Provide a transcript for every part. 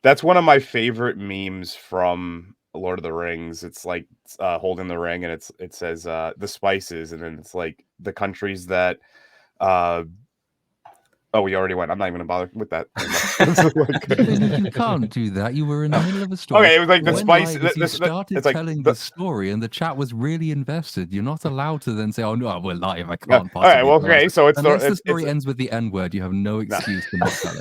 That's one of my favorite memes from Lord of the Rings. It's like holding the ring, and it says the spices, and then it's like the countries that. Uh, oh, we already went. I'm not even gonna bother with that anymore. You can't do that. You were in the middle of a story. Okay, it was like the When spice. you started It's like telling the story, and the chat was really invested. You're not allowed to then say, "Oh no, we're live. I Yeah. can't All right. possibly." Well, okay. So Unless the story ends with the N word, you have no no. excuse to not tell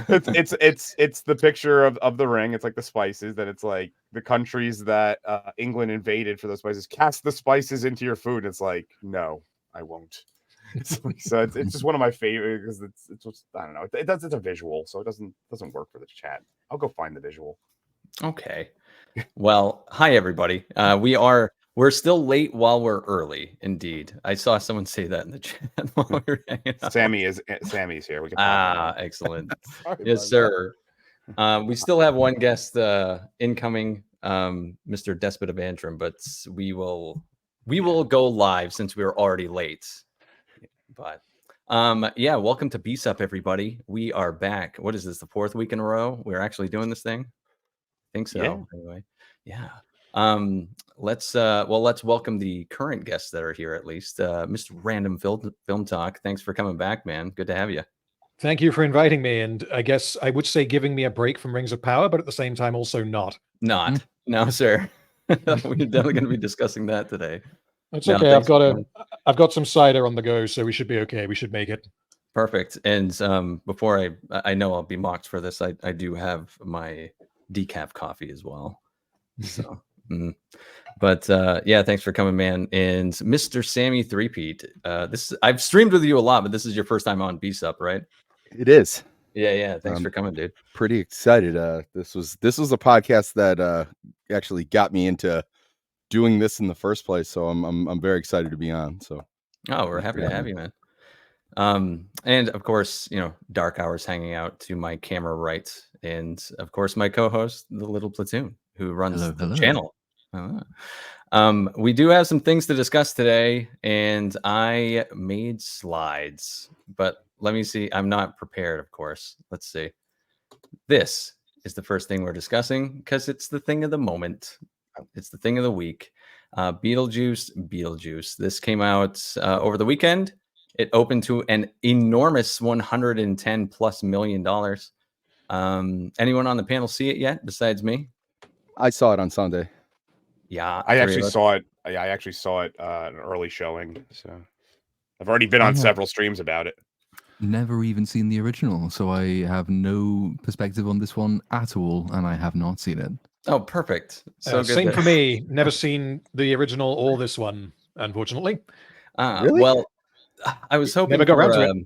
it. It's the picture of the ring. It's like the spices. That it's like the countries that England invaded for those spices. Cast the spices into your food. It's like, no, I won't. So it's just one of my favorite because it's just, I don't know. It's a visual, so it doesn't work for the chat. I'll go find the visual. Okay. Well, hi everybody. We're still late while we're early. Indeed, I saw someone say that in the chat while we were hanging out. Sammy's here. We can excellent. Yes, sir. We still have one guest incoming, Mr. Despot of Antrim, but we will go live since we were already late. But yeah, welcome to BSUP, everybody. We are back. What is this? The 4th week in a row we're actually doing this thing. I think so. Yeah. Anyway, yeah. Let's welcome the current guests that are here, at least. Mr. Random Film Talk. Thanks for coming back, man. Good to have you. Thank you for inviting me, and I guess I would say giving me a break from Rings of Power, but at the same time also not. No, sir. We're definitely going to be discussing that today. That's okay. I've got some cider on the go, so we should be okay. We should make it. Perfect. And before I know I'll be mocked for this, I do have my decaf coffee as well. So, but yeah, thanks for coming, man. And Mr. Sammy Threepeat, I've streamed with you a lot, but this is your first time on BSUP, right? It is. Yeah. Thanks for coming, dude. Pretty excited. This was a podcast that actually got me into doing this in the first place. So I'm very excited to be on. So we're happy to have you, man. And of course, Dark Hours hanging out to my camera right, and of course my co-host, the Little Platoon, who runs the channel. We do have some things to discuss today, and I made slides, but let me see. I'm not prepared, of course. Let's see. This is the first thing we're discussing because it's the thing of the moment. It's the thing of the week. Beetlejuice. This came out over the weekend. It opened to an enormous $110+ million. Anyone on the panel see it yet besides me? I saw it on Sunday. Yeah, I actually saw it. I actually saw it an early showing. So I've already been on several streams about it. Never even seen the original, so I have no perspective on this one at all, and I have not seen it. Oh, perfect. So good. Same for me. Never seen the original or this one, unfortunately. Really? Well, I was hoping never got around to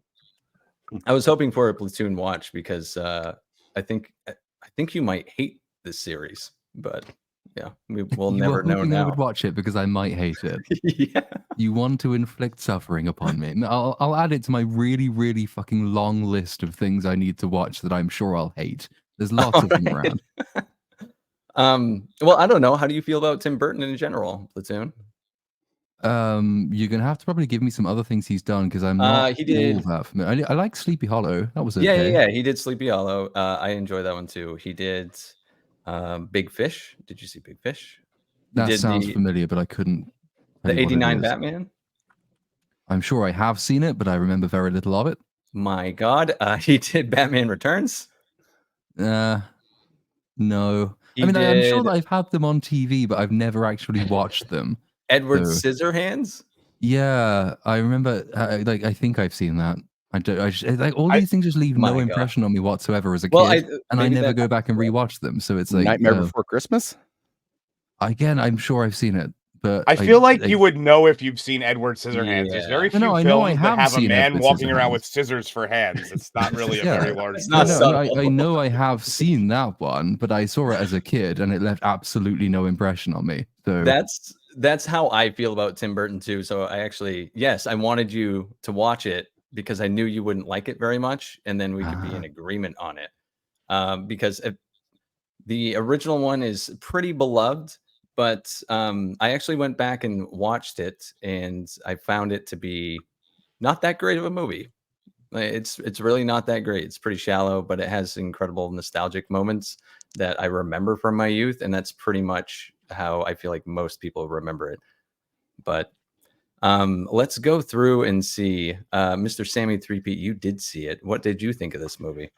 it. I was hoping for a Platoon watch because I think you might hate this series, but yeah, we'll never know now. I would watch it because I might hate it. Yeah. You want to inflict suffering upon me. I'll add it to my really, really fucking long list of things I need to watch that I'm sure I'll hate. There's lots of them around. Well, I don't know. How do you feel about Tim Burton in general, Platoon? You're gonna have to probably give me some other things he's done because I'm not he did all that familiar. I like Sleepy Hollow. That was okay. Yeah. He did Sleepy Hollow. I enjoy that one too. He did Big Fish. Did you see Big Fish? That sounds familiar, but I couldn't. The '89 Batman. I'm sure I have seen it, but I remember very little of it. My God, he did Batman Returns. No. I'm sure that I've had them on TV, but I've never actually watched them. Edward Scissorhands. Yeah, I remember. I think I've seen that. These things just leave no impression on me whatsoever as a kid, and I never go back and rewatch them. So it's like Nightmare Before Christmas. Again, I'm sure I've seen it, but I feel like you would know if you've seen Edward Scissorhands. Yeah. There's very few films that have a man walking around with scissors for hands. It's not really a very large. It's not I know I have seen that one, but I saw it as a kid, and it left absolutely no impression on me. So that's how I feel about Tim Burton too. So I wanted you to watch it because I knew you wouldn't like it very much, and then we could be in agreement on it. Because the original one is pretty beloved, but I actually went back and watched it, and I found it to be not that great of a movie. It's really not that great. It's pretty shallow, but it has incredible nostalgic moments that I remember from my youth, and that's pretty much how I feel like most people remember it. But let's go through and see. Mr. Sammy 3P, you did see it. What did you think of this movie?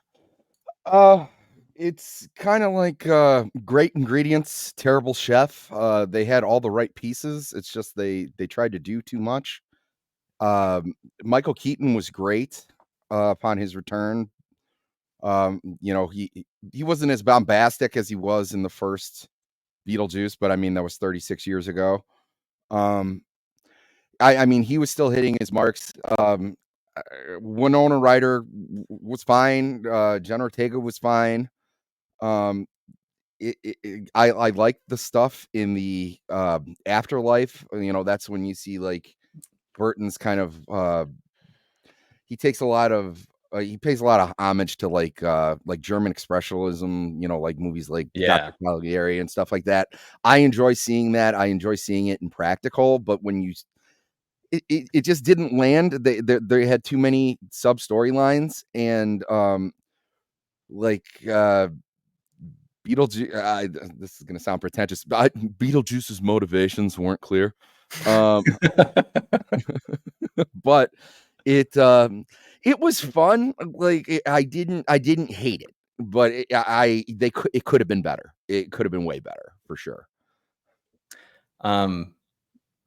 It's kind of like great ingredients, terrible chef. They had all the right pieces. It's just they tried to do too much. Michael Keaton was great upon his return. You know, he wasn't as bombastic as he was in the first Beetlejuice, but I mean that was 36 years ago. I mean he was still hitting his marks. Winona Ryder was fine. Jenna Ortega was fine. I like the stuff in the afterlife. You know, that's when you see like Burton's kind of he takes a lot of he pays a lot of homage to like German expressionism, you know, like movies like Dr. Caligari and stuff like that. I enjoy seeing that. I enjoy seeing it in practical, but when you it just didn't land. They had too many sub storylines and like Beetlejuice. This is going to sound pretentious, but Beetlejuice's motivations weren't clear. But it was fun. Like I didn't hate it, but it could have been better. It could have been way better for sure.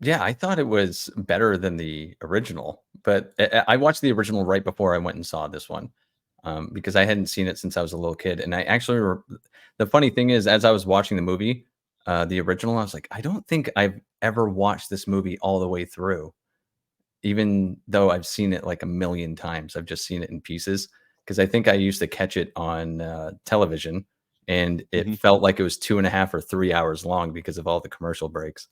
Yeah, I thought it was better than the original, but I watched the original right before I went and saw this one. Because I hadn't seen it since I was a little kid. And I actually, the funny thing is, as I was watching the movie, the original, I was like, I don't think I've ever watched this movie all the way through, even though I've seen it like a million times. I've just seen it in pieces because I think I used to catch it on television, and it felt like it was 2.5 or 3 hours long because of all the commercial breaks.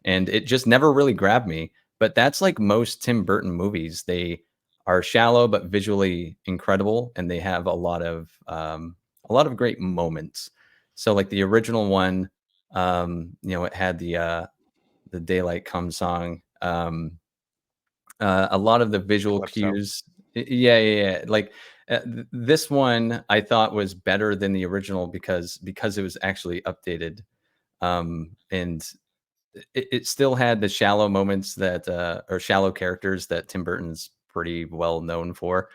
And it just never really grabbed me. But that's like most Tim Burton movies. They are shallow but visually incredible, and they have a lot of great moments. So like the original one, you know, it had the Daylight Come song, a lot of the visual cues. Yeah. Like this one I thought was better than the original because it was actually updated, and it still had the shallow moments that or shallow characters that Tim Burton's pretty well known for,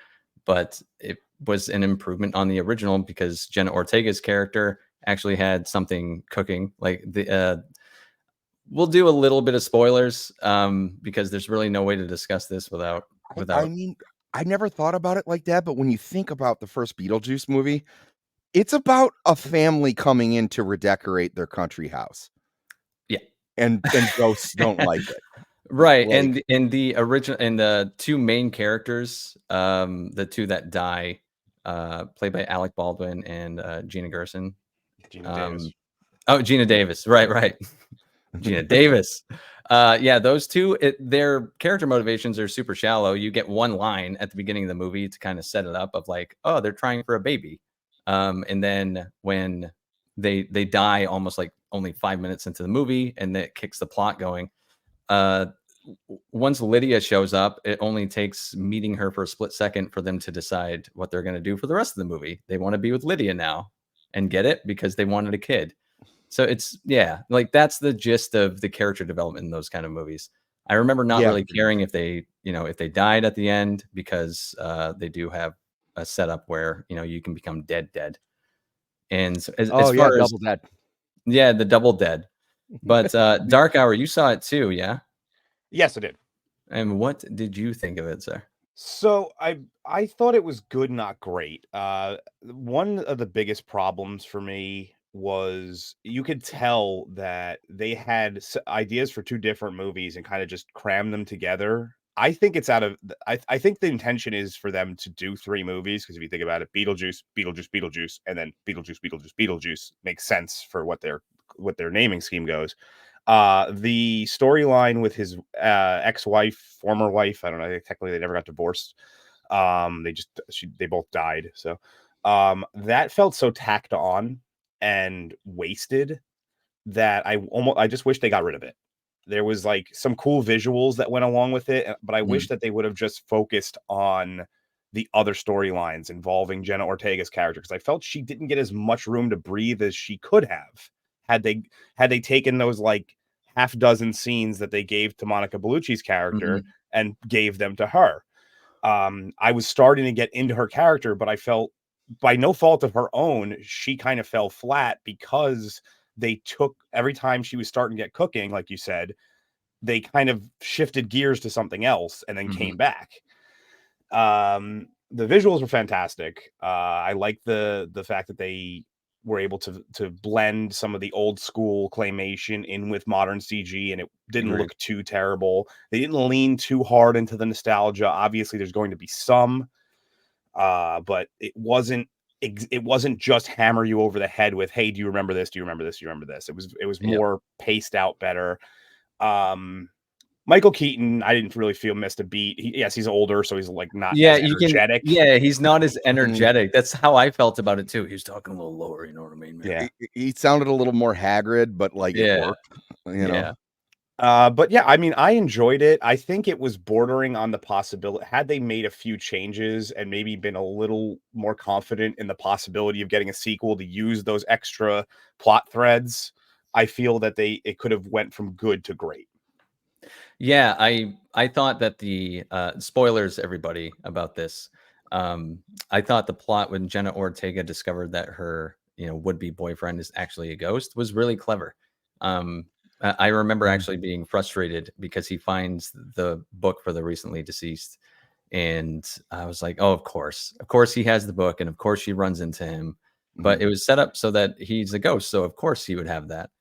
but it was an improvement on the original because Jenna Ortega's character actually had something cooking. Like we'll do a little bit of spoilers because there's really no way to discuss this without. I mean, I never thought about it like that, but when you think about the first Beetlejuice movie, it's about a family coming in to redecorate their country house. Yeah. And ghosts don't like it. Right. Like, and in the original, and the two main characters, the two that die, played by Alec Baldwin and Gina Gerson. Gina Davis. Oh, Gina Davis. Right. Gina Davis. Yeah, those two, their character motivations are super shallow. You get one line at the beginning of the movie to kind of set it up of like, oh, they're trying for a baby. And then when they die almost like only 5 minutes into the movie, and that kicks the plot going. Once Lydia shows up, it only takes meeting her for a split second for them to decide what they're going to do for the rest of the movie. They want to be with Lydia now, and get it because they wanted a kid. So it's, yeah, like that's the gist of the character development in those kind of movies. I remember not really caring if they died at the end because they do have a setup where, you know, you can become dead. And as far as double dead. Yeah, the double dead. But Dark Hour, you saw it too, yeah? Yes, I did. And what did you think of it, sir? So I thought it was good, not great. One of the biggest problems for me was you could tell that they had ideas for two different movies and kind of just crammed them together. I think it's out of I think the intention is for them to do 3 movies, because if you think about it, Beetlejuice, and then Beetlejuice makes sense for what their naming scheme goes. The storyline with his ex-wife, former wife, I don't know, technically they never got divorced. They both died. So that felt so tacked on and wasted that I just wish they got rid of it. There was like some cool visuals that went along with it, but I wish that they would have just focused on the other storylines involving Jenna Ortega's character, because I felt she didn't get as much room to breathe as she could have had they taken those like half dozen scenes that they gave to Monica Bellucci's character and gave them to her. I was starting to get into her character, but I felt by no fault of her own, she kind of fell flat because they took every time she was starting to get cooking, like you said, they kind of shifted gears to something else and then came back. The visuals were fantastic. I like the fact that they were able to blend some of the old school claymation in with modern CG, and it didn't look too terrible. They didn't lean too hard into the nostalgia. Obviously, there's going to be some, but it wasn't just hammer you over the head with, hey, do you remember this? Do you remember this? Do you remember this? It was more paced out better. Michael Keaton, I didn't really feel missed a beat. He's older, so he's like not as energetic. He's not as energetic. That's how I felt about it too. He was talking a little lower, you know what I mean? Man? Yeah, he sounded a little more Hagrid, but like it worked, you know. But yeah, I mean, I enjoyed it. I think it was bordering on the possibility. Had they made a few changes and maybe been a little more confident in the possibility of getting a sequel to use those extra plot threads, I feel that it could have went from good to great. Yeah, I thought that the spoilers, everybody, about this. I thought the plot when Jenna Ortega discovered that her would-be boyfriend is actually a ghost was really clever. I remember actually being frustrated because he finds the book for the recently deceased, and I was like, oh, of course he has the book, and of course she runs into him, but it was set up so that he's a ghost, so of course he would have that.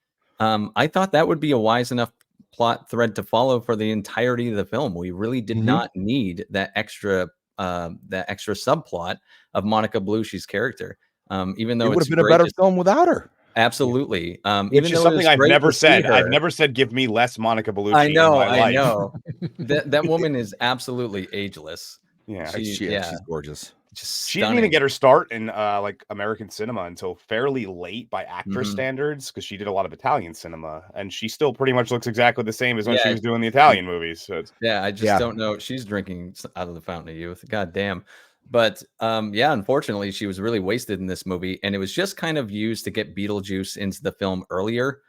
I thought that would be a wise enough plot thread to follow for the entirety of the film. We really did not need that extra subplot of Monica Bellucci's character. Even though it would have been a better film without her. Absolutely. Which is something I've never said. I've never said give me less Monica Bellucci. I know. I know. that woman is absolutely ageless. Yeah, she's gorgeous. She didn't even get her start in like American cinema until fairly late by actor standards, because she did a lot of Italian cinema, and she still pretty much looks exactly the same as when she was doing the Italian movies. So I just don't know. She's drinking out of the fountain of youth. God damn. But unfortunately, she was really wasted in this movie, and it was just kind of used to get Beetlejuice into the film earlier,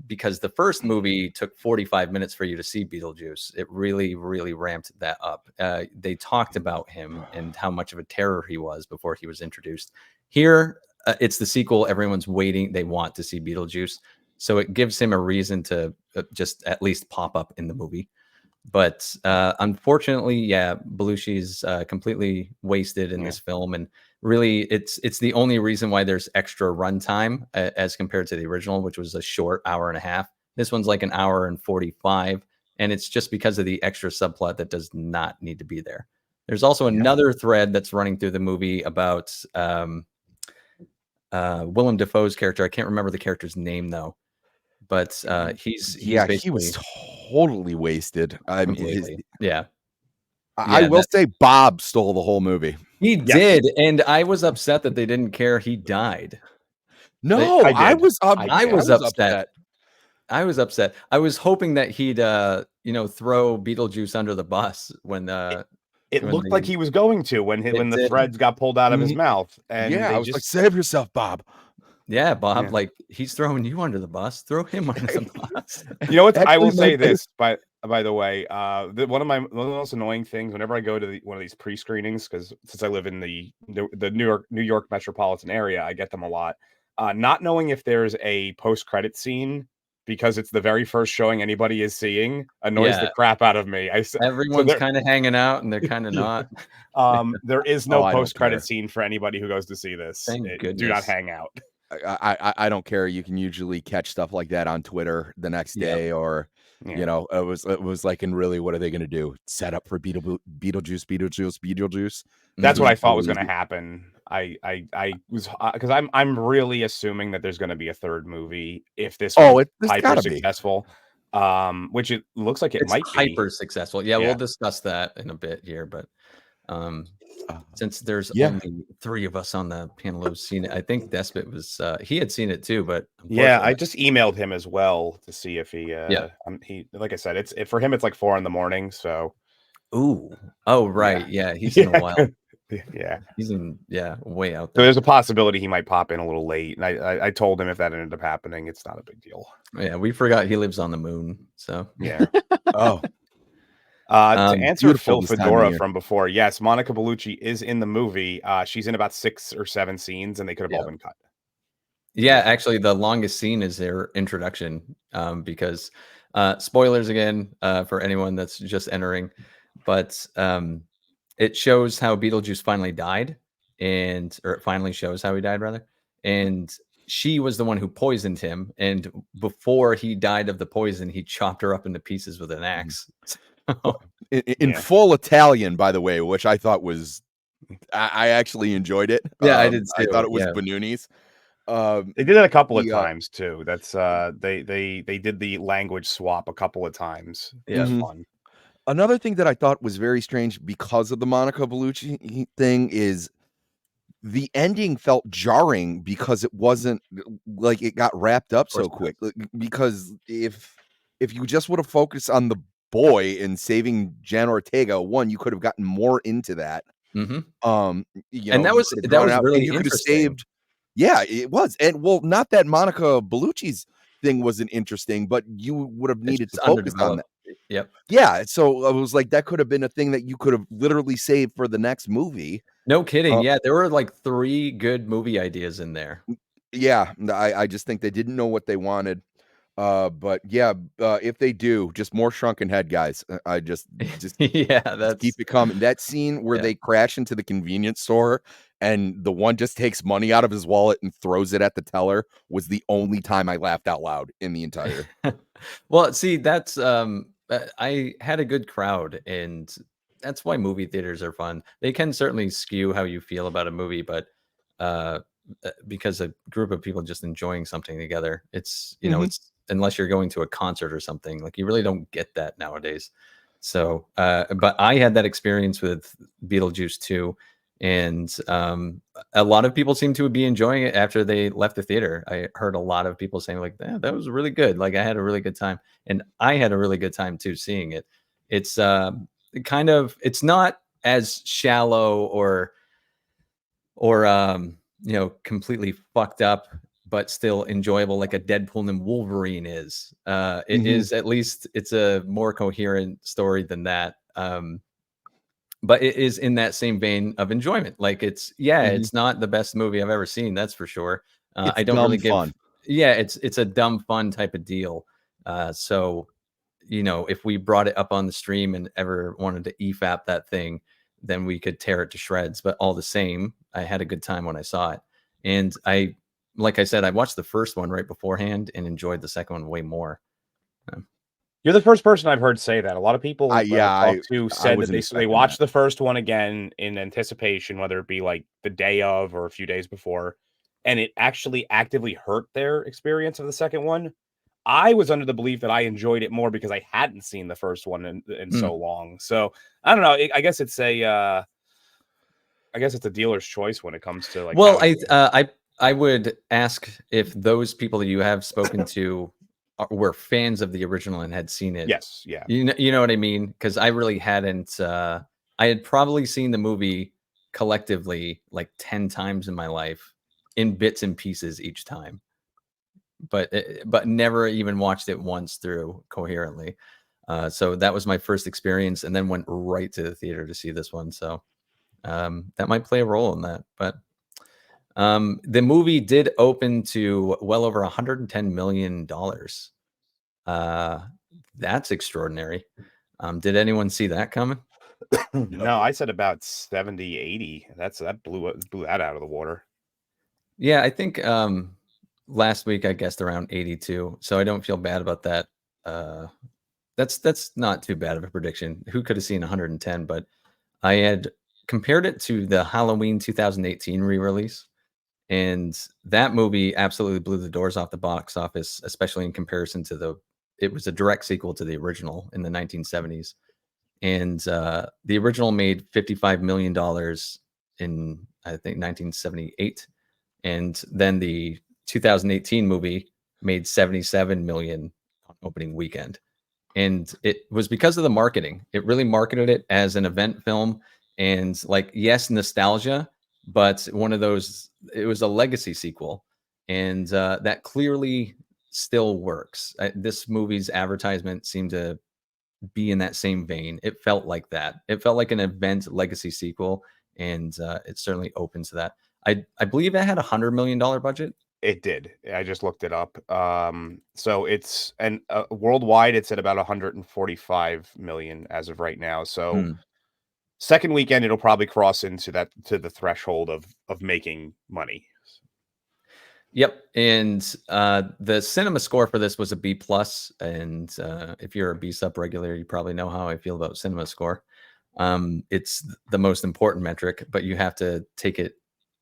because the first movie took 45 minutes for you to see Beetlejuice. It really, really ramped that up. They talked about him and how much of a terror he was before he was introduced. Here, it's the sequel. Everyone's waiting. They want to see Beetlejuice. So it gives him a reason to just at least pop up in the movie. But unfortunately, Bellucci's completely wasted in this film, and really, it's the only reason why there's extra runtime as compared to the original, which was a short hour and a half. This one's like an hour and 45, and it's just because of the extra subplot that does not need to be there. There's also another thread that's running through the movie about Willem Dafoe's character. I can't remember the character's name though. But he was totally wasted. I mean, I will say Bob stole the whole movie. He did, and I was upset that they didn't care he died. No, I was upset. I was upset. I was hoping that he'd throw Beetlejuice under the bus when it looked like he was going to when the threads got pulled out of his mouth. And I was like, save yourself, Bob. Yeah, Bob, like he's throwing you under the bus. Throw him under the bus. You know what? I will say this, by the way, one of the most annoying things whenever I go to one of these pre-screenings, because since I live in the New York metropolitan area, I get them a lot. Not knowing if there's a post-credit scene because it's the very first showing anybody is seeing annoys the crap out of me. Everyone's kind of hanging out and they're kind of not. There is no post-credit scene for anybody who goes to see this. Thank goodness. Do not hang out. I don't care. You can usually catch stuff like that on Twitter the next day, or it was like, and really, what are they going to do? Set up for Beetlejuice? That's what I thought was going to happen. I was because I'm really assuming that there's going to be a third movie if this was hyper successful. Which it looks like it's might be hyper successful. Yeah, we'll discuss that in a bit here, but since there's only 3 of us on the panel who've seen it, I think Despot was he had seen it too, but I just emailed him as well to see if he he, like I said, for him it's like 4 a.m. so right, he's in a while. Yeah, he's way out so there. there's a possibility he might pop in a little late, and I told him if that ended up happening, it's not a big deal. Yeah, we forgot he lives on the moon. So yeah. Oh. To answer Phil this time of Fedora year. from before, yes, Monica Bellucci is in the movie. She's in about 6 or 7 scenes, and they could have all been cut. Yeah, actually, the longest scene is their introduction, because spoilers again for anyone that's just entering, but it shows how Beetlejuice finally died, or it finally shows how he died, rather. And she was the one who poisoned him, and before he died of the poison, he chopped her up into pieces with an axe. In full Italian, by the way, which I thought was, I actually enjoyed it. Yeah, I did too. I thought it was Banoonies. They did it a couple of times too. That's they did the language swap a couple of times. It was fun. Another thing that I thought was very strange because of the Monica Bellucci thing is the ending felt jarring because it wasn't like it got wrapped up so quick. Because if you just would have focused on the boy and saving Jan Ortega, you could have gotten more into that. Mm-hmm. And that was really interesting. Yeah, it was. And not that Monica Bellucci's thing wasn't interesting, but you would have needed to focus on that. Yep. Yeah. So I was like, that could have been a thing that you could have literally saved for the next movie. No kidding. Yeah, there were like 3 good movie ideas in there. Yeah, I just think they didn't know what they wanted. But yeah, if they do, just more shrunken head guys. I just yeah, that's keep it coming. That scene where they crash into the convenience store and the one just takes money out of his wallet and throws it at the teller was the only time I laughed out loud in the entire. Well, see, that's I had a good crowd, and that's why movie theaters are fun. They can certainly skew how you feel about a movie, but because a group of people just enjoying something together, it's it's, unless you're going to a concert or something, like you really don't get that nowadays. So but I had that experience with Beetlejuice 2, and a lot of people seem to be enjoying it after they left the theater. I heard a lot of people saying like, that was really good, like I had a really good time, and I had a really good time too seeing it. It's kind of, it's not as shallow or completely fucked up, but still enjoyable like a Deadpool and Wolverine is. It is, at least it's a more coherent story than that. But it is in that same vein of enjoyment. Like it's not the best movie I've ever seen, that's for sure. I don't really give fun. Yeah, it's a dumb fun type of deal. So if we brought it up on the stream and ever wanted to EFAP that thing, then we could tear it to shreds. But all the same, I had a good time when I saw it. And like I said, I watched the first one right beforehand and enjoyed the second one way more. You're the first person I've heard say that. A lot of people said that they watched the first one again in anticipation, whether it be like the day of or a few days before, and it actually actively hurt their experience of the second one. I was under the belief that I enjoyed it more because I hadn't seen the first one in so long. So I don't know. I guess it's a dealer's choice when it comes to like. Well, I would ask if those people that you have spoken to were fans of the original and had seen it. Yes, yeah. You know what I mean? Because I really hadn't. I had probably seen the movie collectively like 10 times in my life, in bits and pieces each time, but never even watched it once through coherently. So that was my first experience, and then went right to the theater to see this one. So that might play a role in that. But the movie did open to well over $110 million. That's extraordinary. Did anyone see that coming? No, I said about 70, 80. That blew that out of the water. Yeah, I think last week I guessed around 82, so I don't feel bad about that. That's not too bad of a prediction. Who could have seen 110? But I had compared it to the Halloween 2018 re-release, and that movie absolutely blew the doors off the box office, especially in comparison to it was a direct sequel to the original in the 1970s. And the original made $55 million in, I think, 1978. And then the 2018 movie made 77 million on opening weekend. And it was because of the marketing. It really marketed it as an event film. And like, yes, nostalgia, but one of those, it was a legacy sequel, and that clearly still works. This movie's advertisement seemed to be in that same vein. It felt like that. It felt like an event legacy sequel, and it certainly opens to that. I believe it had $100 million budget. It did. I just looked it up. So it's worldwide, it's at about 145 million as of right now. So second weekend, it'll probably cross into the threshold of making money. Yep. And the cinema score for this was a B+. And if you're a BSUP regular, you probably know how I feel about cinema score. It's the most important metric, but you have to take it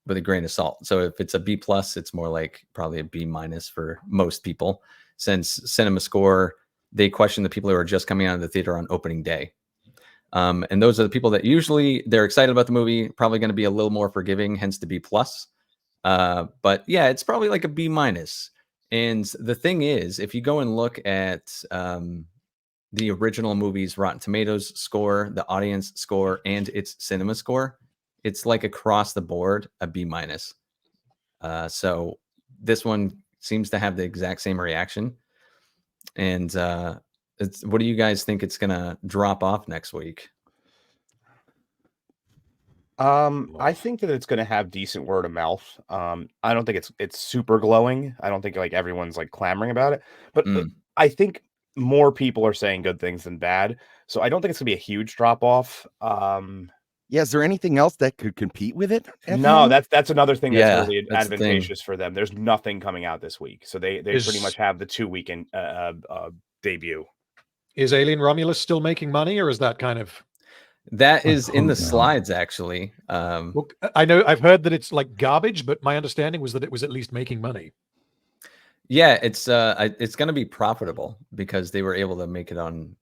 with a grain of salt. So if it's a B+, it's more like probably a B- for most people, since cinema score, they question the people who are just coming out of the theater on opening day. And those are the people that usually they're excited about the movie, probably going to be a little more forgiving, hence the B+. But yeah, it's probably like a B-. And the thing is, if you go and look at the original movie's Rotten Tomatoes score, the audience score, and its cinema score, it's like across the board a B-. So this one seems to have the exact same reaction. And what do you guys think it's gonna drop off next week? I think that it's going to have decent word of mouth. I don't think it's super glowing. I don't think like everyone's like clamoring about it, but I think more people are saying good things than bad. So I don't think it's gonna be a huge drop off. Yeah, is there anything else that could compete with it? No, that's another thing that's really that's advantageous for them. There's nothing coming out this week, so they pretty much have the 2 weekend debut. Is Alien Romulus still making money, or is that kind of? That is in the slides, actually. Well, I know I've heard that it's like garbage, but my understanding was that it was at least making money. Yeah, it's going to be profitable because they were able to make it on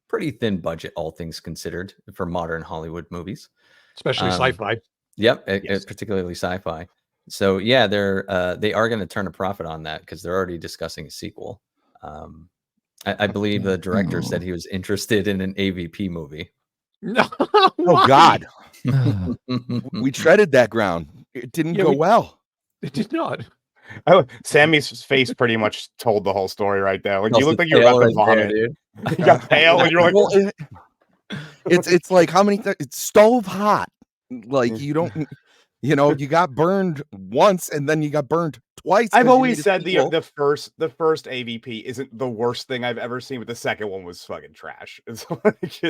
pretty thin budget, all things considered, for modern Hollywood movies, especially sci-fi. Yep, particularly sci-fi. So yeah, they are going to turn a profit on that because they're already discussing a sequel. I believe the director said he was interested in an AVP movie. No, oh God, we treaded that ground. It didn't go well. It did not. Oh, Sammy's face pretty much told the whole story right there. Like you look like you're about to vomit. Dude. You got pale, and you're like, well, it's like how many? It's stove hot. Like you don't, you got burned once, and then you got burned twice. I've always said the first AVP isn't the worst thing I've ever seen, but the second one was fucking trash. It's like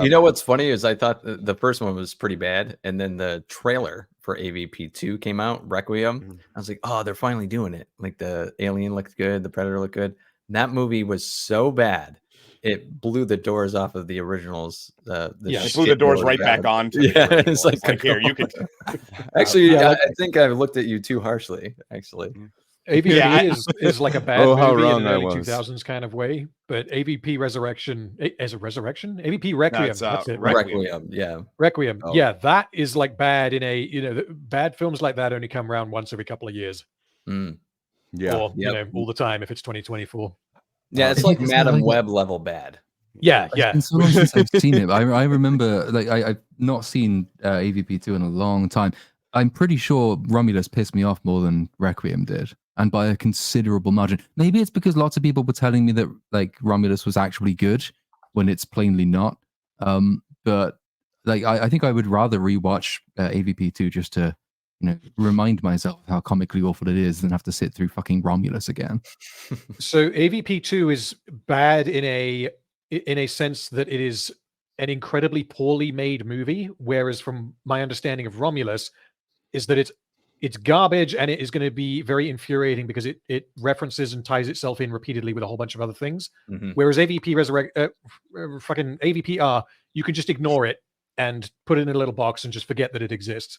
you know what's funny is I thought the first one was pretty bad, and then the trailer for AVP 2 came out, Requiem. I was like, oh, they're finally doing it. Like the Alien looked good, the Predator looked good. And that movie was so bad, it blew the doors off of the originals. It blew the doors right back on. It's like here you could. Actually, I think I looked at you too harshly. Actually, AVP is like a bad movie in an early 2000s kind of way, but AVP Resurrection as a resurrection, AVP Requiem. That's it. Requiem. Yeah. Requiem. Oh. Yeah, that is like bad in a bad films like that only come around once every couple of years. Yeah. Or all the time if it's 2024. Yeah, it's like Madam Web level bad. Yeah. It's been so long since I've seen it. I remember, like, I've not seen AVP 2 in a long time. I'm pretty sure Romulus pissed me off more than Requiem did, and by a considerable margin. Maybe it's because lots of people were telling me that like Romulus was actually good when it's plainly not. But like, I think I would rather rewatch AVP 2 just to remind myself how comically awful it is than have to sit through fucking Romulus again. So AVP 2 is bad in a sense that it is an incredibly poorly made movie, whereas from my understanding of Romulus is that it's garbage, and it is going to be very infuriating because it references and ties itself in repeatedly with a whole bunch of other things. Whereas AVP fucking AVPR, you can just ignore it and put it in a little box and just forget that it exists.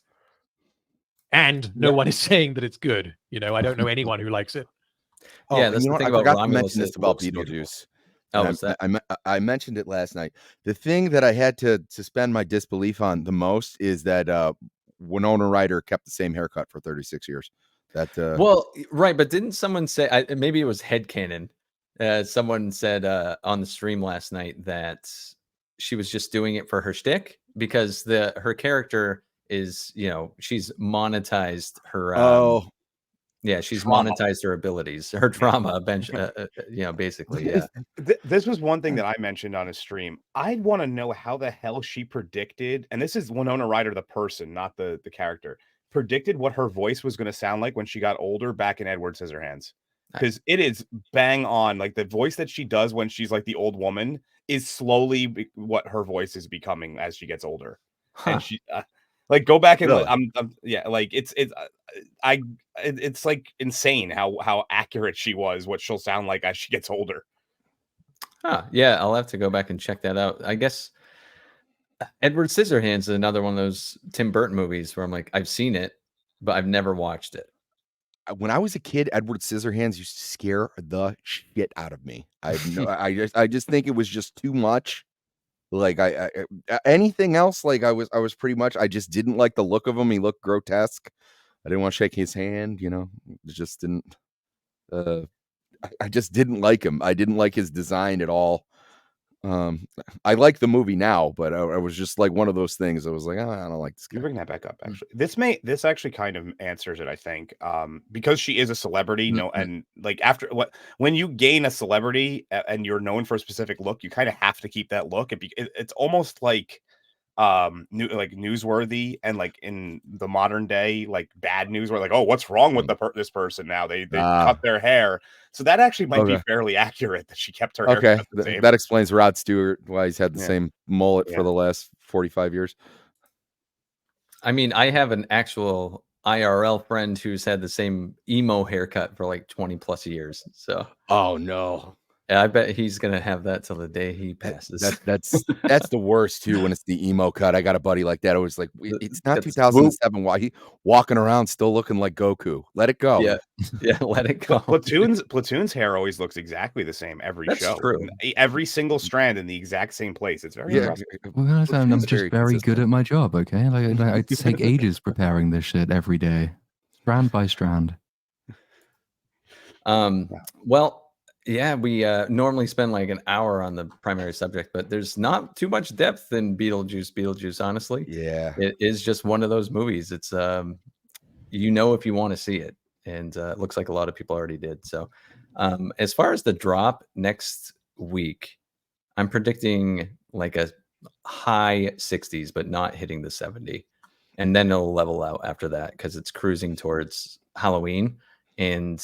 And no one is saying that it's good. I don't know anyone who likes it. Oh, yeah, that's the thing I forgot to mention this about Beetlejuice. I mentioned it last night. The thing that I had to suspend my disbelief on the most is that Winona Ryder kept the same haircut for 36 years. Well, right, but didn't someone say, maybe it was headcanon, someone said on the stream last night that she was just doing it for her shtick because her character is, she's monetized her she's trauma. monetized her abilities, her trauma basically. Yeah. This was one thing that I mentioned on his stream. I'd want to know how the hell she predicted, and this is Winona Ryder, the person, not the character, predicted what her voice was going to sound like when she got older back in Edward Scissorhands. Because it is bang on. Like the voice that she does when she's like the old woman is slowly what her voice is becoming as she gets older. And she like go back and Really? I'm like it's like insane how accurate she was, what she'll sound like as she gets older. Yeah, I'll have to go back and check that out. I guess Edward Scissorhands is another one of those Tim Burton movies where I'm like, I've seen it, but I've never watched it. When I was a kid, Edward Scissorhands used to scare the shit out of me. I just think it was just too much. Like I anything else, like I was pretty much, I just didn't like the look of him. He looked grotesque. I didn't want to shake his hand, it just didn't. I just didn't like him. I didn't like his design at all. I like the movie now, but I was just like one of those things. I was like, I don't like this guy. You bring that back up, actually. This actually kind of answers it, I think. Because she is a celebrity, and like when you gain a celebrity and you're known for a specific look, you kind of have to keep that look. It's almost like newsworthy, and like in the modern day, like bad news where like, oh, what's wrong with this person now? They cut their hair. So that actually might be fairly accurate that she kept her hair cut the same. That explains Rod Stewart, why he's had the same mullet for the last 45 years. I mean, I have an actual IRL friend who's had the same emo haircut for like 20 plus years. So, oh no. I bet he's gonna have that till the day he passes. That's the worst too, when it's the emo cut. I got a buddy like that. I was like, it's not 2007. Why he walking around still looking like Goku? Let it go. Yeah, let it go. Platoon's hair always looks exactly the same every That's show. True. Every single strand in the exact same place. It's very impressive. Well, I'm just very good at my job. Okay, like I take ages preparing this shit every day, strand by strand. Well. Yeah, we normally spend like an hour on the primary subject, but there's not too much depth in Beetlejuice, honestly. Yeah. It is just one of those movies. It's, if you want to see it, and it looks like a lot of people already did. So as far as the drop next week, I'm predicting like a high 60s, but not hitting the 70. And then it'll level out after that because it's cruising towards Halloween. And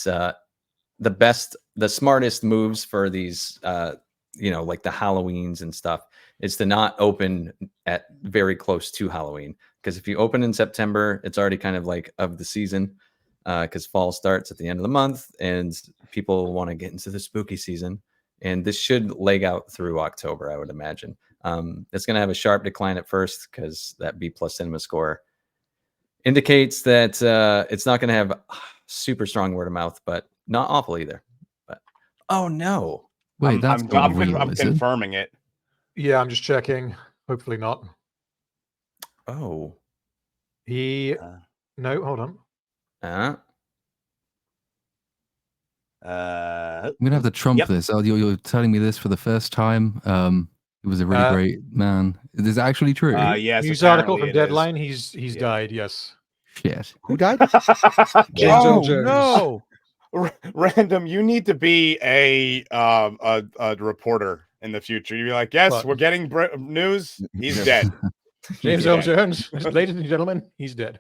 the smartest moves for these, like the Halloweens and stuff, is to not open at very close to Halloween. Because if you open in September, it's already kind of like of the season, because fall starts at the end of the month and people want to get into the spooky season. And this should leg out through October, I would imagine. It's going to have a sharp decline at first because that B+ cinema score indicates that it's not going to have super strong word of mouth, but not awful either. But oh no! Wait, I'm confirming it. Yeah, I'm just checking. Hopefully not. Oh, no, hold on. I'm gonna have to trump this. Oh, you're telling me this for the first time. It was a really great man. Is that actually true? Yes. News article from Deadline. He's died. Yes. Shit. Who died? James Earl Jones. No. Random, you need to be a reporter in the future. You'd be like, yes, we're getting news. He's dead. James Earl Jones, ladies and gentlemen, he's dead.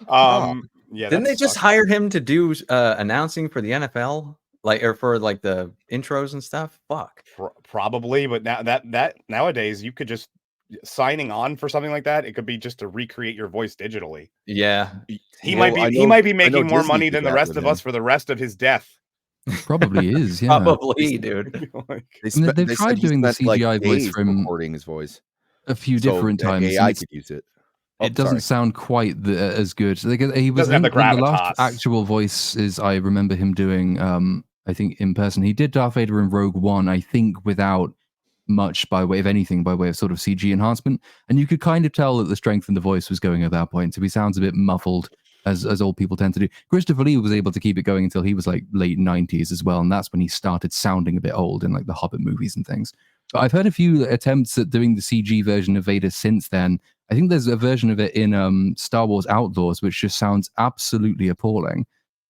Yeah. Didn't they just hire him to do announcing for the NFL, or for like the intros and stuff? Fuck. Probably, but now that nowadays you could just signing on for something like that. It could be just to recreate your voice digitally. Yeah, he might be making more money than the rest of us for the rest of his death. Probably is, yeah. Probably, dude. They've tried doing the CGI voice for him, recording his voice a few different times. AI could use it. It doesn't sound quite as good. Like, he was the last actual voices I remember him doing. I think in person, he did Darth Vader in Rogue One. I think without much by way of sort of CG enhancement, and you could kind of tell that the strength in the voice was going at that point. So he sounds a bit muffled, as old people tend to do. Christopher Lee was able to keep it going until he was like late 90s as well, and that's when he started sounding a bit old in like the Hobbit movies and things. But I've heard a few attempts at doing the CG version of Vader since then. I think there's a version of it in Star Wars Outlaws, which just sounds absolutely appalling.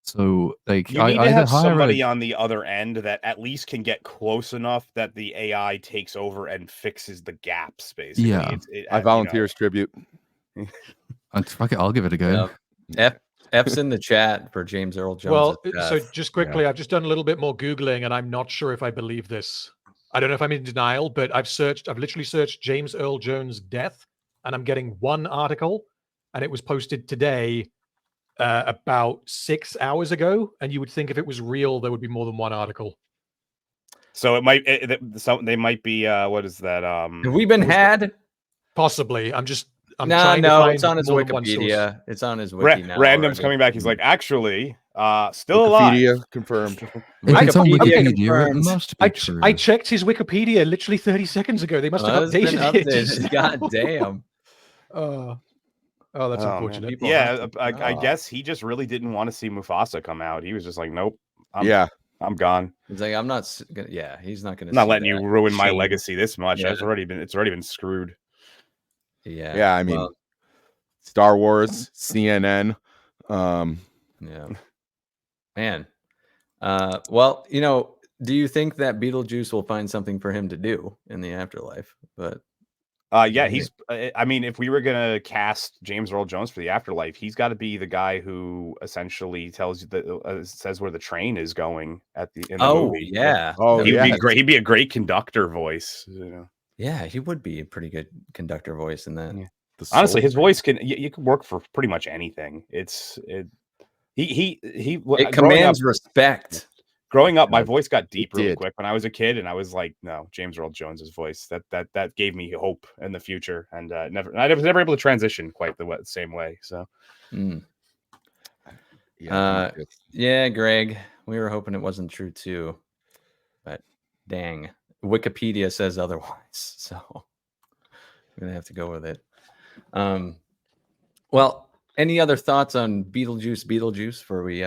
So, like, you need to have somebody on the other end that at least can get close enough that the AI takes over and fixes the gaps. Basically, Yeah. I volunteer as tribute. Fuck it, I'll give it a go. F's in the chat for James Earl Jones. Well, so just quickly, I've just done a little bit more Googling, and I'm not sure if I believe this. I don't know if I'm in denial, but I've literally searched James Earl Jones death, and I'm getting one article, and it was posted today about 6 hours ago. And you would think if it was real, there would be more than one article. So it might, they might be, what is that? Have we been had? Possibly. I'm trying to find it's on his more than one source. Wikipedia. It's on his wiki now. Random's coming back. He's like, actually, still alive. Wikipedia confirmed. If it's on Wikipedia, confirmed. it must be true. I checked his Wikipedia literally 30 seconds ago. They must have updated it. God damn. Oh, that's unfortunate. Yeah, I guess he just really didn't want to see Mufasa come out. He was just like, nope. I'm gone. He's like, I'm not. Yeah, he's not going to. I'm not letting you ruin my legacy this much. Yeah. It's already been screwed. Yeah. Yeah, I mean, Star Wars, CNN. Yeah. Man. Well, do you think that Beetlejuice will find something for him to do in the afterlife? But yeah, he's. I mean, if we were gonna cast James Earl Jones for the afterlife, he's got to be the guy who essentially tells you that says where the train is going in the movie. Yeah. He'd be great. He'd be a great conductor voice. Yeah, he would be a pretty good conductor voice in that. Yeah. Honestly, his voice can you can work for pretty much anything. He commands respect. Growing up, my voice got deep really quick when I was a kid, and I was like, "No, James Earl Jones's voice." That gave me hope in the future, and I was never able to transition quite the same way. So, yeah, Greg, we were hoping it wasn't true too, but dang, Wikipedia says otherwise, so I'm gonna have to go with it. Well, any other thoughts on Beetlejuice before we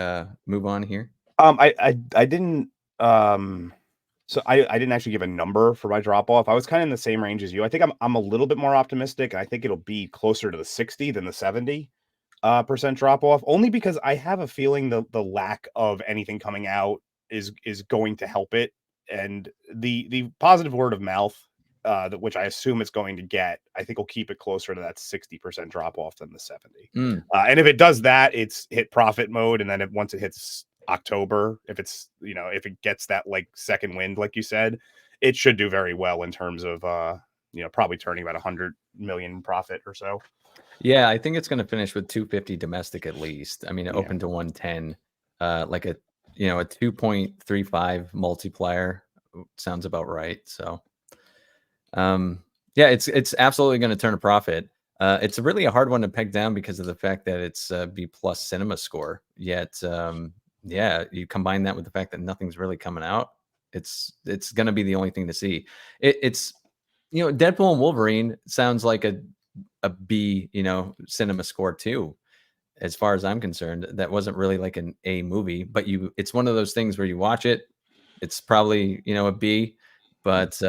move on here? I didn't so I didn't actually give a number for my drop off. I was kind of in the same range as you. I think I'm a little bit more optimistic, and I think it'll be closer to the 60 than the 70% drop off, only because I have a feeling the lack of anything coming out is going to help it, and the positive word of mouth which I assume it's going to get, I think will keep it closer to that 60% drop off than the 70. And if it does that, it's hit profit mode, and then once it hits October, if it's if it gets that like second wind, like you said, it should do very well in terms of probably turning about 100 million profit or so. Yeah, I think it's going to finish with 250 domestic at least. I mean, open to 110, like a 2.35 multiplier sounds about right. So, yeah, it's absolutely going to turn a profit. It's really a hard one to peg down because of the fact that it's B+ cinema score. Yet, yeah, you combine that with the fact that nothing's really coming out. It's going to be the only thing to see. It's Deadpool and Wolverine sounds like a B cinema score too, as far as I'm concerned. That wasn't really like an A movie, but it's one of those things where you watch it, it's probably a B, but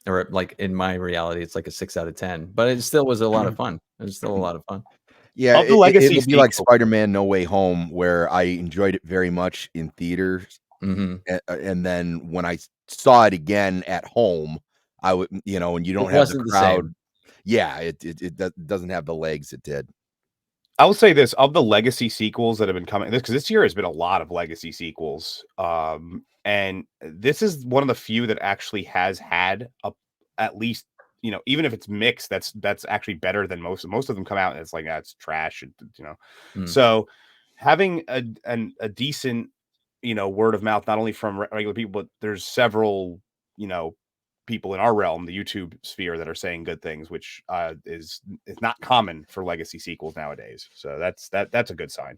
or like in my reality, it's like a 6 out of 10. But it still was a lot of fun. It was still a lot of fun. Yeah, it'll be like Spider-Man No Way Home, where I enjoyed it very much in theaters, and then when I saw it again at home, I would, and you don't have the crowd. Yeah, it doesn't have the legs it did. I will say this, of the legacy sequels that have been coming, because this year has been a lot of legacy sequels, and this is one of the few that actually has had at least, even if it's mixed, that's actually better than most of them come out and it's like, that's trash, So having a decent, word of mouth, not only from regular people, but there's several, people in our realm, the YouTube sphere, that are saying good things, which is not common for legacy sequels nowadays. So that's a good sign.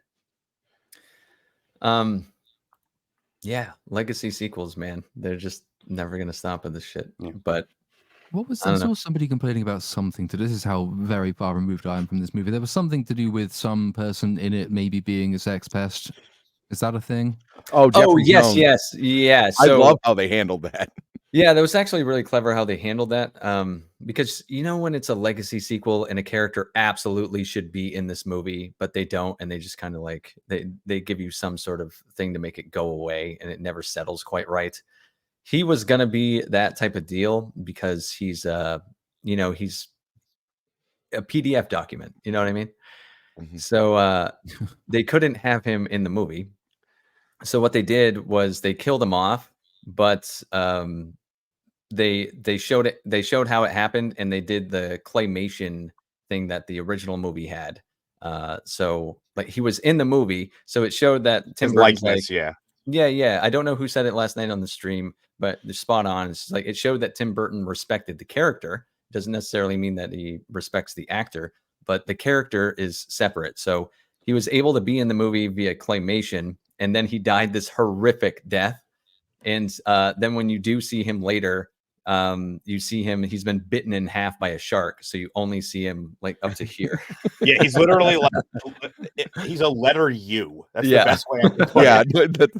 Yeah, legacy sequels, man, they're just never gonna stop with this shit. Yeah. But what was I saw somebody complaining about something to this is how very far removed I am from this movie. There was something to do with some person in it maybe being a sex pest. Is that a thing? Oh, Jeffrey Jones. yes. I love how they handled that. Yeah, that was actually really clever how they handled that. Because when it's a legacy sequel and a character absolutely should be in this movie, but they don't, and they just kind of like they give you some sort of thing to make it go away, and it never settles quite right. He was gonna be that type of deal because he's he's a PDF document. You know what I mean? So they couldn't have him in the movie. So what they did was they killed him off, but they showed it. They showed how it happened, and they did the claymation thing that the original movie had. So like he was in the movie, so it showed that Tim His Burton's likeness, yeah. yeah. I don't know who said it last night on the stream, but they're spot on. It's like it showed that Tim Burton respected the character. Doesn't necessarily mean that he respects the actor, but the character is separate. So he was able to be in the movie via claymation, and then he died this horrific death. And then when you do see him later, you see him, he's been bitten in half by a shark. So you only see him like up to here. Yeah, he's literally like he's a letter U. That's the best way I can put it.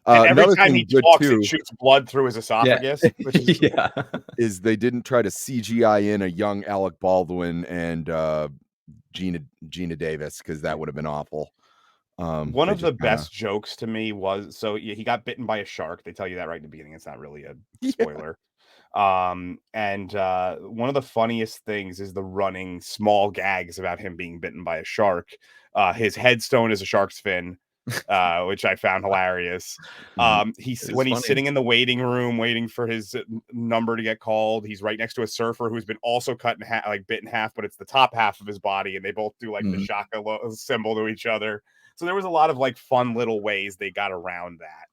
And every time he talks, it shoots blood through his esophagus. Which is is they didn't try to CGI in a young Alec Baldwin and Gina Davis, because that would have been awful. One of the best jokes to me was, so he got bitten by a shark. They tell you that right in the beginning. It's not really a spoiler. And one of the funniest things is the running small gags about him being bitten by a shark. His headstone is a shark's fin, which I found hilarious. When he's sitting in the waiting room waiting for his number to get called, he's right next to a surfer who's been also cut in half, like bit in half, but it's the top half of his body, and they both do like the shaka symbol to each other. So there was a lot of like fun little ways they got around that.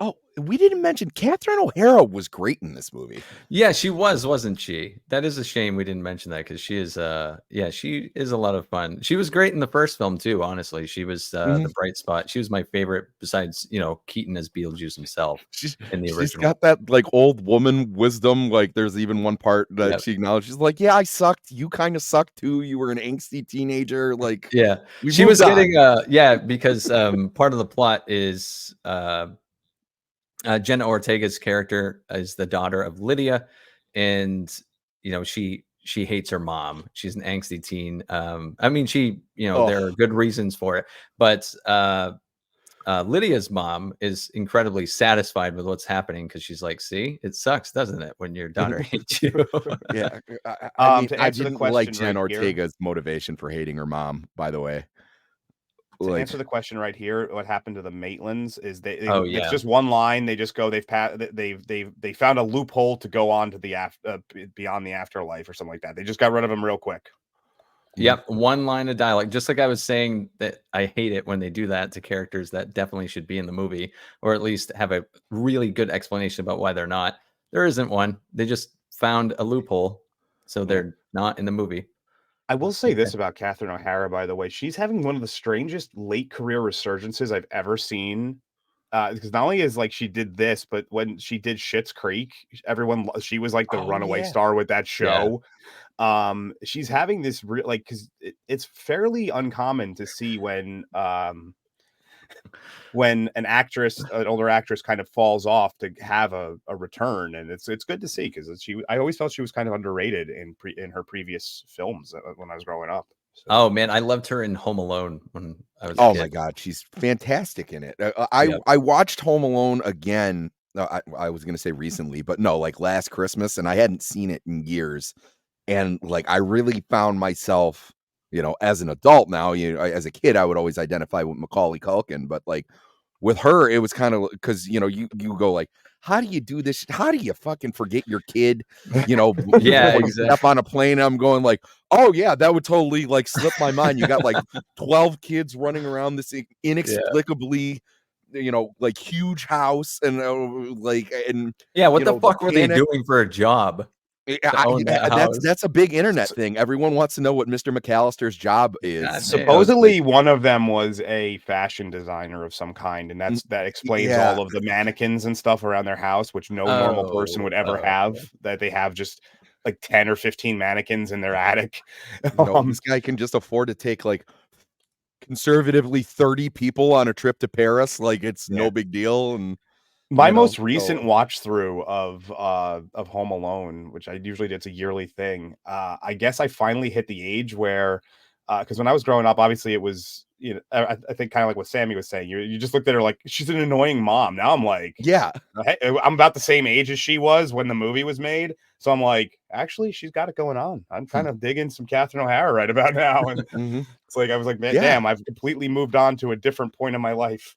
Oh, we didn't mention Catherine O'Hara was great in this movie. Yeah, she wasn't she? That is a shame we didn't mention that, because she is she is a lot of fun. She was great in the first film too, honestly. She was the bright spot. She was my favorite besides, Keaton as Beetlejuice himself in the original. She's got that like old woman wisdom. Like there's even one part that she acknowledged. She's like, yeah, I sucked. You kind of sucked too. You were an angsty teenager. Like, yeah, she was getting because part of the plot is Jenna Ortega's character is the daughter of Lydia, and she hates her mom. She's an angsty teen. I mean, there are good reasons for it, but Lydia's mom is incredibly satisfied with what's happening, because she's like, "See, it sucks, doesn't it, when your daughter hates you?" Yeah, I didn't like Jenna Ortega's motivation for hating her mom, by the way. To answer the question right here, what happened to the Maitlands is it's just one line. They just go, they found a loophole to go on to the beyond the afterlife or something like that. They just got rid of them real quick. Yep, one line of dialogue. Just like I was saying that I hate it when they do that to characters that definitely should be in the movie, or at least have a really good explanation about why they're not. There isn't one. They just found a loophole, so they're not in the movie. I will say this about Catherine O'Hara, by the way. She's having one of the strangest late career resurgences I've ever seen. Because not only is like she did this, but when she did Schitt's Creek, she was like the runaway star with that show. Yeah. She's having this because it's fairly uncommon to see when an older actress kind of falls off to have a return, and it's good to see, because I always felt she was kind of underrated in her previous films when I was growing up. So. Oh man, I loved her in Home Alone when I was a kid. My god, she's fantastic in it. I watched Home Alone again. I was gonna say recently, but no, like last Christmas, and I hadn't seen it in years, and like I really found myself, as an adult now. As a kid, I would always identify with Macaulay Culkin, but like with her, it was kind of because you go like, how do you do this? How do you fucking forget your kid? Yeah, exactly. Step on a plane. I'm going like, oh yeah, that would totally like slip my mind. You got like 12 kids running around this inexplicably, like huge house, and what the fuck were they doing for a job? That's a big internet thing. Everyone wants to know what Mr. McAllister's job is. God, supposedly one of them was a fashion designer of some kind, and that explains all of the mannequins and stuff around their house, which no normal person would ever have. That they have just like 10 or 15 mannequins in their attic. This guy can just afford to take like conservatively 30 people on a trip to Paris, like it's no big deal. And My you know, most recent so- watch through of Home Alone, which I usually do, it's a yearly thing. I guess I finally hit the age where, because when I was growing up, obviously it was, you know, I think kind of like what Sammy was saying. You just looked at her like she's an annoying mom. Now I'm like, yeah, hey, I'm about the same age as she was when the movie was made, so I'm like, actually, she's got it going on. I'm kind of digging some Catherine O'Hara right about now, and mhm. it's like I was like, man, Yeah. damn, I've completely moved on to a different point in my life.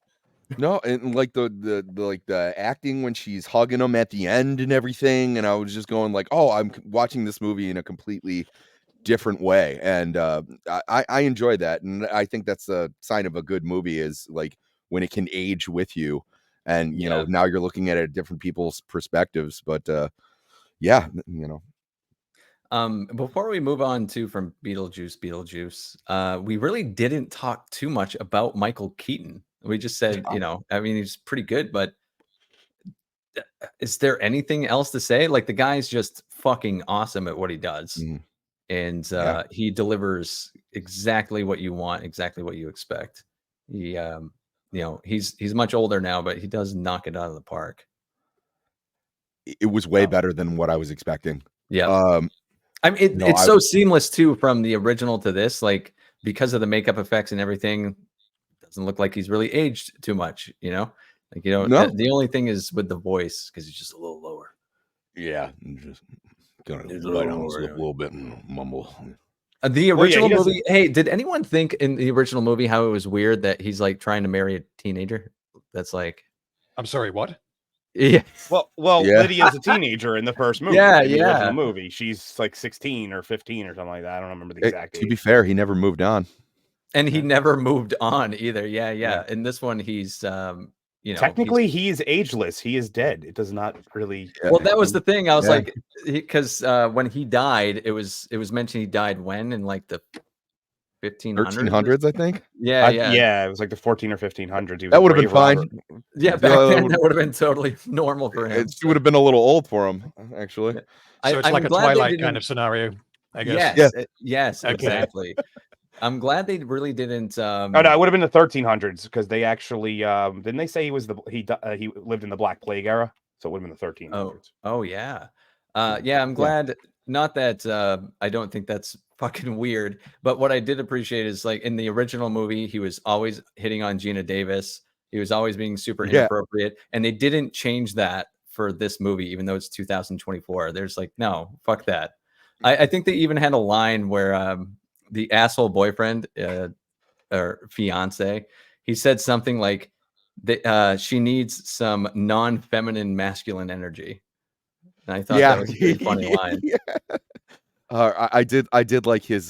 No, and like the like the acting when she's hugging him at the end and everything, and I was just going like, oh, I'm watching this movie in a completely different way, and I enjoy that, and I think that's a sign of a good movie is like when it can age with you, and you know now you're looking at it at different people's perspectives, but yeah, you know. Before we move on to from Beetlejuice, we really didn't talk too much about Michael Keaton. We just said, you know, I mean, he's pretty good, but is there anything else to say? Like the guy's just fucking awesome at what he does. Mhm. And Yeah. he delivers exactly what you want, exactly what you expect. He you know, he's much older now, but he does knock it out of the park. It was way better than what I was expecting. Yeah. I mean, No, it's so seamless too from the original to this, like because of the makeup effects and everything, doesn't look like he's really aged too much, you know? Like, you know, No. the only thing is with the voice because he's just a little lower. Yeah, I'm just gonna He's a bite little on lower, a yeah. little bit and mumble. The Well, yeah, original he doesn't- movie. Hey, did anyone think in the original movie how it was weird that he's like trying to marry a teenager? That's like, I'm sorry, what? yeah, Well, Yeah. Lydia's a teenager in the first movie. Yeah, in the yeah. original movie. She's like 16 or 15 or something like that. I don't remember the exact To be age. fair, he never moved on. And he Yeah. never moved on either. Yeah. Yeah. In this one, he's you know, Technically, he is ageless. He is dead. It does not really. well, that was the thing. I was Yeah. like, because when he died, it was mentioned he died when in like the 1500s. 1300s, I think. Yeah, Yeah, it was like the 14 or 1500s. He was That a would have been brave fine. robber. yeah. Back then, that would have been totally normal for him. She would have been a little old for him, actually. So it's I'm like a glad they Twilight kind didn't- of scenario, I guess. Yes, Yeah. yes, Okay. exactly. I'm glad they really didn't. Oh no, it would have been the 1300s because they actually didn't they say he was he lived in the Black Plague era, so it would have been the 1300s. Oh yeah. Yeah, I'm glad. Not that I don't think that's fucking weird, but what I did appreciate is like in the original movie, he was always hitting on Gina Davis. He was always being super Yeah. inappropriate, and they didn't change that for this movie, even though it's 2024. There's like, no, fuck that. I think they even had a line where the asshole boyfriend or fiance, he said something like that she needs some non-feminine masculine energy. And I thought that was a pretty funny line. I did like his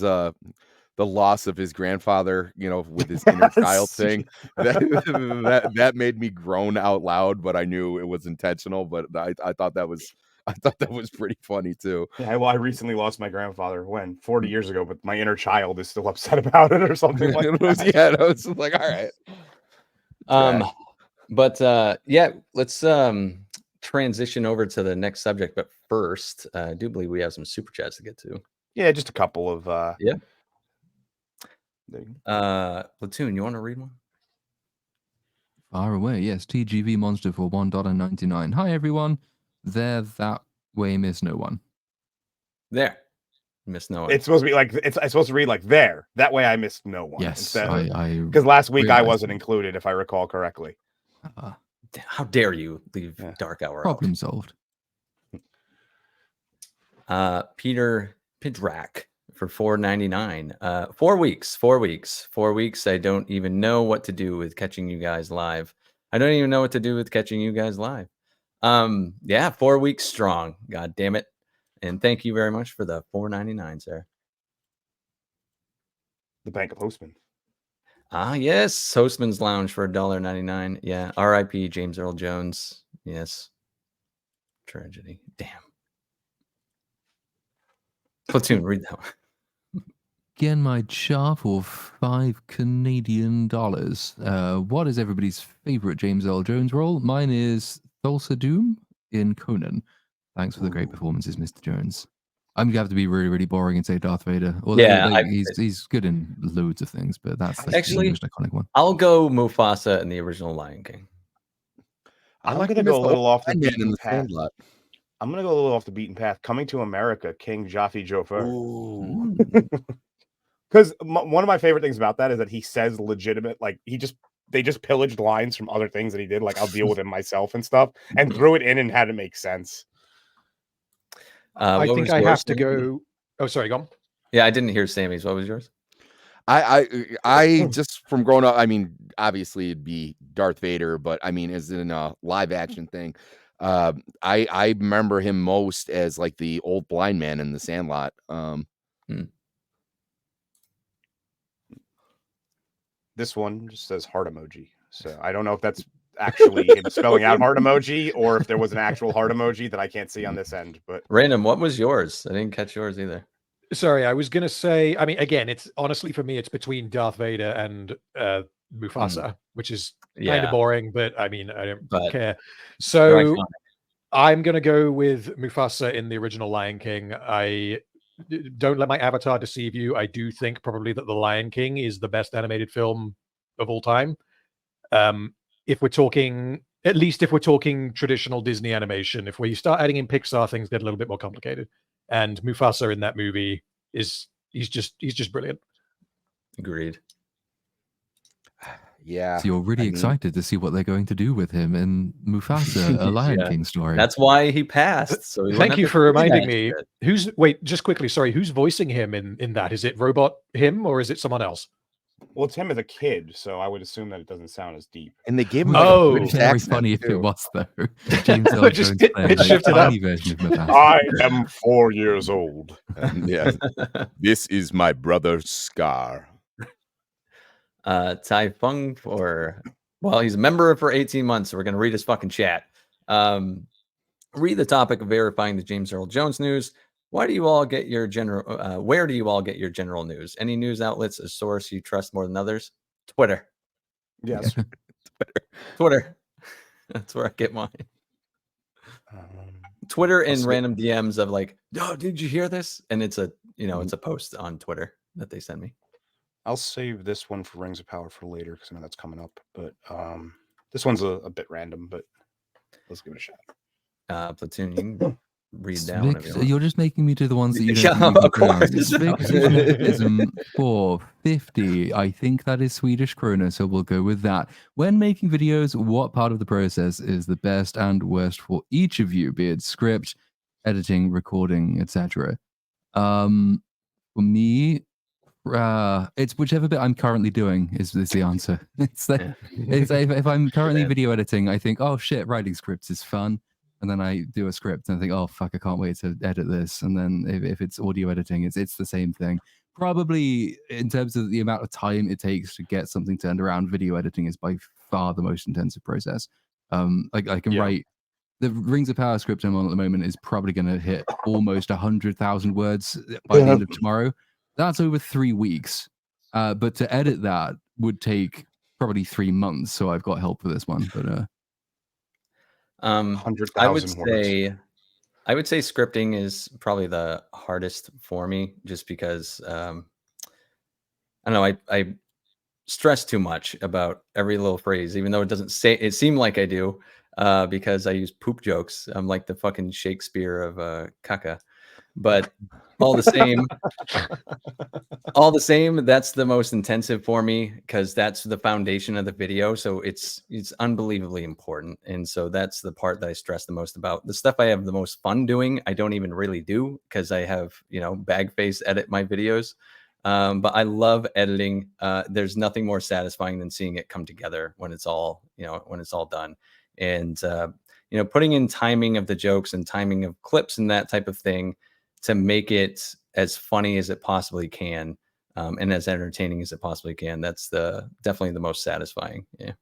the loss of his grandfather, you know, with his inner child thing. That made me groan out loud, but I knew it was intentional. But I thought that was pretty funny too. Yeah, well, I recently lost my grandfather 40 years ago, but my inner child is still upset about it or something like that. Yeah, it was like, all right. But yeah, let's transition over to the next subject. But first, I do believe we have some super chats to get to. Yeah, just a couple of Platoon, you want to read one? Far away, yes. TGV Monster for $1.99. Hi everyone. There, that way, miss no one. There, miss no one. It's supposed to be like it's supposed to read like there. That way, I missed no one. Yes, because last week I realized wasn't that. included, if I recall correctly. How dare you leave Dark Hour Problem out? solved. Peter Pidrak for $4.99. 4 weeks. 4 weeks. 4 weeks. I don't even know what to do with catching you guys live. I don't even know what to do with catching you guys live. Yeah, 4 weeks strong. God damn it. And thank you very much for the $4.99, sir. The Bank of Postman. Ah, yes. Hostman's Lounge for $1.99. Yeah. R.I.P. James Earl Jones. Yes. Tragedy. Damn. Platoon, read that one. Again, my char for $5 Canadian. What is everybody's favorite James Earl Jones role? Mine is Thulsa Doom in Conan. Thanks for the great performances, Mr. Jones. I'm gonna have to be really, really boring and say Darth Vader. Although, Yeah, he's good in loads of things, but that's like actually the most iconic one. I'll go Mufasa in the original Lion King. I'm going to go a little off the beaten path. Sandlot. I'm going to go a little off the beaten path. Coming to America, King Jaffe Joffer. Ooh. Because one of my favorite things about that is that he says legitimate, like they just pillaged lines from other things that he did, like I'll deal with it myself and stuff, and threw it in and had it make sense. I think I have to go. Oh, sorry, go on. Yeah, I didn't hear Sammy's. What was yours? I just from growing up, I mean, obviously it'd be Darth Vader, but I mean, as in a live action thing, I remember him most as like the old blind man in the Sandlot. This one just says heart emoji, so I don't know if that's actually him spelling out heart emoji or if there was an actual heart emoji that I can't see on this end. But Random, what was yours? I didn't catch yours either. Sorry, I was gonna say. I mean, again, it's honestly for me, it's between Darth Vader and Mufasa, which is kind of boring, but I mean, I don't care. So I'm gonna go with Mufasa in the original Lion King. I don't let my avatar deceive you. I do think probably that the Lion King is the best animated film of all time. If we're talking, at least if we're talking traditional Disney animation, if we start adding in Pixar, things get a little bit more complicated. And Mufasa in that movie he's just brilliant. Agreed. Yeah. So you're really excited to see what they're going to do with him in Mufasa, a Lion King story. That's why he passed. So thank you for reminding me. Just quickly, sorry, who's voicing him in that? Is it robot him or is it someone else? Well, it's him as a kid, so I would assume that it doesn't sound as deep. And they gave him very funny if it was though. James Earl Jones playing a tiny version of Mufasa. I am 4 years old. Yeah, this is my brother Scar. Tai Fung he's a member for 18 months, so we're gonna read his fucking chat. Read the topic of verifying the James Earl Jones news. Why do you all get your general? Where do you all get your general news? Any news outlets, a source you trust more than others? Twitter. Yes. Twitter. That's where I get mine. Twitter and random DMs of like, oh, did you hear this? And it's a it's a post on Twitter that they send me. I'll save this one for Rings of Power for later because I know that's coming up. But this one's a bit random, but let's give it a shot. Platoon, you can read down. You're just making me do the ones that you don't of course. Victism for 50. I think that is Swedish krona, so we'll go with that. When making videos, what part of the process is the best and worst for each of you, be it script, editing, recording, etc.? For me, it's whichever bit I'm currently doing is the answer. It's if I'm currently video editing, I think, oh shit, writing scripts is fun. And then I do a script and I think, oh fuck, I can't wait to edit this. And then if it's audio editing, it's the same thing. Probably in terms of the amount of time it takes to get something turned around, video editing is by far the most intensive process. I can write the Rings of Power script I'm on at the moment is probably going to hit almost 100,000 words by the end of tomorrow. That's over 3 weeks. But to edit that would take probably 3 months. So I've got help for this one. But 100,000 words. I would say scripting is probably the hardest for me, just because I don't know. I stress too much about every little phrase, even though it doesn't say. It seemed like I do, because I use poop jokes. I'm like the fucking Shakespeare of caca. But all the same, that's the most intensive for me because that's the foundation of the video. So it's unbelievably important. And so that's the part that I stress the most about. The stuff I have the most fun doing, I don't even really do because I have, Bagface edit my videos. But I love editing. There's nothing more satisfying than seeing it come together when it's all, when it's all done. And, putting in timing of the jokes and timing of clips and that type of thing to make it as funny as it possibly can, and as entertaining as it possibly can. That's definitely the most satisfying. Yeah.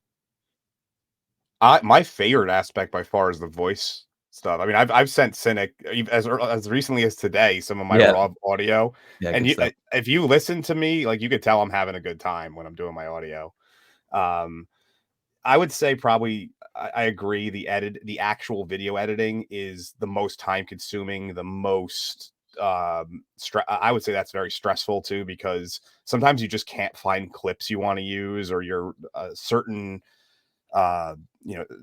My favorite aspect by far is the voice stuff. I mean, I've sent Cynic as recently as today some of my raw audio, and if you listen to me, like you could tell I'm having a good time when I'm doing my audio. I would say probably I agree. The actual video editing is the most time consuming, the most I would say that's very stressful too, because sometimes you just can't find clips you want to use, or you're certain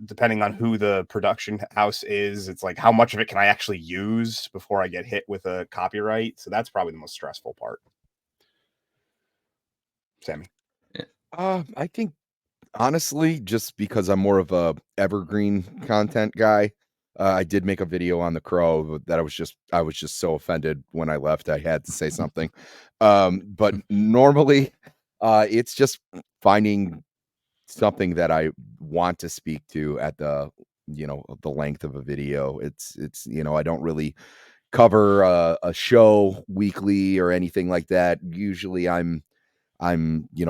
depending on who the production house is, it's like how much of it can I actually use before I get hit with a copyright. So that's probably the most stressful part. Sammy. I think honestly, just because I'm more of a evergreen content guy, I did make a video on the Crow that I was just so offended when I left. I had to say something. But normally, it's just finding something that I want to speak to at the length of a video. It's I don't really cover a show weekly or anything like that. Usually I'm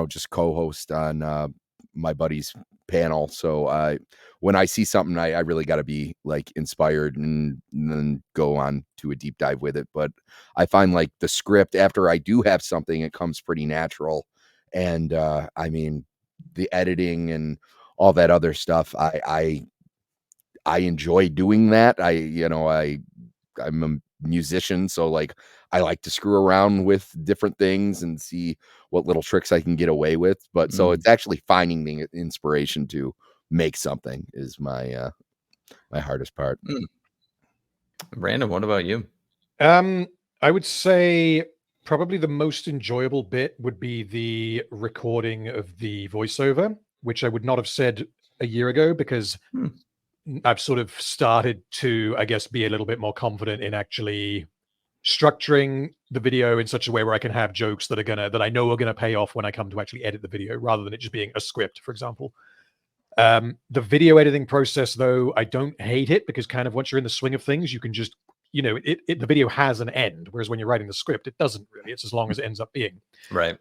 just co-host on my buddy's panel. So when I see something, I really got to be like inspired and then go on to a deep dive with it. But I find like the script, after I do have something, it comes pretty natural. And I mean, the editing and all that other stuff, I enjoy doing that. I'm a musician, so like I like to screw around with different things and see what little tricks I can get away with. But so it's actually finding the inspiration to make something is my my hardest part. Brandon, what about you? I would say probably the most enjoyable bit would be the recording of the voiceover, which I would not have said a year ago because I've sort of started to, I guess, be a little bit more confident in actually structuring the video in such a way where I can have jokes that I know are gonna pay off when I come to actually edit the video, rather than it just being a script, for example. The video editing process, though, I don't hate it because kind of once you're in the swing of things, you can just, the video has an end, whereas when you're writing the script, it doesn't really. It's as long as it ends up being. Right.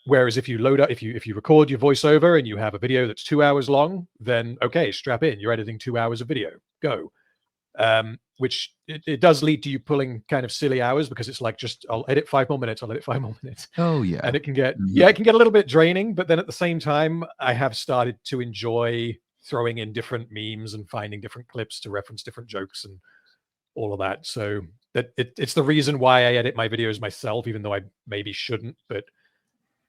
Whereas if you load up, if you record your voiceover and you have a video that's 2 hours long, then okay, strap in. You're editing 2 hours of video. Go. Which it does lead to you pulling kind of silly hours because it's like just I'll edit 5 more minutes. I'll edit 5 more minutes. Oh yeah. And it can get it can get a little bit draining, but then at the same time, I have started to enjoy throwing in different memes and finding different clips to reference different jokes and all of that. So that it's the reason why I edit my videos myself, even though I maybe shouldn't, but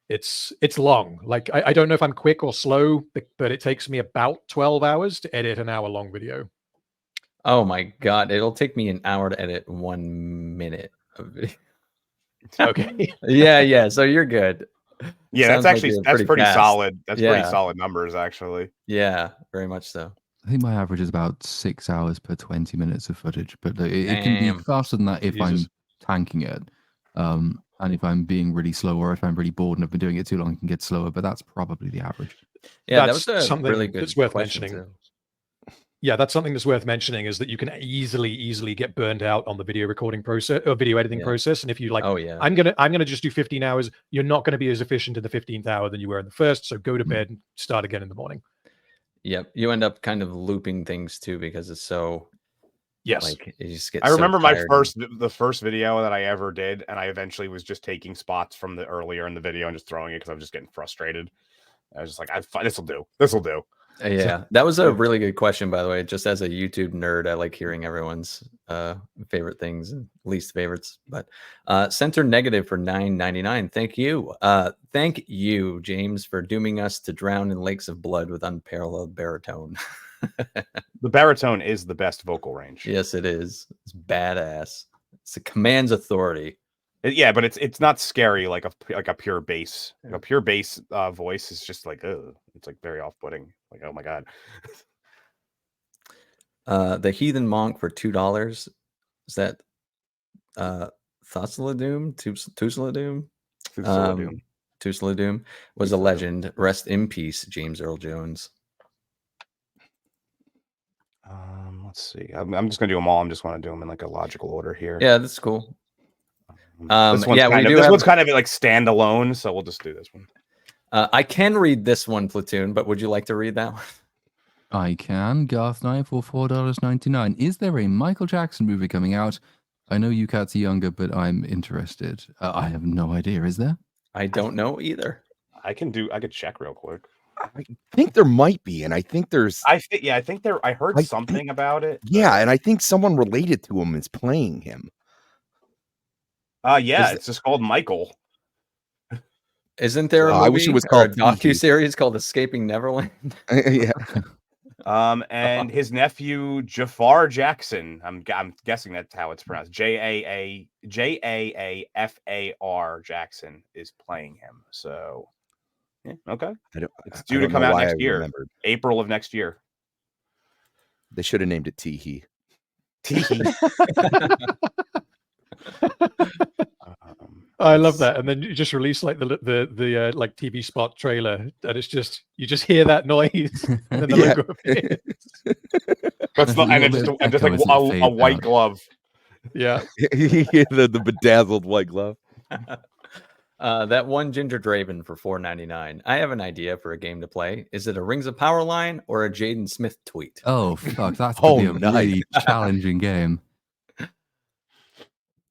it's long. Like I don't know if I'm quick or slow, but it takes me about 12 hours to edit an hour-long video. Oh my God. It'll take me an hour to edit 1 minute of video. Okay. Yeah. So you're good. Yeah, Sounds that's like pretty fast. solid. That's pretty Yeah. solid numbers, actually. Yeah, very much so. I think my average is about 6 hours per 20 minutes of footage, but it can be faster than that if I'm tanking it. And if I'm being really slow or if I'm really bored and I've been doing it too long, it can get slower, but that's probably the average. Yeah, That's that was a something really good that's worth question, mentioning. too. Yeah, that's something that's worth mentioning is that you can easily get burned out on the video recording process or video editing process. And if you like, Oh yeah, I'm gonna just do 15 hours, you're not gonna be as efficient in the 15th hour than you were in the first. So go to bed and start again in the morning. Yep. You end up kind of looping things too because it's so like you just get. I remember the first video that I ever did, and I eventually was just taking spots from the earlier in the video and just throwing it because I was just getting frustrated. I was just like, this will do. Yeah, that was a really good question, by the way. Just as a YouTube nerd, I like hearing everyone's favorite things and least favorites. But Center Negative for $9.99. Thank you. Thank you, James, for dooming us to drown in lakes of blood with unparalleled baritone. The baritone is the best vocal range. Yes, it is. It's badass. It commands authority. Yeah, but it's not scary like a pure bass. Like a pure bass voice is just like, it's like very off-putting. Like, oh my God. The Heathen Monk for $2. Is that Thusaladoom? Tusaladoom? Tusaladoom was a legend. Rest in peace, James Earl Jones. Let's see. I'm just gonna do them all. I'm just want to do them in like a logical order here. Yeah, that's cool. This one's kind of like standalone, so we'll just do this one. I can read this one, Platoon, but would you like to read that one? I can. Garth9 for $4.99. Is there a Michael Jackson movie coming out? I know you cats are younger, but I'm interested. I have no idea. Is there? I don't know either. I could check real quick. I think there might be, and I think there's. I heard something about it. Yeah, and I think someone related to him is playing him. Yeah, it's just called Michael. Isn't there a movie I wish it was or called a docu-series called Escaping Neverland? Yeah. And his nephew Jafar Jackson. I'm guessing that's how it's pronounced. Jaafar Jackson is playing him. So, yeah, okay. It's due to come out next year, remembered. April of next year. They should have named it Teehee. Teehee. I love that. And then you just release like the like TV spot trailer, and it's just you just hear that noise, and then the logo appears. That's not, and it's just like a white glove. Yeah, the bedazzled white glove. That one Ginger Draven for $4.99. I have an idea for a game to play. Is it a Rings of Power line or a Jaden Smith tweet? Oh fuck, that's gonna be a really challenging game.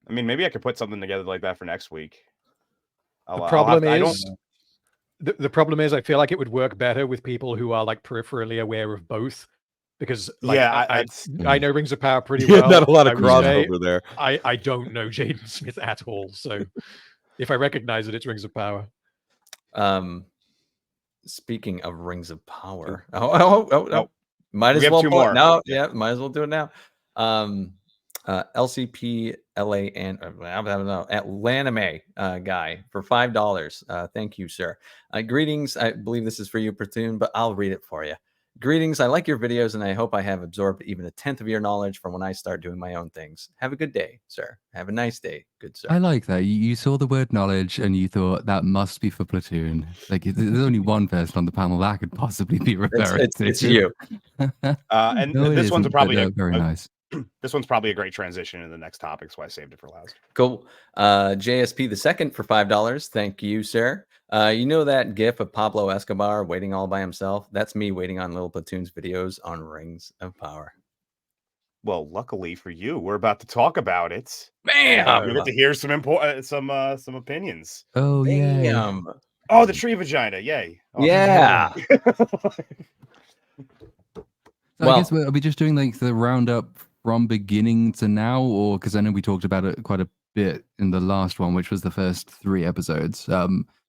I mean, maybe I could put something together like that for next week. The problem is, I feel like it would work better with people who are like peripherally aware of both, because like, I know Rings of Power pretty well. Not a lot of crossover there. I don't know Jaden Smith at all, so if I recognize it, it's Rings of Power. Speaking of Rings of Power, might as well two more. No, yeah, might as well do it now. LCP LA and Atlanime guy for $5. Thank you, sir. Greetings. I believe this is for you, Platoon, but I'll read it for you. Greetings. I like your videos, and I hope I have absorbed even a 10th of your knowledge from when I start doing my own things. Have a good day, sir. Have a nice day, good sir. I like that. You saw the word knowledge, and you thought that must be for Platoon. Like, there's only one person on the panel that could possibly be referring to. It's you. And this one's probably very nice. This one's probably a great transition in the next topic, so I saved it for last. Cool. JSP the second for $5. Thank you, sir. You know that gif of Pablo Escobar waiting all by himself? That's me waiting on Little Platoon's videos on Rings of Power. Well, luckily for you, we're about to talk about it. Bam! You get to hear some opinions. Oh yeah. Oh, the tree vagina! Yay! Oh, yeah. I guess are we just doing like the roundup from beginning to now, or because I know we talked about it quite a bit in the last one, which was the first 3 episodes.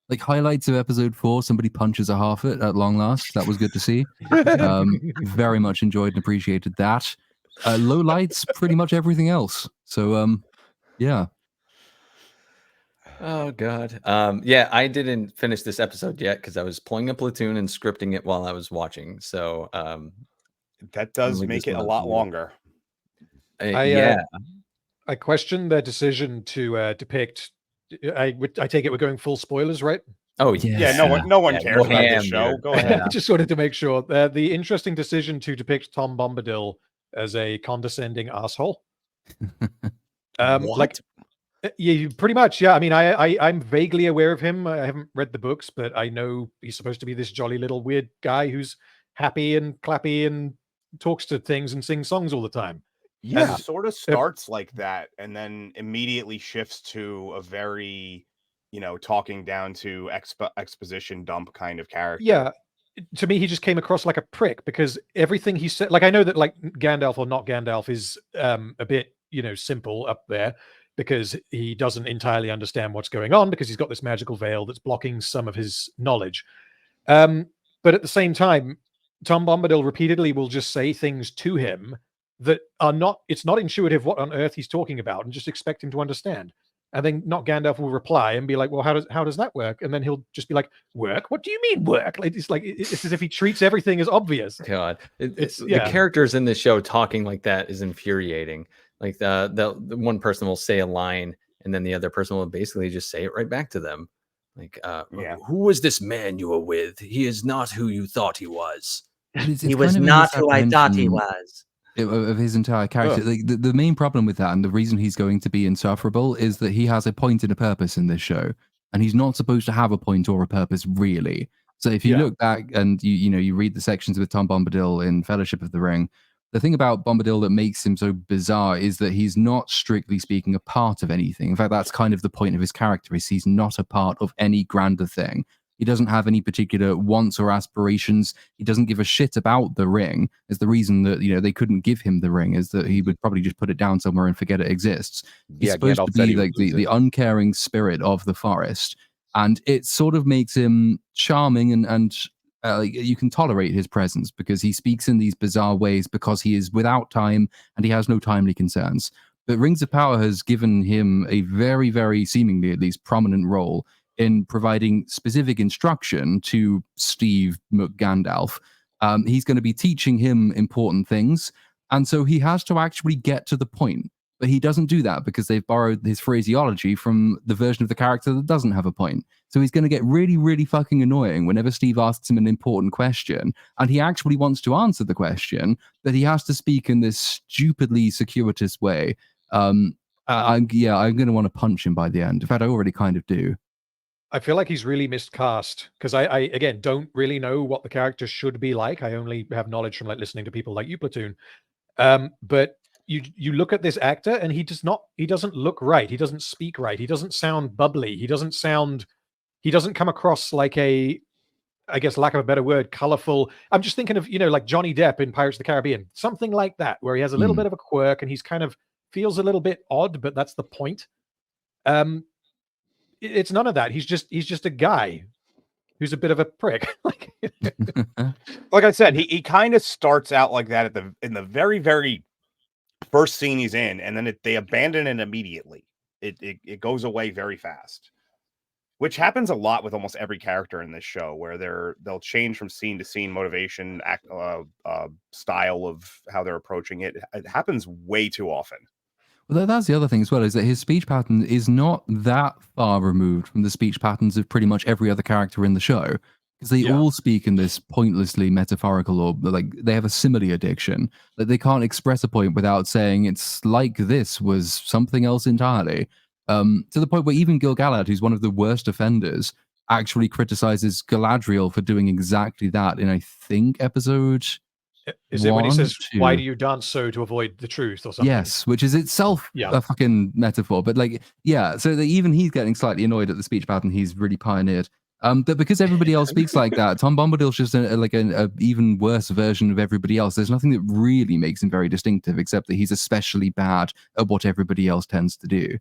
Like highlights of episode 4, somebody punches a half-it at long last. That was good to see. Very much enjoyed and appreciated that. Low lights, pretty much everything else. So yeah. Oh god. Yeah, I didn't finish this episode yet because I was pulling a Platoon and scripting it while I was watching. So that does make it a lot longer. Yeah. I question their decision to depict. I take it we're going full spoilers, right? Oh yeah. Yeah, no one cares about this show. Dude. Go ahead. I just wanted to make sure. The interesting decision to depict Tom Bombadil as a condescending asshole. Like, yeah, pretty much. Yeah, I mean, I'm vaguely aware of him. I haven't read the books, but I know he's supposed to be this jolly little weird guy who's happy and clappy and talks to things and sings songs all the time. Yeah, it sort of starts like that and then immediately shifts to a very, talking down to exposition dump kind of character. Yeah, to me, he just came across like a prick because everything he said, like, I know that like Gandalf or not Gandalf is a bit, simple up there because he doesn't entirely understand what's going on because he's got this magical veil that's blocking some of his knowledge. But at the same time, Tom Bombadil repeatedly will just say things to him that are not, it's not intuitive what on earth he's talking about and just expect him to understand. And then not Gandalf will reply and be like, well, how does that work? And then he'll just be like, work? What do you mean work? Like, it's as if he treats everything as obvious. God, the characters in this show talking like that is infuriating. Like the one person will say a line and then the other person will basically just say it right back to them. Like, who was this man you were with? He is not who you thought he was. He was not who I thought he was. Of his entire character. Like, the main problem with that and the reason he's going to be insufferable is that he has a point and a purpose in this show, and he's not supposed to have a point or a purpose really. So if you look back and you read the sections with Tom Bombadil in Fellowship of the Ring, the thing about Bombadil that makes him so bizarre is that he's not strictly speaking a part of anything. In fact, that's kind of the point of his character, is he's not a part of any grander thing. He doesn't have any particular wants or aspirations. He doesn't give a shit about the ring. Is the reason that they couldn't give him the ring, is that he would probably just put it down somewhere and forget it exists. He's supposed to be like the uncaring spirit of the forest, And it sort of makes him charming and you can tolerate his presence because he speaks in these bizarre ways because he is without time and he has no timely concerns. But Rings of Power has given him a very, very seemingly at least prominent role in providing specific instruction to Steve McGandalf. He's going to be teaching him important things. And so he has to actually get to the point. But he doesn't do that because they've borrowed his phraseology from the version of the character that doesn't have a point. So he's going to get really, really fucking annoying whenever Steve asks him an important question and he actually wants to answer the question, but he has to speak in this stupidly circuitous way. I'm going to want to punch him by the end. In fact, I already kind of do. I feel like he's really miscast because I again don't really know what the character should be like. I only have knowledge from like listening to people like you, Platoon. But you look at this actor and he doesn't look right. He doesn't speak right. He doesn't sound bubbly. He doesn't come across like a, I guess, lack of a better word, colorful. I'm just thinking of, like Johnny Depp in Pirates of the Caribbean, something like that, where he has a little bit of a quirk and he's kind of feels a little bit odd, but that's the point. It's none of that. He's just a guy who's a bit of a prick. Like I said, he kind of starts out like that in the very, very first scene he's in, and then they abandon it immediately. It goes away very fast, which happens a lot with almost every character in this show, where they'll change from scene to scene, motivation, style of how they're approaching it. It happens way too often. Well, that's the other thing as well, is that his speech pattern is not that far removed from the speech patterns of pretty much every other character in the show. Because they all speak in this pointlessly metaphorical, or like they have a simile addiction. That they can't express a point without saying it's like this was something else entirely. To the point where even Gil-galad, who's one of the worst offenders, actually criticizes Galadriel for doing exactly that in, I think, episode... Is it when he says, why do you dance so to avoid the truth or something? Yes, which is itself a fucking metaphor. But so even he's getting slightly annoyed at the speech pattern he's really pioneered. But because everybody else speaks like that, Tom Bombadil's just an even worse version of everybody else. There's nothing that really makes him very distinctive, except that he's especially bad at what everybody else tends to do.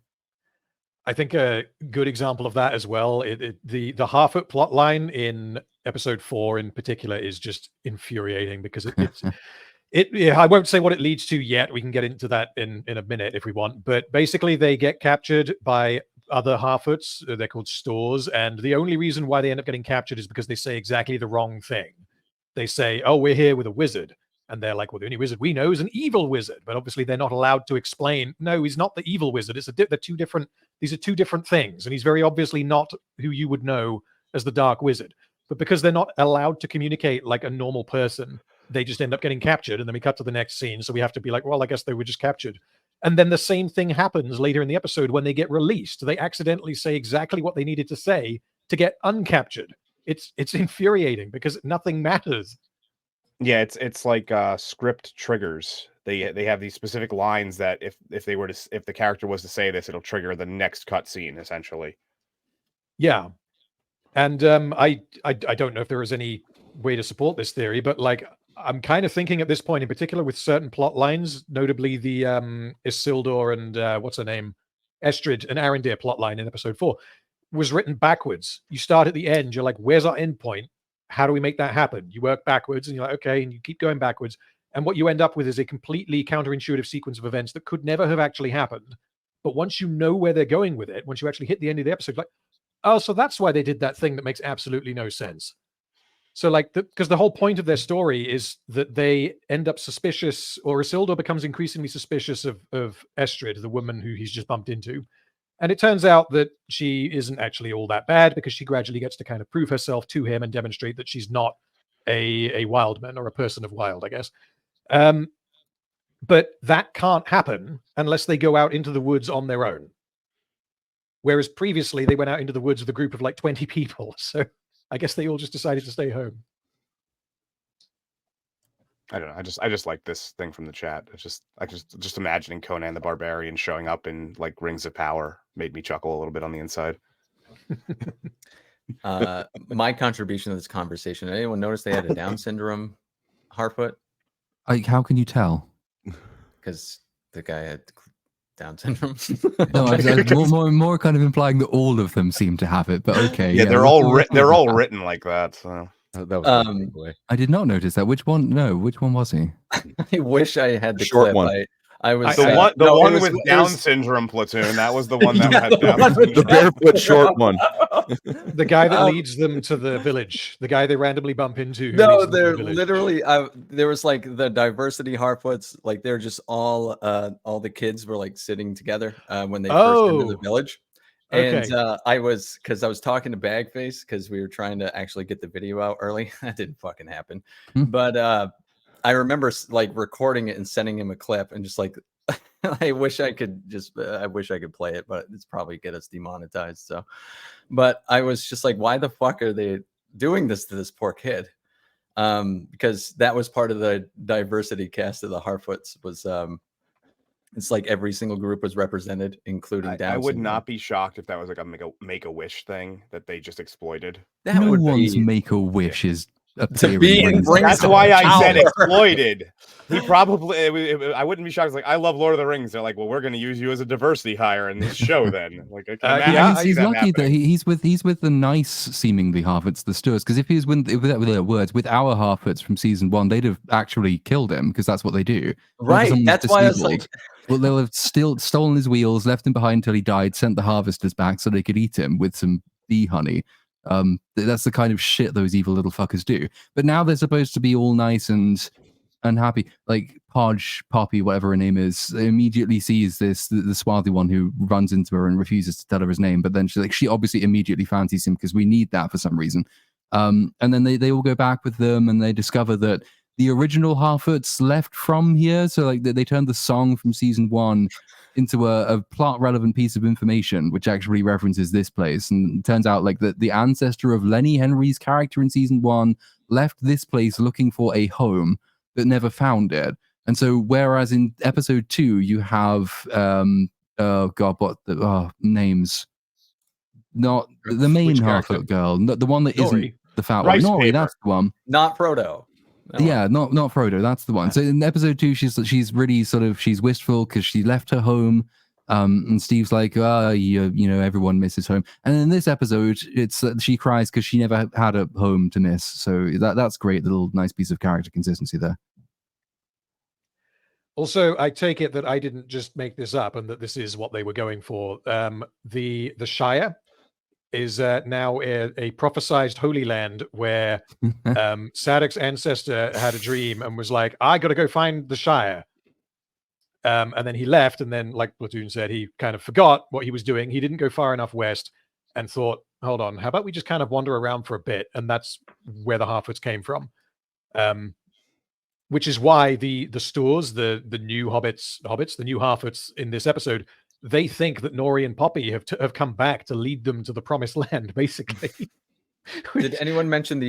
I think a good example of that as well, the Harfoot plot line in episode 4 in particular is just infuriating because I won't say what it leads to yet. We can get into that in a minute if we want. But basically they get captured by other Harfoots. They're called stores. And the only reason why they end up getting captured is because they say exactly the wrong thing. They say, oh, we're here with a wizard. And they're like, well, the only wizard we know is an evil wizard. But obviously they're not allowed to explain, no, he's not the evil wizard. These are two different things. And he's very obviously not who you would know as the Dark Wizard. But because they're not allowed to communicate like a normal person, they just end up getting captured. And then we cut to the next scene. So we have to be like, well, I guess they were just captured. And then the same thing happens later in the episode when they get released. They accidentally say exactly what they needed to say to get uncaptured. It's infuriating because nothing matters. Yeah, it's like script triggers. They have these specific lines that if the character was to say this, it'll trigger the next cut scene essentially. Yeah. And I don't know if there is any way to support this theory, but like I'm kind of thinking at this point in particular with certain plot lines, notably the Isildur and what's her name? Estrid and Arondir plot line in episode 4 was written backwards. You start at the end, you're like, where's our end point? How do we make that happen? You work backwards and you're like, okay, and you keep going backwards. And what you end up with is a completely counterintuitive sequence of events that could never have actually happened. But once you know where they're going with it, once you actually hit the end of the episode, like, oh, so that's why they did that thing that makes absolutely no sense. So like, because the whole point of their story is that they end up suspicious, or Isildur becomes increasingly suspicious of Estrid, the woman who he's just bumped into. And it turns out that she isn't actually all that bad because she gradually gets to kind of prove herself to him and demonstrate that she's not a wildman or a person of wild, I guess. But that can't happen unless they go out into the woods on their own. Whereas previously they went out into the woods with a group of like 20 people. So I guess they all just decided to stay home. I don't know. I just like this thing from the chat. It's just imagining Conan the Barbarian showing up in like Rings of Power made me chuckle a little bit on the inside. My contribution to this conversation. Did anyone notice they had a Down syndrome Harfoot? How can you tell? Because the guy had Down syndrome. No, I'm more kind of implying that all of them seem to have it, but okay. Yeah, they're all written like that. So That was I did not notice that. Which one? No, which one was he? I wish I had the short clip. one. I was the no, one it was- with it Down was- syndrome platoon. That was the one that Yeah, had the Down one with the syndrome. barefoot short one. The guy that leads them to the village, the guy they randomly bump into. Who No, leads them to the they're village. literally. There was like the diversity Harfoots. Like they're just all the kids were like sitting together when they first entered the village. And Okay. I was talking to Bagface because we were trying to actually get the video out early. That didn't fucking happen. But I remember like recording it and sending him a clip and just like I wish I could play it, but it's probably get us demonetized. So, but I was just like, why the fuck are they doing this to this poor kid? Because that was part of the diversity cast of the Harfoots was it's like every single group was represented, including Down I would syndrome. not be shocked if that was like a make a wish thing that they just exploited. That no would one's be make a wish is to be in brings brings That's some why I said power. exploited. He probably. I wouldn't be shocked. It's like, I love Lord of the Rings. They're like, well, we're going to use you as a diversity hire in this show. Then, like, I can yeah, imagine he's that lucky that happening. he's with the nice seemingly Harfoots, the Stewards. Because if he was with their words with our Harfoots from season 1, they'd have actually killed him because that's what they do. Right. Someone's That's why I was like, well, they'll have still stolen his wheels, left him behind until he died, sent the harvesters back so they could eat him with some bee honey. That's the kind of shit those evil little fuckers do. But now they're supposed to be all nice and unhappy. Like Poppy, whatever her name is, immediately sees the swarthy one who runs into her and refuses to tell her his name. But then she obviously immediately fancies him because we need that for some reason. And then they all go back with them and they discover that the original Harfoots left from here. So like they turned the song from season 1 into a plot relevant piece of information, which actually references this place. And it turns out like the ancestor of Lenny Henry's character in season 1 left this place looking for a home but never found it. And so whereas in episode 2 you have oh god, what the names? Not the main Harfoot girl, the one that isn't the fat one. Nori, that's the one. Not Frodo. Yeah, not Frodo. That's the one. So in episode 2, she's really she's wistful because she left her home. And Steve's like, you know, everyone misses home. And in this episode, it's she cries because she never had a home to miss. So that's great, little nice piece of character consistency there. Also, I take it that I didn't just make this up and that this is what they were going for. The Shire is now a prophesized holy land where Sadoc's ancestor had a dream and was like, I got to go find the Shire. And then he left, and then, like Platoon said, he kind of forgot what he was doing. He didn't go far enough west and thought, hold on, how about we just kind of wander around for a bit? And that's where the Harfoots came from. Which is why the stores, the new hobbits, the new Harfoots in this episode, they think that Nori and Poppy have come back to lead them to the promised land, basically. Did anyone mention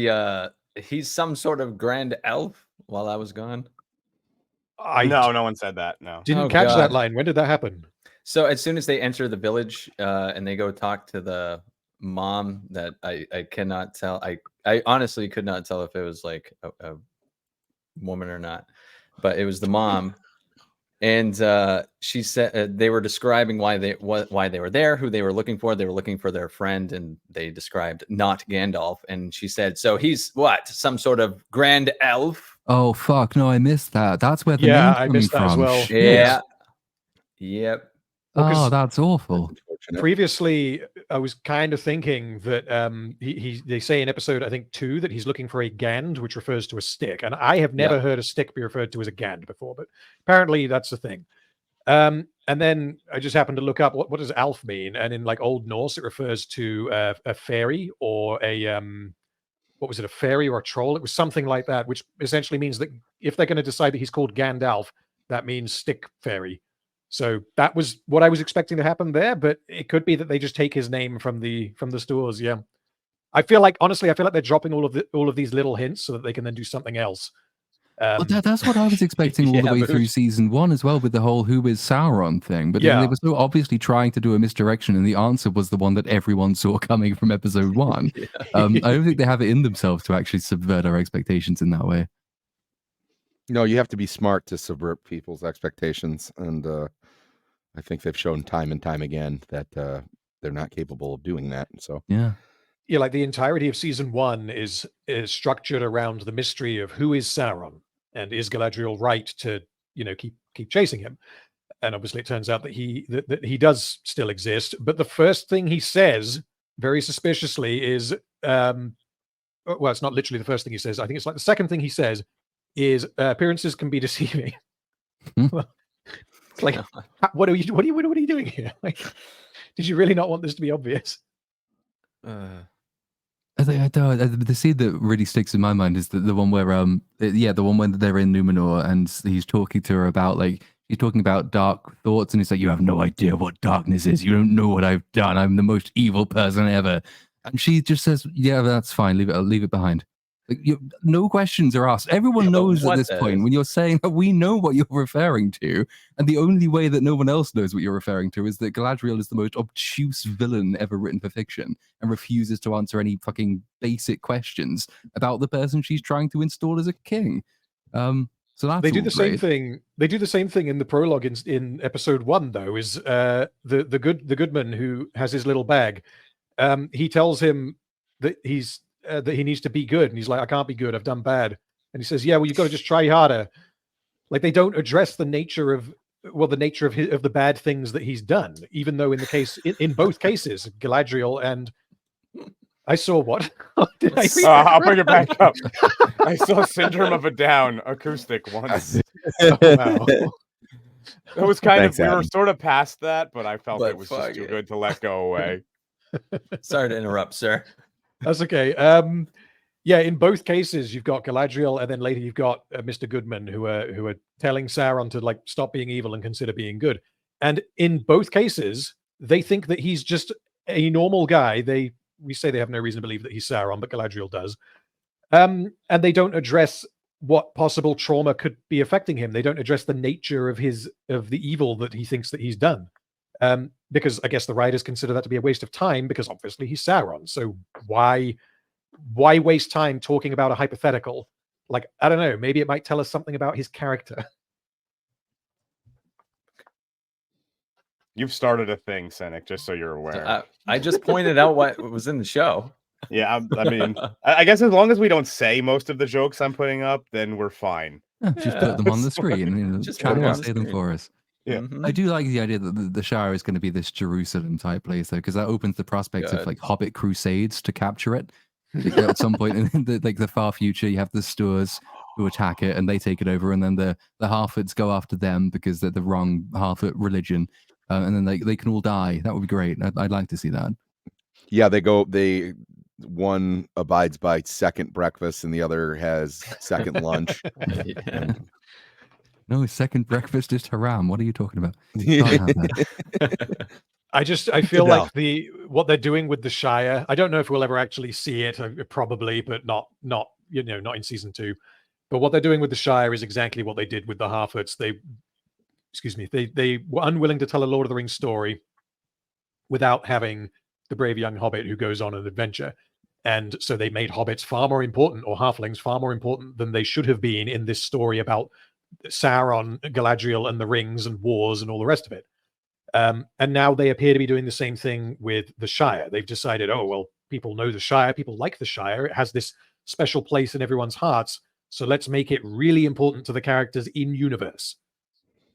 he's some sort of grand elf while I was gone? No one said that. No. Didn't catch that line. When did that happen? So as soon as they enter the village and they go talk to the mom, that I cannot tell. I honestly could not tell if it was like a woman or not, but it was the mom. And she said they were describing why they were there, who they were looking for. They were looking for their friend, and they described not Gandalf. And she said, "So he's what? Some sort of grand elf?" Oh fuck! No, I missed that. That's where the yeah, name's I coming missed that from. as well. Yeah. Yep. Oh, that's awful. Previously, I was kind of thinking that they say in episode, I think 2, that he's looking for a gand, which refers to a stick. And I have never heard a stick be referred to as a gand before, but apparently that's the thing. And then I just happened to look up what does elf mean? And in like Old Norse, it refers to a fairy or a what was it, a fairy or a troll? It was something like that, which essentially means that if they're going to decide that he's called Gandalf, that means stick fairy. So that was what I was expecting to happen there, but it could be that they just take his name from the stores. Yeah, I feel like they're dropping all of these little hints so that they can then do something else. Well, that's what I was expecting all the way through season 1 as well, with the whole who is Sauron thing. But they were so obviously trying to do a misdirection, and the answer was the one that everyone saw coming from episode 1. I don't think they have it in themselves to actually subvert our expectations in that way. No, you have to be smart to subvert people's expectations, and I think they've shown time and time again that they're not capable of doing that. So yeah, like the entirety of season 1 is structured around the mystery of who is Sauron and is Galadriel right to keep chasing him. And obviously it turns out that he does still exist. But the first thing he says, very suspiciously, is well, it's not literally the first thing he says. I think it's like the second thing he says is appearances can be deceiving. It's like, what are you doing here? Like, did you really not want this to be obvious? The scene that really sticks in my mind is the one where the one when they're in Numenor and he's talking to her about he's talking about dark thoughts and he's like, you have no idea what darkness is, you don't know what I've done, I'm the most evil person ever, and she just says, yeah, that's fine, leave it behind. Like, no questions are asked. Everyone knows at this point when you're saying that we know what you're referring to, and the only way that no one else knows what you're referring to is that Galadriel is the most obtuse villain ever written for fiction and refuses to answer any fucking basic questions about the person she's trying to install as a king. So that's they do the same thing. They do the same thing in the prologue in episode 1, though. Is the goodman who has his little bag? He tells him that that he needs to be good, and he's like, I can't be good, I've done bad. And he says, yeah, well, you've got to just try harder. Like, they don't address the nature of the bad things that he's done, even though in both cases, Galadriel and I saw what? Did I I'll bring it back up. I saw Syndrome of a Down acoustic once. Oh, wow. It was kind Thanks, of, we were Adam. sort of past that, but I felt it was just too good to let go away. Sorry to interrupt, sir. That's okay. Yeah, in both cases, you've got Galadriel, and then later you've got Mr. Goodman, who are telling Sauron to stop being evil and consider being good. And in both cases, they think that he's just a normal guy. We say they have no reason to believe that he's Sauron, but Galadriel does. And they don't address what possible trauma could be affecting him. They don't address the nature of the evil that he thinks that he's done. Because I guess the writers consider that to be a waste of time, because obviously he's Sauron. So why waste time talking about a hypothetical? Like, I don't know, maybe it might tell us something about his character. You've started a thing, Senek, just so you're aware. I just pointed out what was in the show. Yeah, I mean, I guess as long as we don't say most of the jokes I'm putting up, then we're fine. Yeah, just put them on the screen. Just chat put them will on the say them screen. for us. Yeah. I do like the idea that the Shire is going to be this Jerusalem type place, though, because that opens the prospects of Hobbit crusades to capture it. At some point in the far future, you have the Stoors who attack it and they take it over, and then the Harfoots go after them because they're the wrong Harfoot religion, and then they can all die. That would be great. I'd like to see that. Yeah, one abides by second breakfast and the other has second lunch. Yeah. No, second breakfast is haram. What are you talking about? I feel like what they're doing with the Shire, I don't know if we'll ever actually see it, probably, but not in season 2. But what they're doing with the Shire is exactly what they did with the Harfoots. They were unwilling to tell a Lord of the Rings story without having the brave young hobbit who goes on an adventure. And so they made hobbits far more important, or halflings far more important than they should have been in this story about Sauron, Galadriel, and the rings and wars and all the rest of it. And now they appear to be doing the same thing with the Shire. They've decided, oh, well, people know the Shire, people like the Shire, it has this special place in everyone's hearts, so let's make it really important to the characters in universe.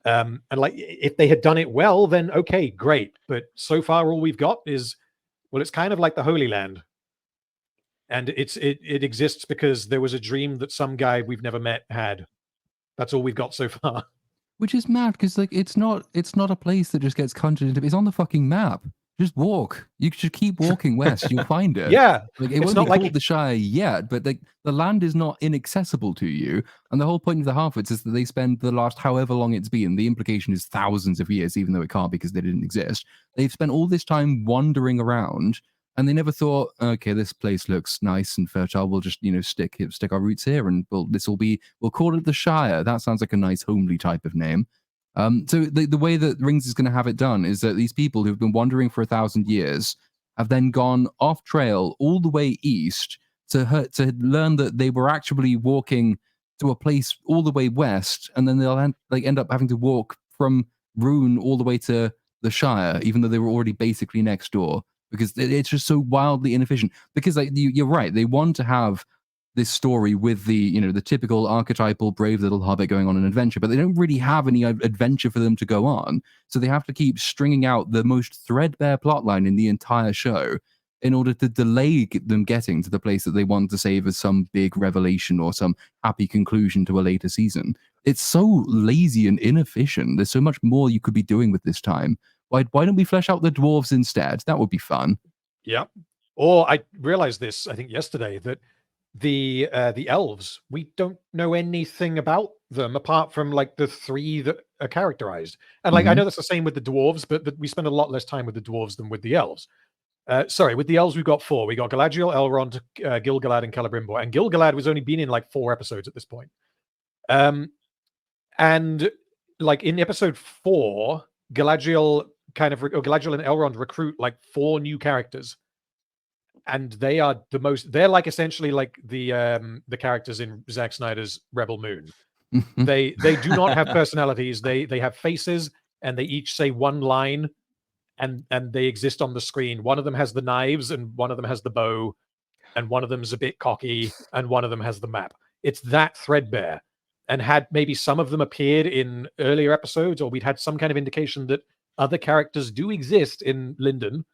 And if they had done it well, then okay, great. But so far all we've got is, well, it's kind of like the Holy Land. And it exists because there was a dream that some guy we've never met had. That's all we've got so far. Which is mad, because it's not a place that just gets conjured into. It's on the fucking map. Just walk. You should keep walking west. You'll find it. Yeah, it won't be called the Shire yet, but the land is not inaccessible to you. And the whole point of the Harfoots is that they spend the last however long it's been. The implication is thousands of years, even though it can't because they didn't exist. They've spent all this time wandering around. And they never thought, okay, this place looks nice and fertile. We'll just, stick our roots here, and we'll call it the Shire. That sounds like a nice homely type of name. So the way that Rings is going to have it done is that these people who've been wandering for 1,000 years have then gone off trail all the way east to learn that they were actually walking to a place all the way west, and then they'll end up having to walk from ruin all the way to the Shire, even though they were already basically next door, because it's just so wildly inefficient. Because like you're right, they want to have this story with the the typical archetypal brave little hobbit going on an adventure, but they don't really have any adventure for them to go on, so they have to keep stringing out the most threadbare plotline in the entire show in order to delay them getting to the place that they want to save as some big revelation or some happy conclusion to a later season. It's so lazy and inefficient. There's so much more you could be doing with this time. Why don't we flesh out the dwarves instead? That would be fun. Yeah. Or I realized this, I think yesterday, that the elves, we don't know anything about them apart from like the 3 that are characterized. And like I know that's the same with the dwarves, but we spend a lot less time with the dwarves than with the elves. Sorry, with the elves we've got 4. We got Galadriel, Elrond, Gil-galad, and Celebrimbor. And Gil-galad was only been in like 4 episodes at this point. And like in episode 4, Galadriel and Elrond recruit like 4 new characters. And they are they're like essentially like the characters in Zack Snyder's Rebel Moon. They do not have personalities. They have faces, and they each say one line, and they exist on the screen. One of them has the knives, and one of them has the bow, and one of them's a bit cocky, and one of them has the map. It's that threadbare. And had maybe some of them appeared in earlier episodes, or we'd had some kind of indication that other characters do exist in Linden,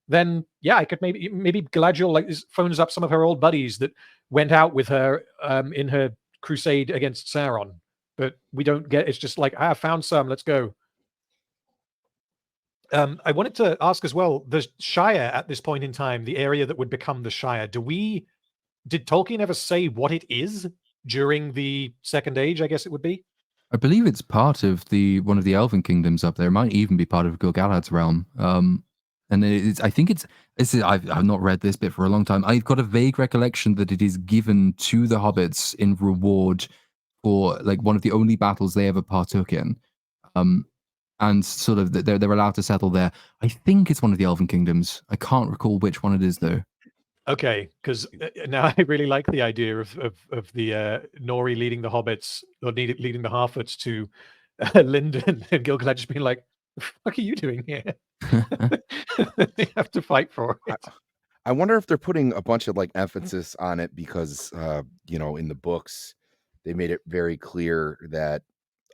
then yeah, I could maybe Galadriel like phones up some of her old buddies that went out with her in her crusade against Sauron. But we don't get. It's just like, I found some. Let's go. I wanted to ask as well, the Shire at this point in time, the area that would become the Shire. Did Tolkien ever say what it is during the Second Age? I guess it would be. I believe it's part of one of the Elven kingdoms up there. It might even be part of Gil-galad's realm. And I've not read this bit for a long time. I've got a vague recollection that it is given to the hobbits in reward for like one of the only battles they ever partook in. And sort of they're allowed to settle there. I think it's one of the Elven kingdoms. I can't recall which one it is though. Okay, because now I really like the idea of the Nori leading the hobbits, or leading the Harfoots to Linden, and Gil-galad just being like, "The fuck are you doing here?" They have to fight for it. I wonder if they're putting a bunch of like emphasis on it because in the books they made it very clear that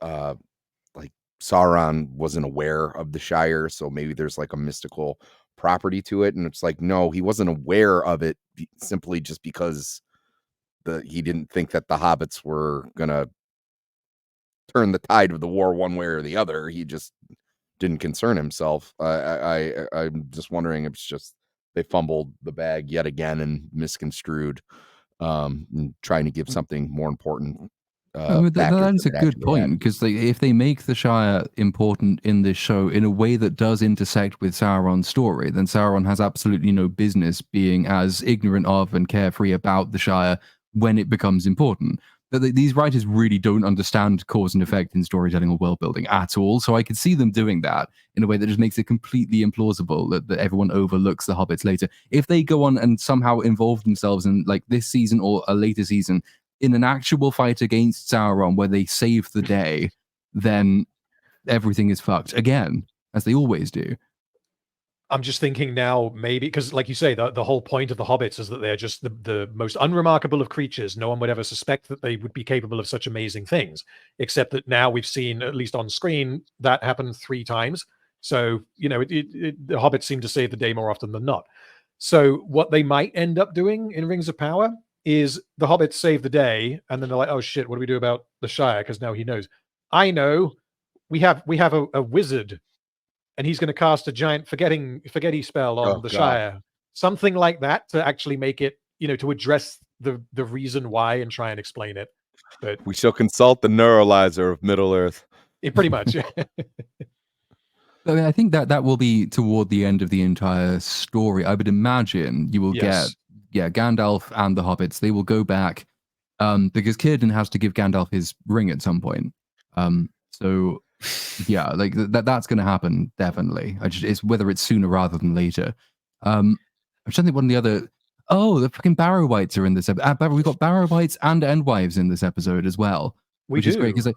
like Sauron wasn't aware of the Shire, so maybe there's like a mystical property to it, and it's like, no, he wasn't aware of it simply just because he didn't think that the hobbits were gonna turn the tide of the war one way or the other. He just didn't concern himself. I'm just wondering if it's just they fumbled the bag yet again and misconstrued, and trying to give something more important. That is a good point, because if they make the Shire important in this show in a way that does intersect with Sauron's story, then Sauron has absolutely no business being as ignorant of and carefree about the Shire when it becomes important. These writers really don't understand cause and effect in storytelling or world building at all, so I could see them doing that in a way that just makes it completely implausible that everyone overlooks the hobbits later. If they go on and somehow involve themselves in like this season or a later season in an actual fight against Sauron where they save the day, then everything is fucked again, as they always do. I'm just thinking now, maybe, because like you say, the whole point of the hobbits is that they're just the most unremarkable of creatures. No one would ever suspect that they would be capable of such amazing things, except that now we've seen, at least on screen, that happen 3 times. So, the hobbits seem to save the day more often than not. So what they might end up doing in Rings of Power is the hobbits save the day, and then they're like, oh shit, what do we do about the Shire? Because now he knows. I know. We have a wizard, and he's going to cast a giant forgetty spell on the Shire. Something like that to actually make it, to address the reason why and try and explain it. But we shall consult the neuralizer of Middle-earth. Pretty much. I mean, I think that will be toward the end of the entire story. I would imagine you will get Gandalf and the hobbits. They will go back because Círdan has to give Gandalf his ring at some point. So yeah, like that's going to happen definitely. It's whether it's sooner rather than later. I'm trying to think one of the other. Oh, the fucking barrow wights are in this episode. We've got barrow wights and endwives in this episode as well. which is great because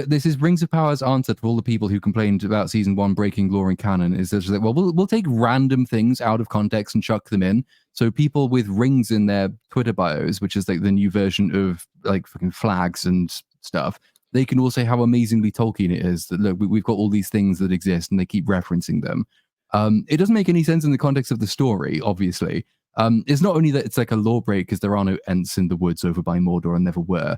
this is Rings of Power's answer to all the people who complained about season 1 breaking lore and canon. Is that like, well, we'll take random things out of context and chuck them in. So people with rings in their Twitter bios, which is like the new version of like fucking flags and stuff, they can all say how amazingly Tolkien it is. That look, we've got all these things that exist, and they keep referencing them. It doesn't make any sense in the context of the story, obviously. It's not only that it's like a law break because there are no Ents in the woods over by Mordor and never were.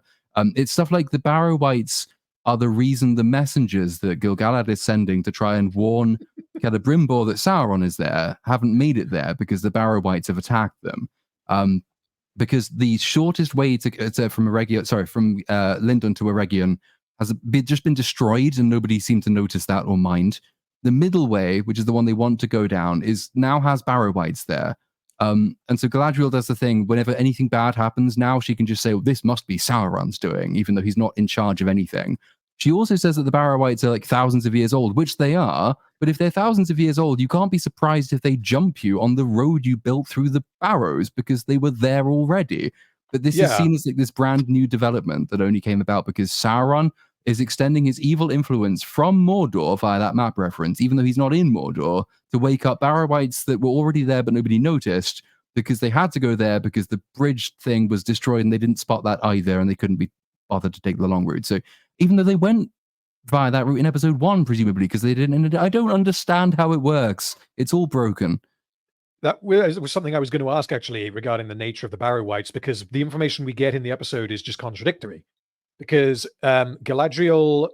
It's stuff like the barrow wights are the reason the messengers that Gil-galad is sending to try and warn Celebrimbor that Sauron is there haven't made it there because the barrow wights have attacked them. Because the shortest way to from Lindon to Eregion has just been destroyed, and nobody seemed to notice that or mind. The middle way, which is the one they want to go down, now has barrow wights there. And so Galadriel does the thing, whenever anything bad happens, now she can just say, well, this must be Sauron's doing, even though he's not in charge of anything. She also says that the barrow wights are like thousands of years old, which they are, but if they're thousands of years old, you can't be surprised if they jump you on the road you built through the barrows because they were there already. But this is seen as like this brand new development that only came about because Sauron is extending his evil influence from Mordor via that map reference, even though he's not in Mordor, to wake up barrow wights that were already there but nobody noticed because they had to go there because the bridge thing was destroyed and they didn't spot that either and they couldn't be bothered to take the long route. So even though they went via that route in episode 1, presumably, because they didn't, I don't understand how it works. It's all broken. That was something I was going to ask, actually, regarding the nature of the barrow wights, because the information we get in the episode is just contradictory. Because Galadriel,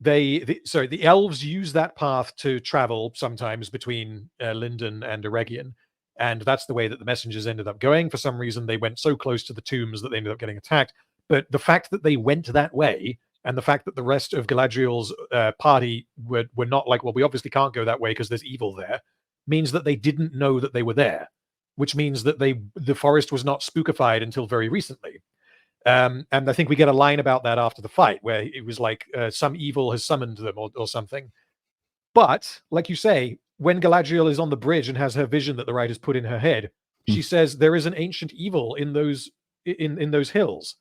the elves use that path to travel sometimes between Lindon and Eregion, and that's the way that the messengers ended up going. For some reason, they went so close to the tombs that they ended up getting attacked. But the fact that they went that way, and the fact that the rest of Galadriel's party were not like, well, we obviously can't go that way because there's evil there, means that they didn't know that they were there, which means that the forest was not spookified until very recently. And I think we get a line about that after the fight, where it was like some evil has summoned them or something. But, like you say, when Galadriel is on the bridge and has her vision that the writer's put in her head, she says there is an ancient evil in those hills.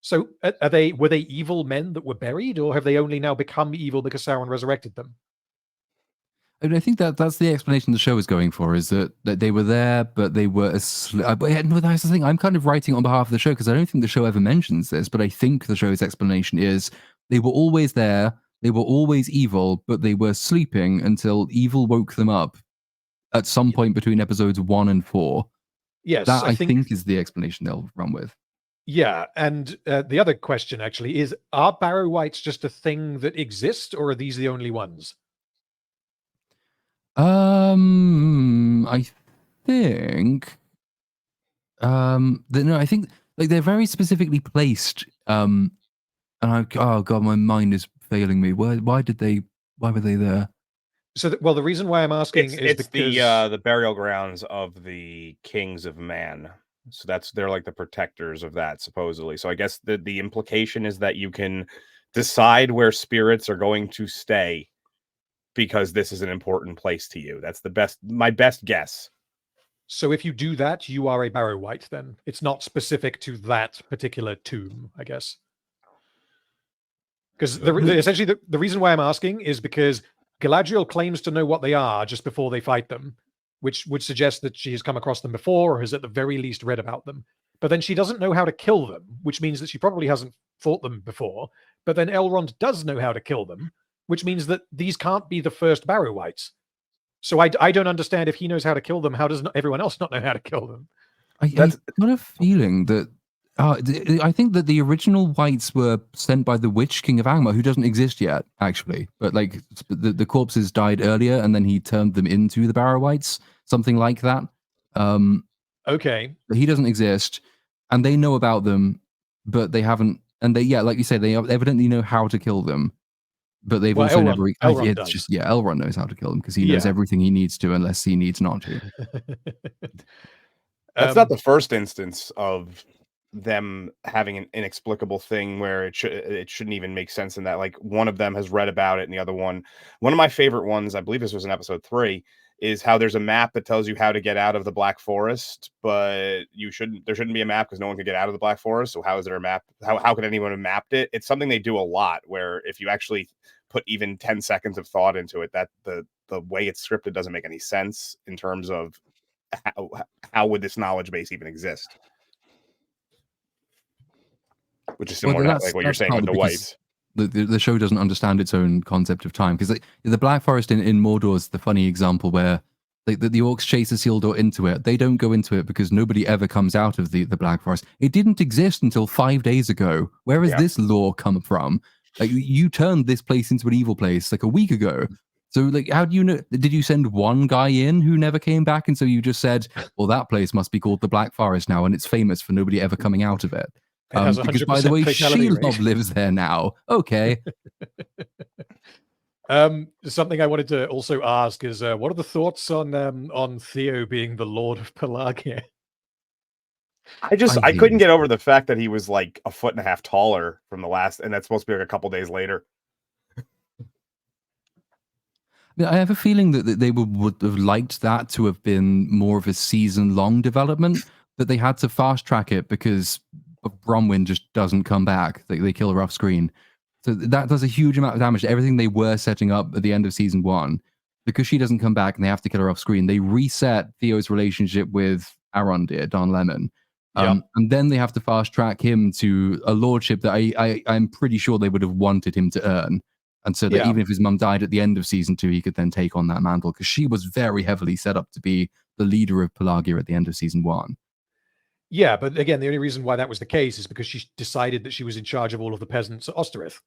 So were they evil men that were buried, or have they only now become evil because Sauron resurrected them? And I think that's the explanation the show is going for, is that they were there, but they were asleep. No, that's the thing. I'm kind of writing on behalf of the show because I don't think the show ever mentions this, but I think the show's explanation is they were always there, they were always evil, but they were sleeping until evil woke them up at some point between episodes 1 and 4. Yes, that I think is the explanation they'll run with. Yeah, and the other question actually is, are barrow wights just a thing that exists, or are these the only ones? I think I think like they're very specifically placed. And oh god, my mind is failing me. Why were they there? So, the reason why I'm asking is it's because the burial grounds of the kings of man. So they're like the protectors of that, supposedly. So I guess the implication is that you can decide where spirits are going to stay because this is an important place to you. That's my best guess. So if you do that, you are a barrow wight then. It's not specific to that particular tomb, I guess. Because essentially the reason why I'm asking is because Galadriel claims to know what they are just before they fight them, which would suggest that she has come across them before or has at the very least read about them. But then she doesn't know how to kill them, which means that she probably hasn't fought them before. But then Elrond does know how to kill them, which means that these can't be the first barrow wights. So I don't understand, if he knows how to kill them, how does everyone else not know how to kill them? I've got a feeling that I think that the original wights were sent by the Witch King of Angmar, who doesn't exist yet, actually. But like the corpses died earlier, and then he turned them into the barrow wights, something like that. Okay. He doesn't exist, and they know about them, but they haven't. And like you say, they evidently know how to kill them, but they've also never. Elrond knows how to kill them because he knows everything he needs to, unless he needs not to. That's not the first instance of them having an inexplicable thing where it shouldn't even make sense in that. Like, one of them has read about it, and the other one of my favorite ones, I believe this was in episode 3, is how there's a map that tells you how to get out of the Black Forest, but there shouldn't be a map because no one can get out of the Black Forest. So how is there a map? How could anyone have mapped it? It's something they do a lot, where if you actually put even 10 seconds of thought into it, that the way it's scripted doesn't make any sense in terms of how would this knowledge base even exist? Which is similar to like what you're saying with the wights. The show doesn't understand its own concept of time, because the Black Forest in Mordor is the funny example where the orcs chase Isildur into it. They don't go into it because nobody ever comes out of the Black Forest. It didn't exist until 5 days ago. Where has this lore come from? Like, you turned this place into an evil place like a week ago. So, like, how do you know? Did you send one guy in who never came back, and so you just said, well, that place must be called the Black Forest now, and it's famous for nobody ever coming out of it? Because, by the way, Shelob lives there now. Okay. Something I wanted to also ask is, what are the thoughts on Theo being the Lord of Pelagia? I couldn't get over the fact that he was like a foot and a half taller from the last, and that's supposed to be like a couple days later. I have a feeling that they would have liked that to have been more of a season-long development, but they had to fast-track it because Bronwyn just doesn't come back. They kill her off screen. So that does a huge amount of damage to everything they were setting up at the end of season 1. Because she doesn't come back and they have to kill her off screen, they reset Theo's relationship with Arondir, Don Lemon. And then they have to fast-track him to a lordship that I'm pretty sure they would have wanted him to earn. And so that even if his mum died at the end of season 2, he could then take on that mantle, because she was very heavily set up to be the leader of Pelagia at the end of season 1. Yeah, but again, the only reason why that was the case is because she decided that she was in charge of all of the peasants at Osterith.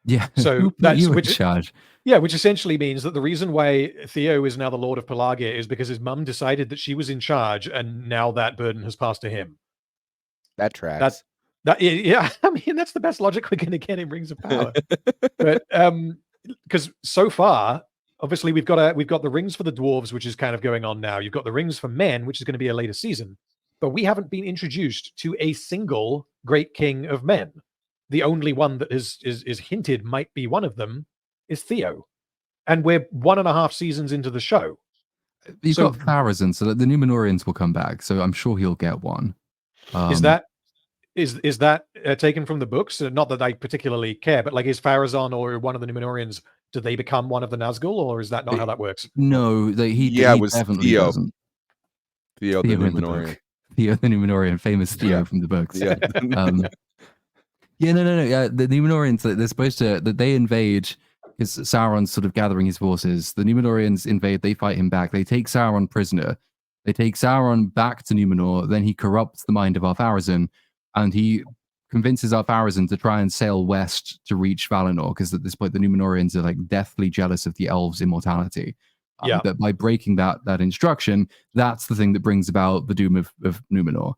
Yeah, so that's in charge. Yeah, which essentially means that the reason why Theo is now the Lord of Pelagia is because his mum decided that she was in charge, and now that burden has passed to him. That tracks. Yeah, I mean, that's the best logic we're going to get in Rings of Power. But because so far, obviously, we've got the rings for the dwarves, which is kind of going on now. You've got the rings for men, which is going to be a later season. But we haven't been introduced to a single great king of men. The only one that is hinted might be one of them is Theo. And we're 1.5 seasons into the show. You've got Pharazôn, so the Númenóreans will come back. So I'm sure he'll get one. Is that taken from the books? Not that I particularly care, but like, is Pharazôn or one of the Númenóreans, do they become one of the Nazgul, or is that not how that works? No, he definitely Theo. doesn't. Theo the Númenórean. Theo the Númenórean, famous Theo from the books. Yeah. No. Yeah, the Númenóreans, they're supposed to, that they invade, because Sauron's sort of gathering his forces. The Númenóreans invade, they fight him back. They take Sauron prisoner. They take Sauron back to Númenor. Then he corrupts the mind of Ar-Pharazôn, and he convinces Ar-Pharazôn to try and sail west to reach Valinor, because at this point the Númenóreans are like deathly jealous of the elves' immortality. But by breaking that instruction, that's the thing that brings about the doom of Númenor.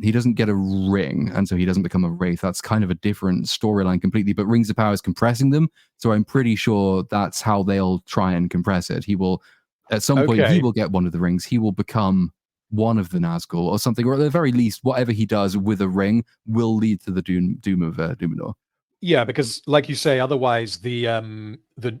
He doesn't get a ring, and so he doesn't become a wraith. That's kind of a different storyline completely, but Rings of Power is compressing them, so I'm pretty sure that's how they'll try and compress it. He will, at some point, he will get one of the rings. He will become one of the Nazgul or something, or at the very least, whatever he does with a ring will lead to the doom of Númenor. Yeah, because like you say, otherwise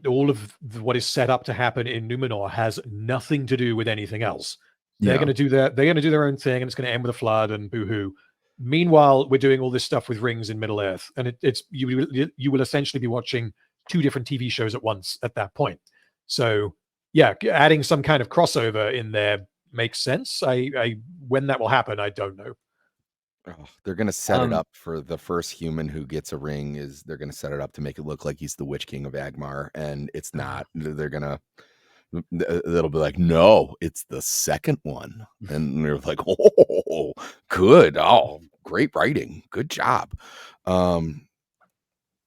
all of what is set up to happen in Númenor has nothing to do with anything else. They're going to do their own thing, and it's going to end with a flood and boo-hoo. Meanwhile, we're doing all this stuff with rings in Middle Earth, and you will essentially be watching 2 different TV shows at once at that point. So yeah, adding some kind of crossover in there makes sense. When that will happen, I don't know. Oh, they're going to set it up for the first human who gets a ring. They're going to set it up to make it look like he's the Witch King of Agmar, and it's not. It'll be like, no, it's the second one. And we're like, oh, good. Oh, great writing. Good job. I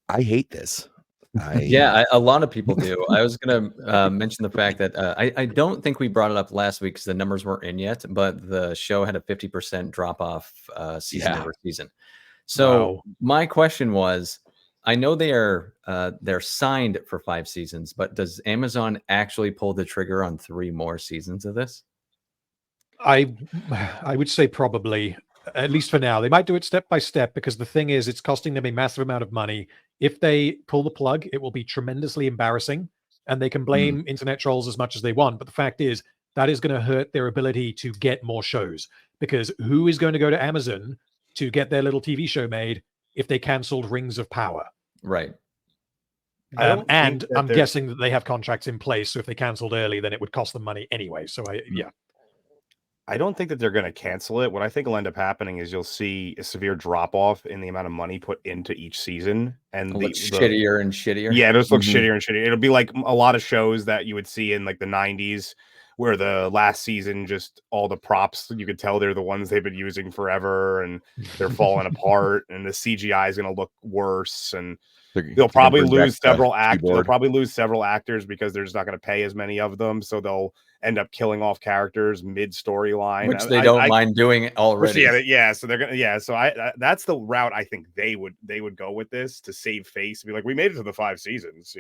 hate this. A lot of people do. I was going to mention the fact that I don't think we brought it up last week because the numbers weren't in yet, but the show had a 50% drop off season over season. So my question was, I know they're signed for 5 seasons, but does Amazon actually pull the trigger on 3 more seasons of this? I would say probably, at least for now. They might do it step by step, because the thing is, it's costing them a massive amount of money. If they pull the plug, it will be tremendously embarrassing. And they can blame internet trolls as much as they want, but the fact is that is going to hurt their ability to get more shows, because who is going to go to Amazon to get their little TV show made if they canceled Rings of Power? Right. And I'm guessing that they have contracts in place, so if they canceled early, then it would cost them money anyway. So I don't think that they're going to cancel it. What I think will end up happening is you'll see a severe drop off in the amount of money put into each season, and the shittier and shittier. Yeah, it'll just look shittier and shittier. It'll be like a lot of shows that you would see in like the 90s, where the last season, just all the props, you could tell they're the ones they've been using forever, and they're falling apart, and the CGI is going to look worse, and they'll probably lose several actors. They'll probably lose several actors because they're just not going to pay as many of them, so they'll end up killing off characters mid storyline, which they don't mind doing already. Yeah. So they're gonna. Yeah. So that's the route I think they would go with this, to save face. Be like, we made it to the 5 seasons.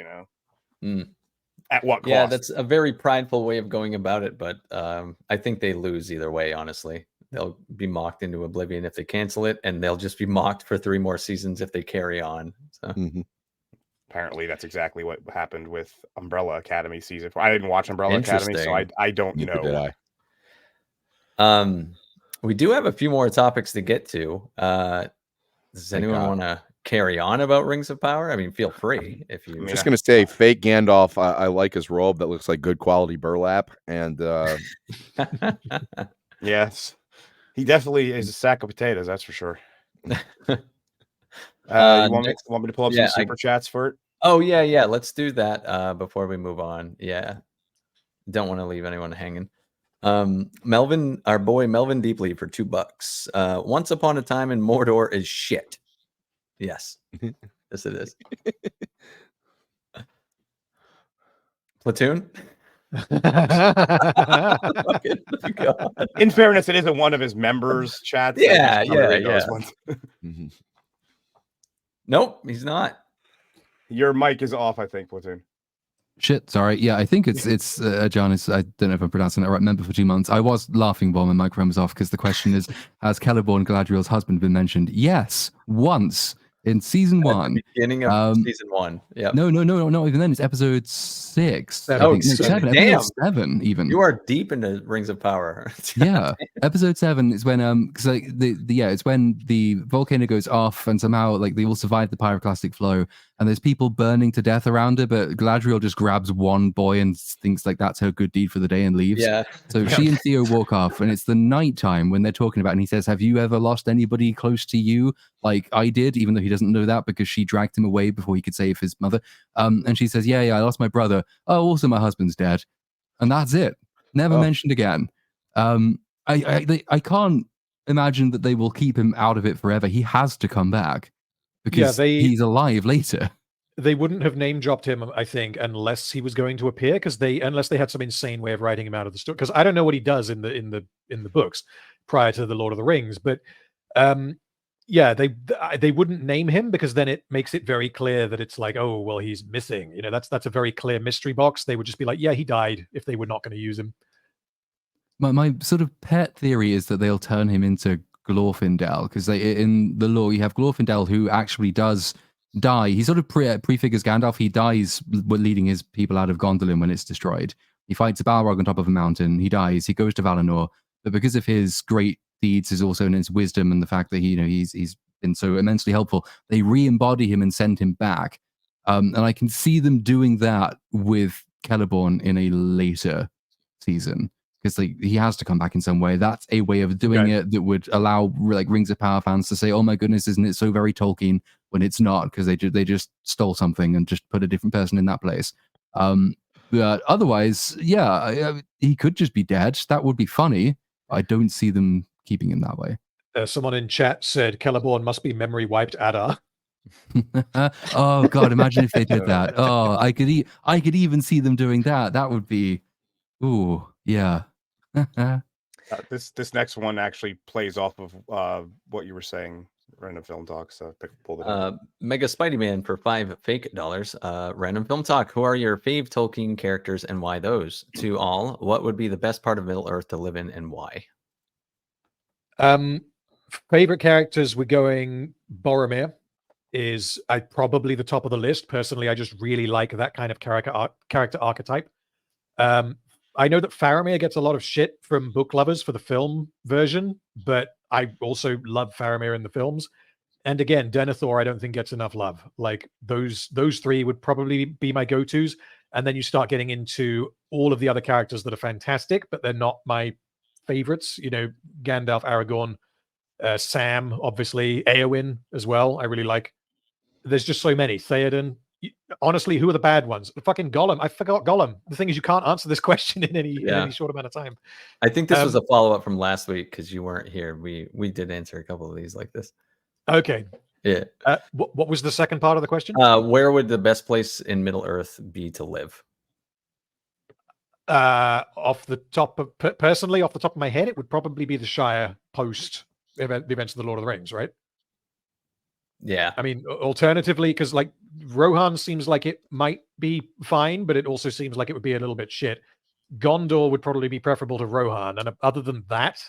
At what cost? Yeah, that's a very prideful way of going about it, but I think they lose either way. Honestly, they'll be mocked into oblivion if they cancel it, and they'll just be mocked for 3 more seasons if they carry on. So. Apparently, that's exactly what happened with Umbrella Academy season 4. I didn't watch Umbrella Academy, so I don't know. Did I? We do have a few more topics to get to. Does anyone want to carry on about Rings of Power? I mean, feel free if you. I'm just gonna say, fake Gandalf. I like his robe that looks like good quality burlap, and yes, he definitely is a sack of potatoes. That's for sure. You want me to pull up some super chats for it? Oh yeah. Let's do that before we move on. Yeah, don't want to leave anyone hanging. Melvin, our boy Melvin Deeply for $2. Once Upon a Time in Mordor is shit. Yes, yes it is. Platoon. In fairness, it isn't one of his members' chats. Yeah. Nope, he's not. Your mic is off, I think, Platoon. Shit, sorry. Yeah, I think it's John. I don't know if I'm pronouncing it right. Member for 2 months. I was laughing while my microphone was off because the question is: has Celeborn Galadriel's husband been mentioned? Yes, once in season 1. Beginning of season 1. Yeah. No, not even then. It's episode 6. Seven. Damn. Episode 7 even. You are deep into Rings of Power. Yeah. Episode 7 is when because like it's when the volcano goes off and somehow like they all survive the pyroclastic flow and there's people burning to death around it, but Galadriel just grabs one boy and thinks like that's her good deed for the day and leaves. Yeah. So she and Theo walk off, and it's the nighttime when they're talking about it, and he says, "Have you ever lost anybody close to you like I did?" Even though he doesn't know that because she dragged him away before he could save his mother. And she says, yeah, I lost my brother. Oh, also my husband's dead. And that's it. Never mentioned again. I can't imagine that they will keep him out of it forever. He has to come back because he's alive later. They wouldn't have name dropped him, I think, unless he was going to appear, unless they had some insane way of writing him out of the story. Because I don't know what he does in the books prior to the Lord of the Rings, but they wouldn't name him because then it makes it very clear that it's like, oh well, he's missing. You know, that's a very clear mystery box. They would just be like, yeah, he died, if they were not going to use him. My sort of pet theory is that they'll turn him into Glorfindel, because in the lore you have Glorfindel who actually does die. He sort of prefigures Gandalf. He dies leading his people out of Gondolin when it's destroyed. He fights a Balrog on top of a mountain. He dies. He goes to Valinor, but because of his great deeds is also in his wisdom and the fact that he's been so immensely helpful, they re-embody him and send him back. And I can see them doing that with Celeborn in a later season, because he has to come back in some way. That's a way of doing it that would allow like Rings of Power fans to say, "Oh my goodness, isn't it so very Tolkien?" When it's not, because they just stole something and just put a different person in that place. But otherwise, he could just be dead. That would be funny. I don't see them keeping him that way. Someone in chat said Celeborn must be memory wiped Adar. Oh God, imagine if they did that. Oh, I could even see them doing that. That would be, ooh, yeah. This next one actually plays off of what you were saying, Random Film Talk. So pull it up. Mega Spidey Man for $5 fake dollars. Random Film Talk. Who are your fave Tolkien characters and why those? To all, what would be the best part of Middle Earth to live in and why? Favorite characters, we're going Boromir is probably the top of the list. Personally, I just really like that kind of character archetype. I know that Faramir gets a lot of shit from book lovers for the film version, but I also love Faramir in the films. And again, Denethor, I don't think gets enough love. Like those three would probably be my go-tos. And then you start getting into all of the other characters that are fantastic, but they're not my favorites. You know, Gandalf, Aragorn, Sam, obviously, Eowyn as well. I really like. There's just so many. Theoden. Honestly, who are the bad ones? The fucking Gollum. I forgot Gollum. The thing is, you can't answer this question in any short amount of time. I think this was a follow-up from last week because you weren't here. We did answer a couple of these like this. Okay. Yeah. What was the second part of the question? Where would the best place in Middle Earth be to live? Off the top of my head, it would probably be the Shire post the events of the Lord of the Rings, right? Yeah. I mean, alternatively, because like Rohan seems like it might be fine, but it also seems like it would be a little bit shit. Gondor would probably be preferable to Rohan, and other than that,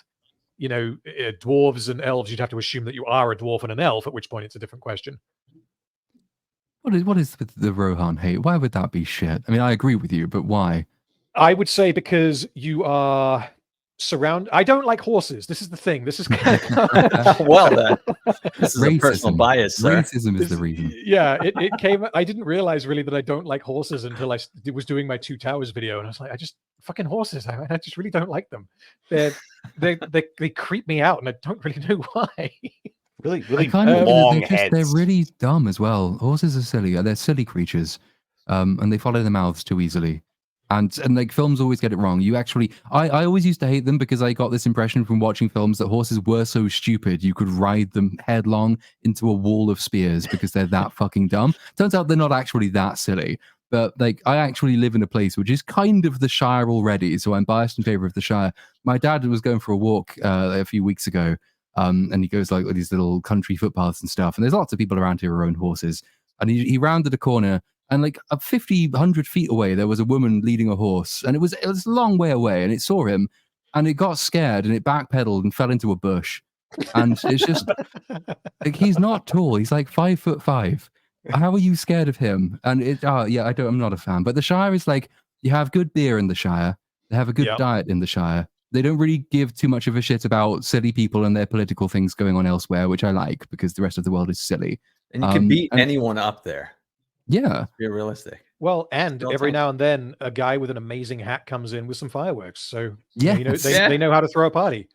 you know, dwarves and elves, you'd have to assume that you are a dwarf and an elf, at which point it's a different question. What is with the Rohan hate? Why would that be shit? I mean, I agree with you, but why? I would say because you are surrounded. I don't like horses. This is the thing. This is kind of well, this is a personal bias, sir. Racism is the reason. Yeah, it came. I didn't realize really that I don't like horses until I was doing my Two Towers video, and I was like, I just fucking horses. I just really don't like them. They creep me out, and I don't really know why. Really long heads. They're really dumb as well. Horses are silly. They're silly creatures, and they follow their mouths too easily. And like films always get it wrong. I always used to hate them because I got this impression from watching films that horses were so stupid you could ride them headlong into a wall of spears because they're that fucking dumb. Turns out they're not actually that silly. But like I actually live in a place which is kind of the Shire already, so I'm biased in favor of the Shire. My dad was going for a walk a few weeks ago, and he goes like with these little country footpaths and stuff. And there's lots of people around here who own horses. And he rounded a corner. And like 50, 100 feet away, there was a woman leading a horse, and it was a long way away, and it saw him, and it got scared, and it backpedaled and fell into a bush. And it's just like he's not tall; he's like 5'5". How are you scared of him? And I'm not a fan. But the Shire is like you have good beer in the Shire, they have a good diet in the Shire. They don't really give too much of a shit about silly people and their political things going on elsewhere, which I like because the rest of the world is silly. And you can beat anyone up there. Yeah. Be realistic. Well, and every now and then a guy with an amazing hat comes in with some fireworks. So yeah, they know how to throw a party.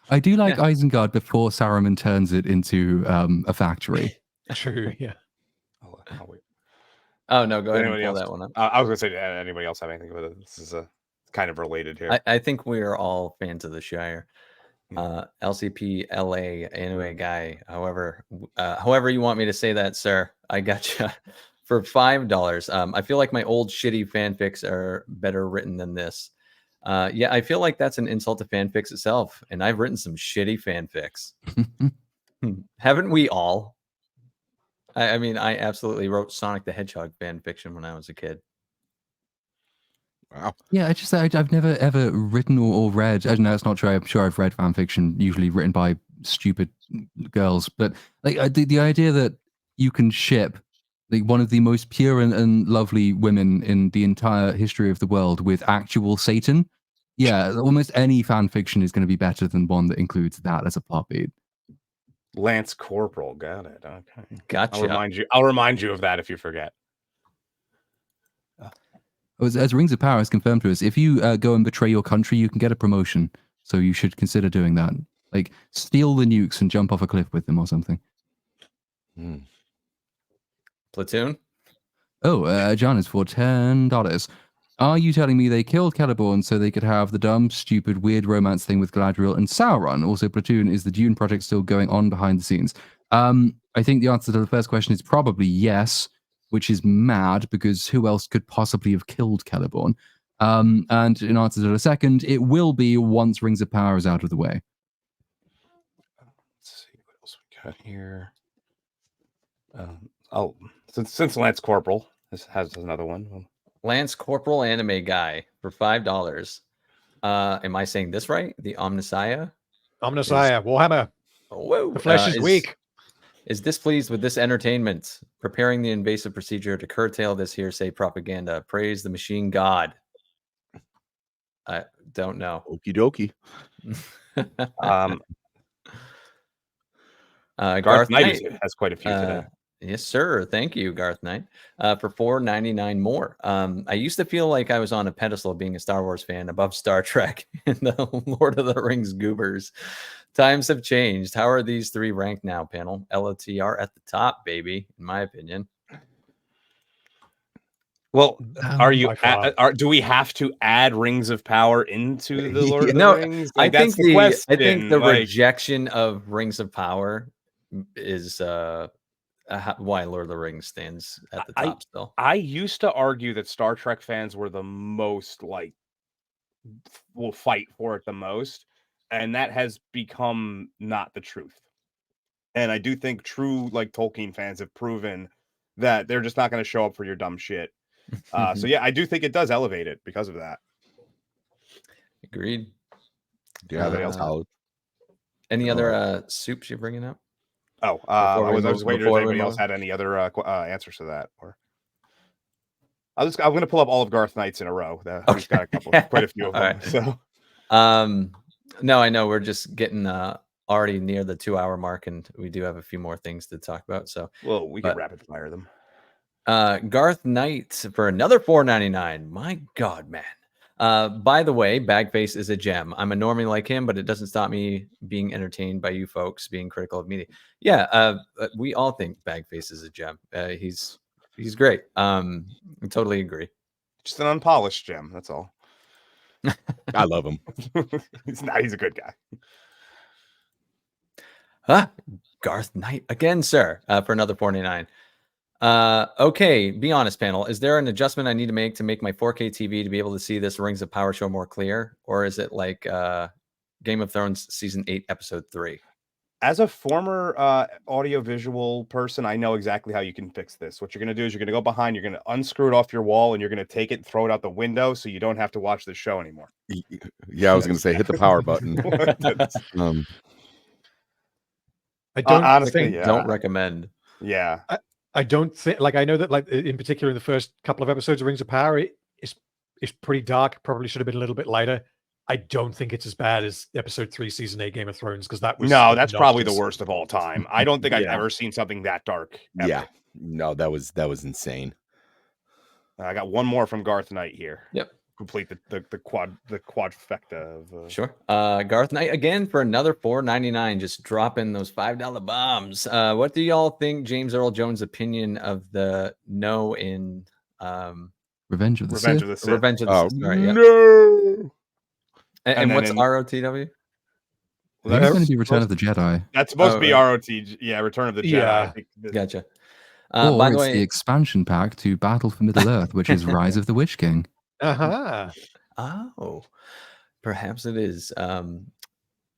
I do like Isengard before Saruman turns it into a factory. True, yeah. Oh no, go ahead and pull that one up. I was gonna say, anybody else have anything with it? This is kind of related here. I think we are all fans of the Shire. LCP LA anime guy. However you want me to say that, sir, I got you for $5. I feel like my old shitty fanfics are better written than this. Yeah, I feel like that's an insult to fanfics itself, and I've written some shitty fanfics. Haven't we all? I mean, I absolutely wrote Sonic the Hedgehog fan fiction when I was a kid. Wow. Yeah, I've never ever written or read. No, that's not true. I'm sure I've read fan fiction, usually written by stupid girls. But like the idea that you can ship like one of the most pure and lovely women in the entire history of the world with actual Satan. Yeah, almost any fan fiction is going to be better than one that includes that as a plot beat. Lance Corporal, got it. Okay, gotcha. I'll remind you of that if you forget. As Rings of Power has confirmed to us, if you go and betray your country, you can get a promotion. So you should consider doing that. Like, steal the nukes and jump off a cliff with them or something. Platoon? Oh, John is for $10. Are you telling me they killed Celeborn so they could have the dumb, stupid, weird romance thing with Galadriel and Sauron? Also, Platoon, is the Dune project still going on behind the scenes? I think the answer to the first question is probably yes, which is mad because who else could possibly have killed Celeborn? And in answer to the second, it will be once Rings of Power is out of the way. Let's see what else we got here. Since Lance Corporal has another one. Lance Corporal anime guy for $5. Am I saying this right? The Omnissiah? Warhammer. Whoa. The flesh is weak. is displeased with this entertainment, preparing the invasive procedure to curtail this hearsay propaganda. Praise the machine god. I don't know. Okie dokie. Garth Knight has quite a few today. Yes, sir. Thank you, Garth Knight, for $4.99 more. I used to feel like I was on a pedestal being a Star Wars fan above Star Trek and the Lord of the Rings goobers. Times have changed. How are these three ranked now, panel? LOTR at the top, baby, in my opinion. Well, do we have to add Rings of Power into the Lord of the Rings? I think the rejection of Rings of Power is why Lord of the Rings stands at the top still. I used to argue that Star Trek fans were the most will fight for it the most, and that has become not the truth. And I do think true Tolkien fans have proven that they're just not going to show up for your dumb shit. So yeah, I do think it does elevate it because of that. Agreed. Yeah, any other soups you're bringing up? Oh, I was waiting if anybody else had any other answers to that. Or I'm going to pull up all of Garth Knight's in a row. He's got a couple, quite a few of them. Right. So, no, I know we're just getting already near the 2-hour mark, and we do have a few more things to talk about. So, well, we can rapid fire them. Garth Knight for another $4.99. My God, man. By the way, Bagface is a gem. I'm a normie like him, but it doesn't stop me being entertained by you folks being critical of media. Yeah, we all think Bagface is a gem. He's great. I totally agree. Just an unpolished gem. That's all. I love him. He's a good guy. Garth Knight again, sir, for another $4.99. Okay, be honest, panel. Is there an adjustment I need to make my 4K TV to be able to see this Rings of Power show more clear? Or is it like Game of Thrones season 8, episode 3? As a former audio-visual person, I know exactly how you can fix this. What you're going to do is you're going to go behind, you're going to unscrew it off your wall, and you're going to take it and throw it out the window so you don't have to watch the show anymore. Yeah, I was going to say, hit the power button. I don't recommend. Yeah. I don't think, I know that, in particular, in the first couple of episodes of Rings of Power, it's pretty dark. Probably should have been a little bit lighter. I don't think it's as bad as episode 3, season 8, Game of Thrones, because that was that's probably the worst of all time. I don't think I've ever seen something that dark. Ever. Yeah, no, that was insane. I got one more from Garth Knight here. Yep, complete the quadfecta of. Sure. Garth Knight again for another $4.99. Just dropping those $5 bombs. What do y'all think? James Earl Jones' opinion of the no in Revenge of the Sith. Revenge of the Sith. Sorry, yeah. No. And what's ROTW? Well, that's going to be Return of the Jedi. That's supposed to be ROT. Yeah, Return of the Jedi. Yeah. I think Gotcha. By the way, the expansion pack to Battle for Middle Earth, which is Rise of the Witch King. Oh, perhaps it is.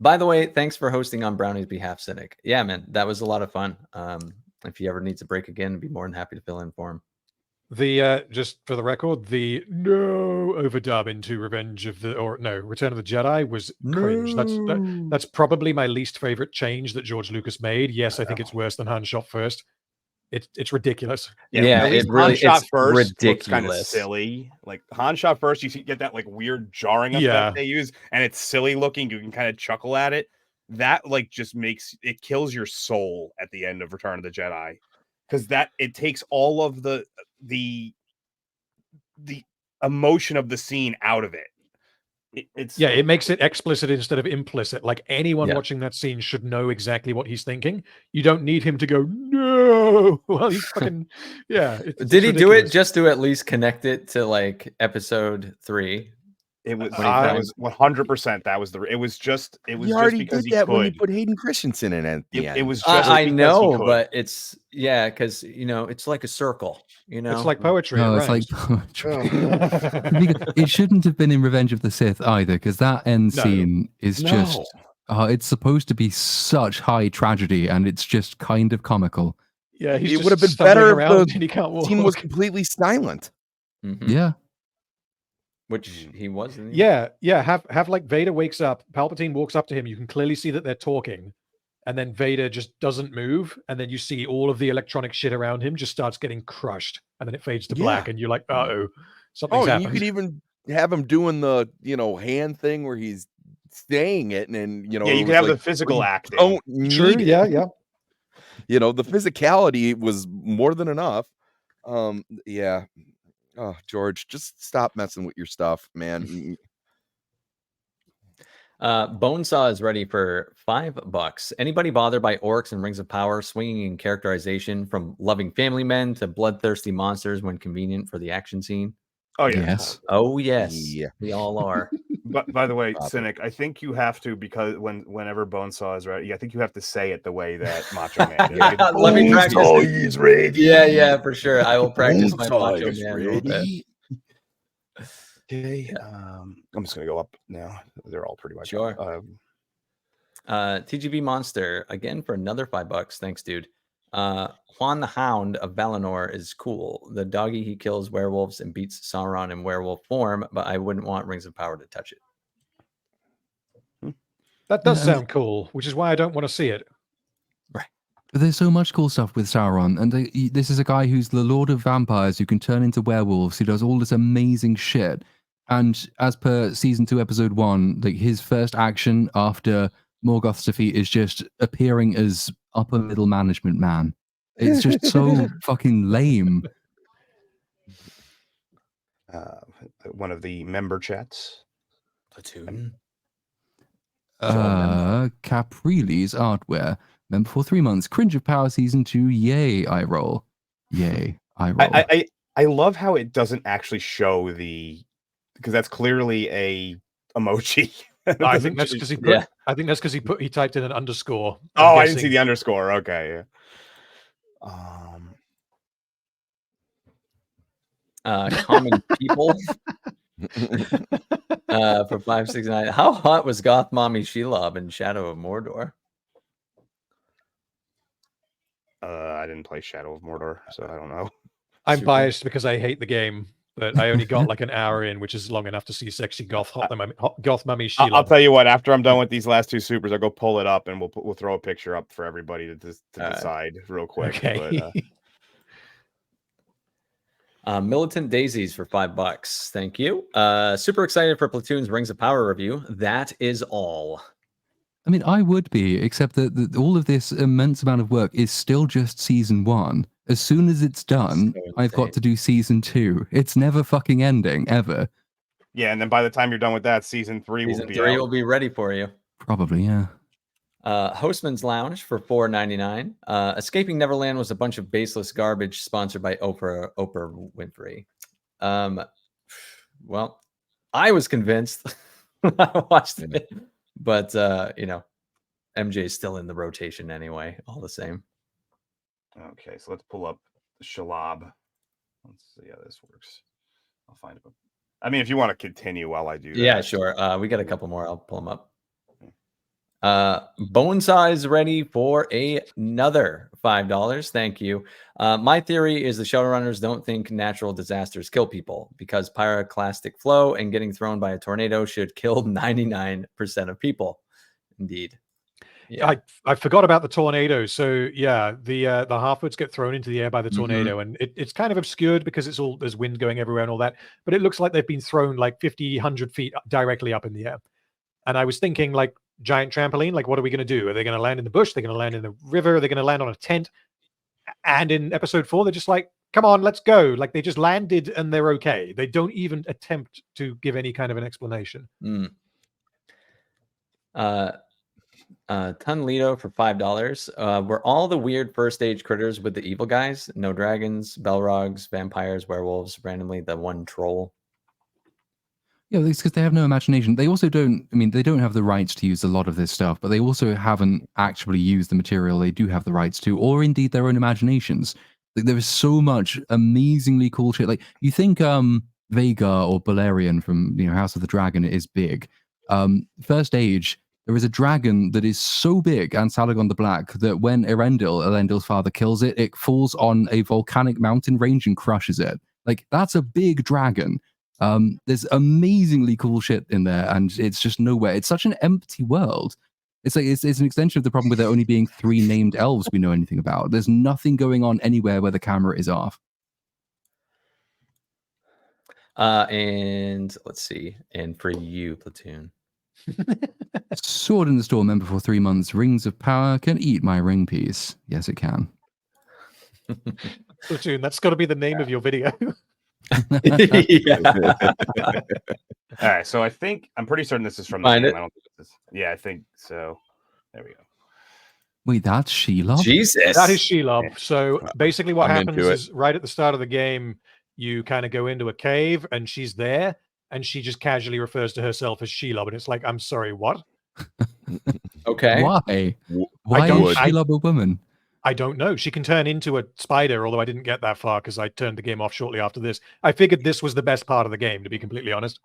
By the way, thanks for hosting on Brownie's behalf, Cynic. Yeah, man, that was a lot of fun. If he ever needs a break again, I'd be more than happy to fill in for him. Just for the record, the no overdub into Return of the Jedi was cringe. That's probably my least favorite change that George Lucas made. Yes, I think it's worse than Han Shot First. It's ridiculous. Yeah, it really is ridiculous. Kind of silly. Like Han Shot First, you get that weird jarring effect they use, and it's silly looking. You can kind of chuckle at it. That just makes it kills your soul at the end of Return of the Jedi, because it takes all of the emotion of the scene out of it. It makes it explicit instead of implicit. Like anyone watching that scene should know exactly what he's thinking. You don't need him to go no. Well, he's fucking Did he do it just to at least connect it to episode 3? It was 100%. That was it was just already because did that when you put Hayden Christensen in at the end. It was just I know, but it's because it's like a circle. It's like poetry. No, it's like poetry. It shouldn't have been in Revenge of the Sith either, because that end scene is just it's supposed to be such high tragedy, and it's just kind of comical. Yeah, it would have been better if the scene was completely silent. Mm-hmm. Yeah. Which he wasn't. Yeah. Have Vader wakes up, Palpatine walks up to him. You can clearly see that they're talking, and then Vader just doesn't move, and then you see all of the electronic shit around him just starts getting crushed, and then it fades to black, and you're like, uh-oh, something's and happened. you could even have him doing the, hand thing where he's saying it, and then, yeah, you can have the physical acting. Don't True, need it. yeah. The physicality was more than enough. Yeah. Oh, George, just stop messing with your stuff, man. Bonesaw is ready for $5. Anybody bothered by orcs and Rings of Power swinging in characterization from loving family men to bloodthirsty monsters when convenient for the action scene? Oh yeah. Yes. Oh yes. Yeah. We all are. But by the way, Probably. Cynic, I think you have to, because whenever Bonesaw is ready, I think you have to say it the way that Macho Man did. Let me practice. Bonesaw is ready. Yeah, for sure. I will practice my Bonesaw Macho is Man a little bit. ready. Okay, I'm just gonna go up now. They're all pretty much Sure. up. TGV Monster again for another $5. Thanks, dude. Juan the Hound of Valinor is cool. The doggy, he kills werewolves and beats Sauron in werewolf form, but I wouldn't want Rings of Power to touch it. That does sound cool, which is why I don't want to see it. Right. But there's so much cool stuff with Sauron, and this is a guy who's the Lord of Vampires, who can turn into werewolves, who does all this amazing shit. And as per season 2, episode 1, like his first action after Morgoth's defeat is just appearing as upper middle management man. It's just so fucking lame. One of the member chats. Platoon. Capriles Artware. Member for 3 months. Cringe of Power season 2. Yay, I roll. Yay, I roll. I love how it doesn't actually show because that's clearly a emoji. I think that's because he put. I think that's because he typed in an underscore. I didn't see the underscore. Okay. Common people. For 569. How hot was goth mommy Shelob in Shadow of Mordor? I didn't play Shadow of Mordor, so I don't know. I'm biased because I hate the game, but I only got like an hour in, which is long enough to see sexy goth mummy Shelob. I'll tell you what. After I'm done with these last 2 supers, I'll go pull it up, and we'll throw a picture up for everybody to decide real quick. Okay. But, Militant Daisies for $5. Thank you. Super excited for Platoon's Rings of Power review. That is all. I mean, I would be, except that all of this immense amount of work is still just season 1. As soon as it's done, I've got to do season 2. It's never fucking ending, ever. Yeah, and then by the time you're done with that, season 3 will be out. will be ready for you. Probably, yeah. Hostman's Lounge for $4.99. Escaping Neverland was a bunch of baseless garbage sponsored by Oprah Winfrey. Well, I was convinced. I watched it, but MJ is still in the rotation anyway. All the same. Okay, so let's pull up the Shelob. Let's see how this works. I'll find it. I mean, if you want to continue while I do that. Yeah, sure. We got a couple more. I'll pull them up. Bonesaw is ready for another $5. Thank you. My theory is the showrunners don't think natural disasters kill people because pyroclastic flow and getting thrown by a tornado should kill 99% of people. Indeed. Yeah. I forgot about the tornado. So yeah, the halfwoods get thrown into the air by the tornado, and it's kind of obscured because there's wind going everywhere and all that. But it looks like they've been thrown like 50, 100 feet directly up in the air. And I was thinking, like, giant trampoline, like, what are we going to do? Are they going to land in the bush? They're going to land in the river? Are they going to land on a tent? And in episode 4, they're just like, come on, let's go. Like, they just landed and they're okay. They don't even attempt to give any kind of an explanation. Tunlito for $5. Were all the weird first stage critters with the evil guys? No dragons, Belrogs, vampires, werewolves, randomly the one troll. Yeah, it's because they have no imagination. They also don't, they don't have the rights to use a lot of this stuff, but they also haven't actually used the material they do have the rights to, or indeed their own imaginations. Like, there is so much amazingly cool shit. Like, you think Vhagar or Balerion from House of the Dragon is big. First Age, there is a dragon that is so big, and Salagon the Black, that when Elendil's father, kills it, it falls on a volcanic mountain range and crushes it. Like, that's a big dragon. There's amazingly cool shit in there, and it's just nowhere. It's such an empty world. It's like it's an extension of the problem with there only being 3 named elves we know anything about. There's nothing going on anywhere where the camera is off. And let's see. And for you, Platoon. Sword in the Store member for 3 months. Rings of Power can eat my ring piece. Yes, it can. Platoon, that's got to be the name of your video. Yeah. All right, so I'm pretty certain this is from the Find game. it. I don't think this is. Yeah, I think so. There we go. Wait, that's Shelob? Jesus. That is Shelob. So basically what I'm happens into it. is right at the start of the game, you kind of go into a cave and she's there and she just casually refers to herself as Shelob. And it's like, I'm sorry, what? Okay. Why? Why don't- is Shelob a woman? I don't know. She can turn into a spider, although I didn't get that far because I turned the game off shortly after this. I figured this was the best part of the game, to be completely honest.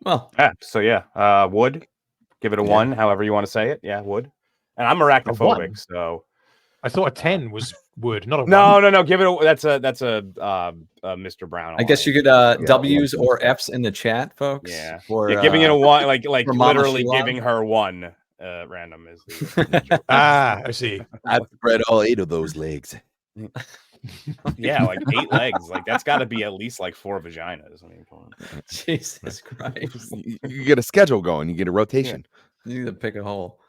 Well, Yeah, so yeah, wood. Give it a 1, however you want to say it. Yeah, wood. And I'm arachnophobic, so I thought a 10 was wood, not a 1. no. Give it a that's a Mr. Brown. I guess you could W's or F's in the chat, folks. Yeah. For, Giving it a 1, like for Mama literally Shelob. giving her 1 random is the I see. I've spread all 8 of those legs. yeah, like 8 legs. Like that's got to be at least like 4 vaginas. I mean, come on. Jesus Christ. You get a schedule going. You get a rotation. You need to pick a hole.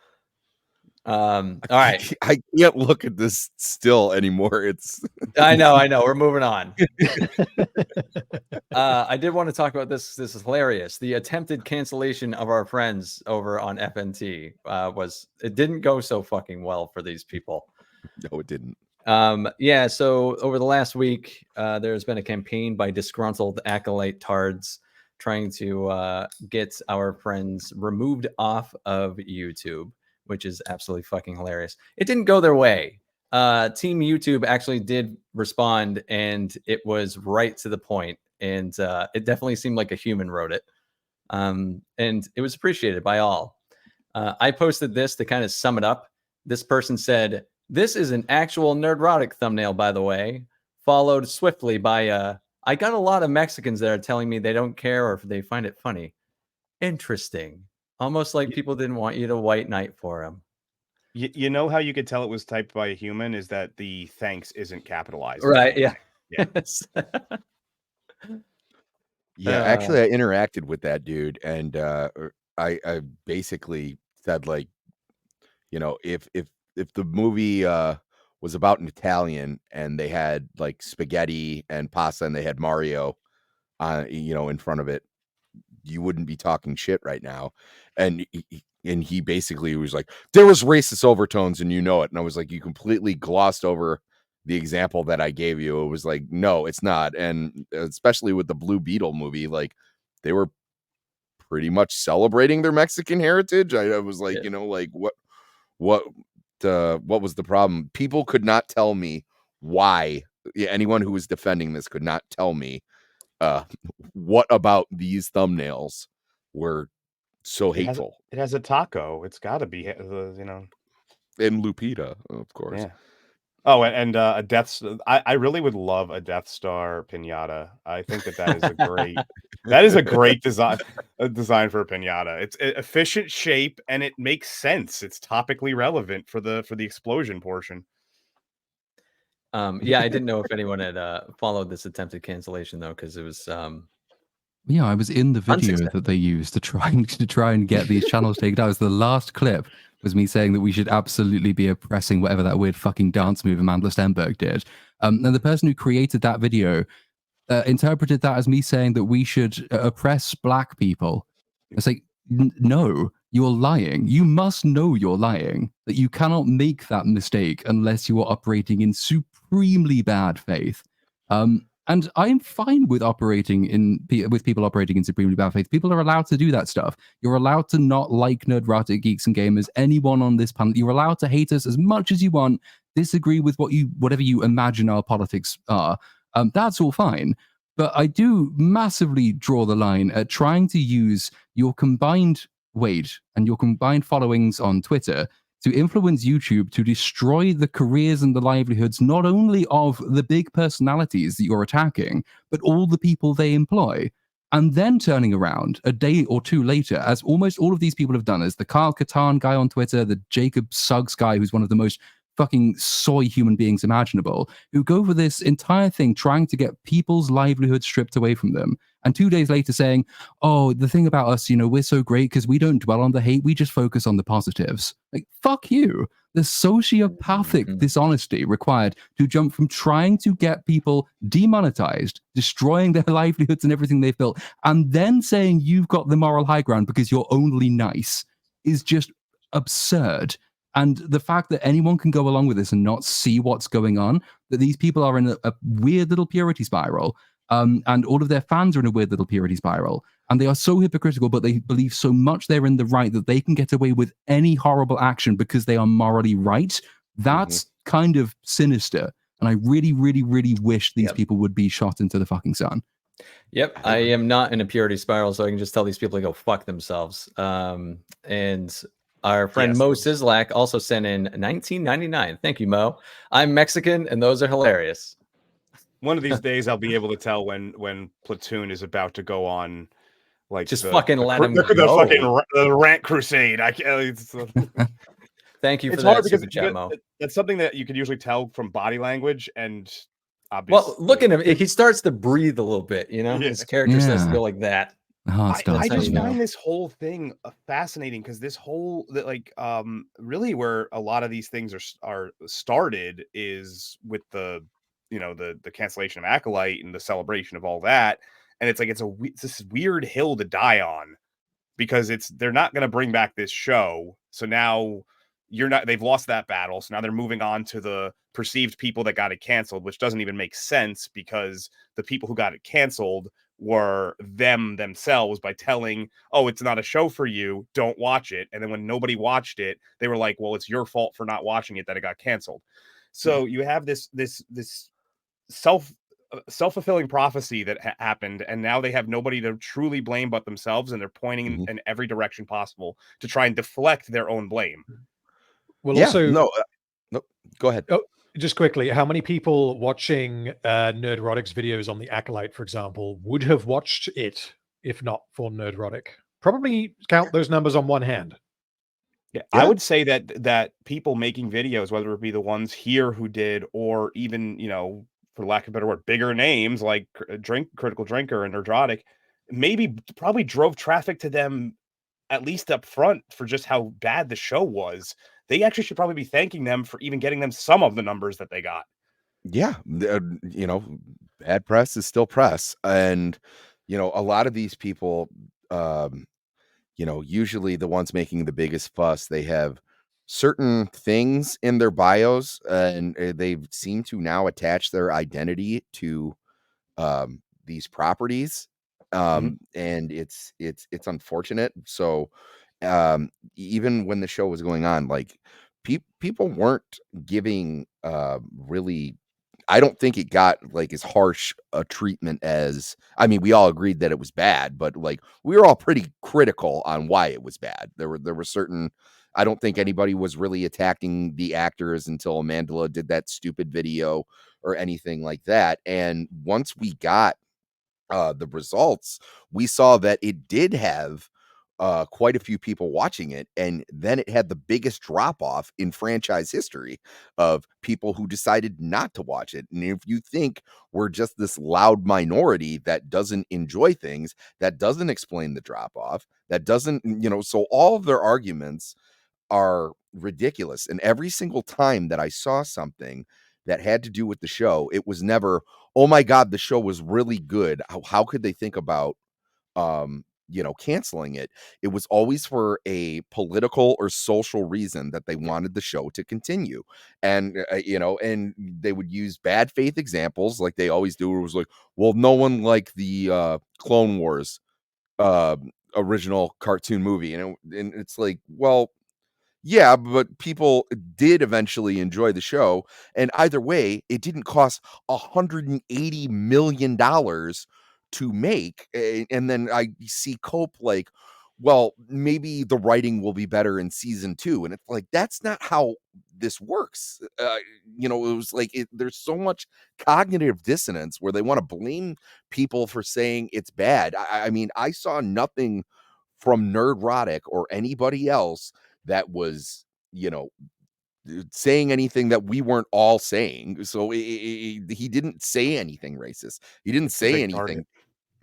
All right. I can't look at this still anymore. It's I know. We're moving on. I did want to talk about this. This is hilarious. The attempted cancellation of our friends over on FNT it didn't go so fucking well for these people. no, it didn't. Yeah, so over the last week, there's been a campaign by disgruntled acolyte tards trying to get our friends removed off of YouTube, which is absolutely fucking hilarious. It didn't go their way. Team YouTube actually did respond, and it was right to the point, and it definitely seemed like a human wrote it, and it was appreciated by all. I posted this to kind of sum it up. This person said, "This is an actual Nerdrotic thumbnail, by the way," followed swiftly by "I got a lot of Mexicans that are telling me they don't care or if they find it funny. Interesting. Almost like people didn't want you to white knight for them." You know how you could tell it was typed by a human is that the thanks isn't capitalized. Right, yeah. Yeah. Yeah, actually, I interacted with that dude, and I basically said, like, you know, if the movie was about an Italian and they had like spaghetti and pasta and they had Mario, in front of it, you wouldn't be talking shit right now. And he basically was like, there was racist overtones and you know it. And I was like, you completely glossed over the example that I gave you. It was like, no, it's not. And especially with the Blue Beetle movie, like they were pretty much celebrating their Mexican heritage. I was like, Yeah. like what was the problem? People could not tell me why. Anyone who was defending this could not tell me what about these thumbnails were so hateful. It has a taco. It's got to be, And Lupita, of course. Yeah. Oh, and a Death. I really would love a Death Star pinata. I think that is a great. That is a great design for a pinata. It's an efficient shape and it makes sense. It's topically relevant for the explosion portion. Yeah, I didn't know if anyone had followed this attempted cancellation though, because it was Yeah, I was in the video unsuccessful. that they used to try and get these channels taken down. It was the last clip was me saying that we should absolutely be oppressing whatever that weird fucking dance move Amanda Stenberg did. And the person who created that video interpreted that as me saying that we should oppress black people. It's like, no, you're lying. You must know you're lying. That you cannot make that mistake unless you are operating in supremely bad faith. And I'm fine with with people operating in supremely bad faith. People are allowed to do that stuff. You're allowed to not like Nerdrotic Geeks and Gamers, anyone on this panel. You're allowed to hate us as much as you want, disagree with whatever you imagine our politics are. That's all fine. But I do massively draw the line at trying to use your combined weight and your combined followings on Twitter to influence YouTube to destroy the careers and the livelihoods not only of the big personalities that you're attacking, but all the people they employ. and then turning around a day or two later, as almost all of these people have done, as the Kyle Katarn guy on Twitter, the Jacob Suggs guy, who's one of the most fucking soy human beings imaginable, who go for this entire thing trying to get people's livelihood stripped away from them. And 2 days later saying, oh, the thing about us, we're so great because we don't dwell on the hate, we just focus on the positives. Like, fuck you. The sociopathic dishonesty required to jump from trying to get people demonetized, destroying their livelihoods and everything they've built, and then saying you've got the moral high ground because you're only nice is just absurd. And the fact that anyone can go along with this and not see what's going on, that these people are in a weird little purity spiral, and all of their fans are in a weird little purity spiral, and they are so hypocritical, but they believe so much they're in the right that they can get away with any horrible action because they are morally right. That's kind of sinister. And I really, really, really wish these people would be shot into the fucking sun. Yep, I am not in a purity spiral, so I can just tell these people to go fuck themselves. And our friend Mo Sislak also sent in 1999. Thank you, Mo. I'm Mexican, and those are hilarious. One of these days, I'll be able to tell when Platoon is about to go on, like just fucking let him go. The rant crusade. I can't. Thank you for that super chat, Mo. That's something that you can usually tell from body language and. Obviously. Well, look at him. He starts to breathe a little bit. His character starts to go like that. I just find this whole thing fascinating because this whole really where a lot of these things are started is with the cancellation of Acolyte and the celebration of all that, and it's this weird hill to die on because they're not going to bring back this show, so now they've lost that battle, so now they're moving on to the perceived people that got it canceled, which doesn't even make sense because the people who got it canceled were themselves by telling, oh, it's not a show for you, don't watch it. And then when nobody watched it, they were like, well, it's your fault for not watching it that it got canceled. So you have this self-fulfilling prophecy that happened, and now they have nobody to truly blame but themselves, and they're pointing in every direction possible to try and deflect their own blame. Well, also no, go ahead. Oh, just quickly, how many people watching Nerdrotic's videos on the Acolyte, for example, would have watched it if not for Nerdrotic? Probably count those numbers on one hand. Yeah, I would say that people making videos, whether it be the ones here who did, or even, for lack of a better word, bigger names like Critical Drinker and Nerdrotic, probably drove traffic to them at least up front for just how bad the show was. They actually should probably be thanking them for even getting them some of the numbers that they got. Yeah. Bad press is still press. And, a lot of these people, usually the ones making the biggest fuss, they have certain things in their bios, and they seem to now attach their identity to these properties. And it's unfortunate. So even when the show was going on, like people weren't giving really, I don't think it got like as harsh a treatment as, I mean, we all agreed that it was bad, but like we were all pretty critical on why it was bad. There were certain, I don't think anybody was really attacking the actors until Amandla did that stupid video or anything like that. And once we got the results, we saw that it did have quite a few people watching it, and then it had the biggest drop off in franchise history of people who decided not to watch it. And if you think we're just this loud minority that doesn't enjoy things, that doesn't explain the drop off, that doesn't, so all of their arguments are ridiculous. And every single time that I saw something that had to do with the show, it was never, oh my God, the show was really good, how could they think about canceling it? It was always for a political or social reason that they wanted the show to continue. And and they would use bad faith examples like they always do. It was like, well, no one liked the Clone Wars original cartoon movie, and it's like, well, yeah, but people did eventually enjoy the show. And either way, it didn't cost $180 million to make. And then I see Cope like, well, maybe the writing will be better in season 2. And it's like, that's not how this works. It was like, there's so much cognitive dissonance where they want to blame people for saying it's bad. I mean, I saw nothing from Nerdrotic or anybody else that was, saying anything that we weren't all saying. So he didn't say anything racist. He didn't say anything. Target.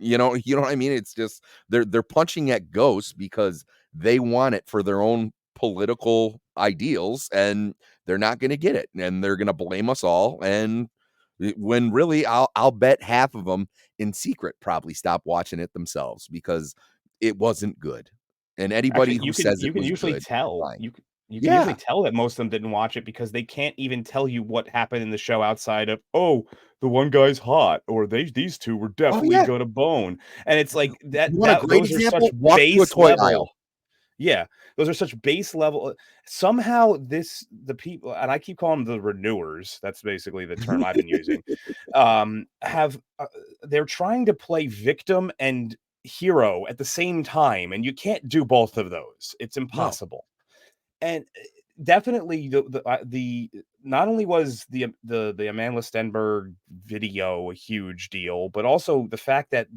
You know what I mean? It's just they're punching at ghosts because they want it for their own political ideals, and they're not going to get it, and they're going to blame us all. And when really, I'll bet half of them in secret probably stop watching it themselves because it wasn't good. And anybody who says you can usually good, tell fine. you can usually tell that most of them didn't watch it because they can't even tell you what happened in the show outside of, oh, the one guy's hot, or these two were definitely gonna bone. And it's like that those are such base level. Yeah, those are such base level. Somehow the people, and I keep calling them the renewers, that's basically the term I've been using, they're trying to play victim and hero at the same time, and you can't do both of those. It's impossible. And definitely the not only was the Amanda Stenberg video a huge deal, but also the fact that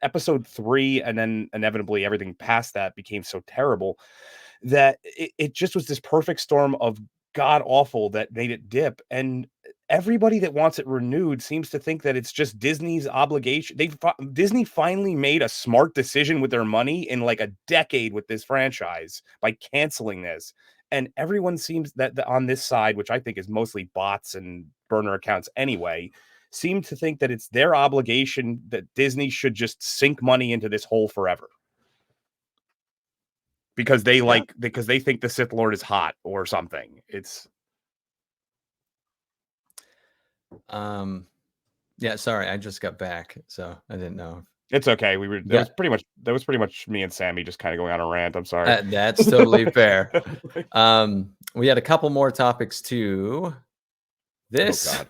episode 3 and then inevitably everything past that became so terrible that it just was this perfect storm of god awful that made it dip. And everybody that wants it renewed seems to think that it's just Disney's obligation. Disney finally made a smart decision with their money in like a decade with this franchise by canceling this. And everyone seems that on this side, which I think is mostly bots and burner accounts anyway, seem to think that it's their obligation that Disney should just sink money into this hole forever. Because they think the Sith Lord is hot or something. It's yeah, sorry, I just got back, so I didn't know. It's okay. That was pretty much me and Sammy just kind of going on a rant. I'm sorry. That's totally fair. We had a couple more topics too. This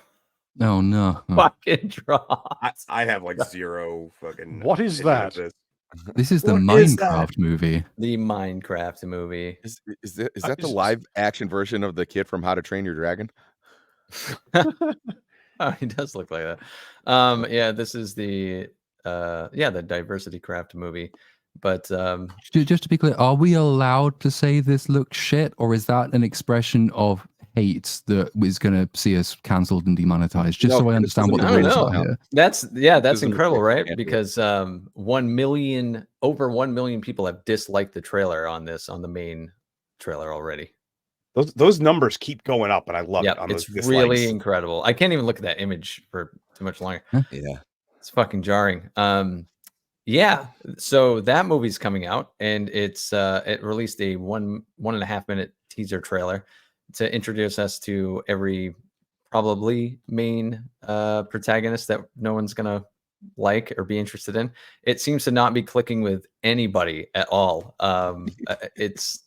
Oh no. fucking drop. I have like zero fucking. What is that? This is the Minecraft movie. The Minecraft movie. Is that the live action version of the kid from How to Train Your Dragon? Oh, he does look like that. Yeah, this is the Diversity Craft movie. But just to be clear, are we allowed to say this looks shit, or is that an expression of hate that is going to see us cancelled and demonetized? Just so I understand what the rules are here. That's incredible, right? Because over 1 million people have disliked the trailer on the main trailer already. Those numbers keep going up, and I love it. It's really incredible. I can't even look at that image for too much longer. Yeah, it's fucking jarring. Yeah, so that movie's coming out, and it released a 1.5 minute teaser trailer to introduce us to every probably main protagonist that no one's gonna like or be interested in. It seems to not be clicking with anybody at all. It's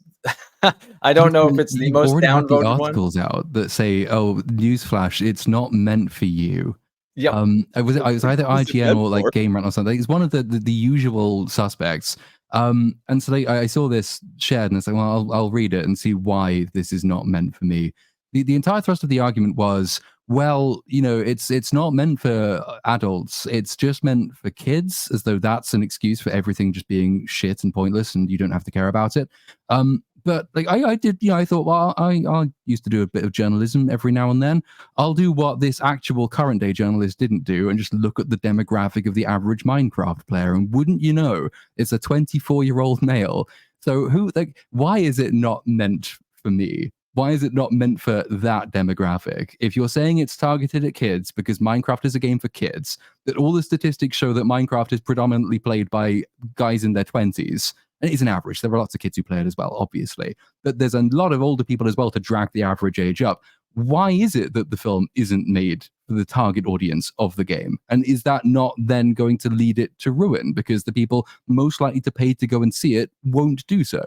I don't know if it's the most downvoted one. Articles out that say, "Oh, newsflash, it's not meant for you." Yeah, it was either IGN or like Game Rant or something. It's one of the usual suspects. And so I saw this shared, and it's like, well, I'll read it and see why this is not meant for me. The entire thrust of the argument was, well, it's not meant for adults. It's just meant for kids, as though that's an excuse for everything just being shit and pointless, and you don't have to care about it. But like I did, I thought, well, I used to do a bit of journalism every now and then. I'll do what this actual current day journalist didn't do and just look at the demographic of the average Minecraft player. And wouldn't you know, it's a 24-year-old male. So why is it not meant for me? Why is it not meant for that demographic? If you're saying it's targeted at kids because Minecraft is a game for kids, that all the statistics show that Minecraft is predominantly played by guys in their 20s, and it is an average. There are lots of kids who play it as well, obviously. But there's a lot of older people as well to drag the average age up. Why is it that the film isn't made for the target audience of the game? And is that not then going to lead it to ruin? Because the people most likely to pay to go and see it won't do so.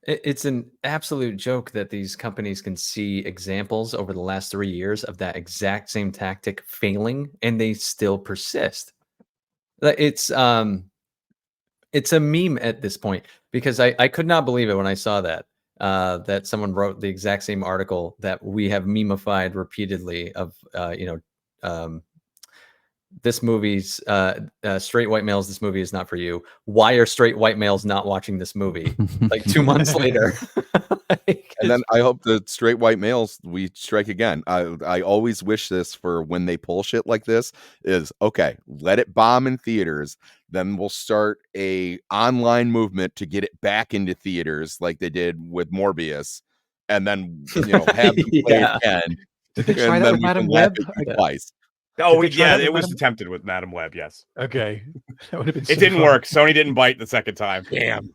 It's an absolute joke that these companies can see examples over the last 3 years of that exact same tactic failing, and they still persist. It's It's a meme at this point because I could not believe it when I saw that. That someone wrote the exact same article that we have memeified repeatedly of this movie's straight white males. This movie is not for you. Why are straight white males not watching this movie? Like 2 months later. And then I hope the straight white males, we strike again. I always wish this for when they pull shit like this is, okay, let it bomb in theaters. Then we'll start a online movement to get it back into theaters like they did with Morbius. And then, have them play it again. Did they try that with Madam Web? Twice. Oh, yeah, it was attempted with Madam Web, yes. Okay. That would have been it didn't work. Sony didn't bite the second time. Damn.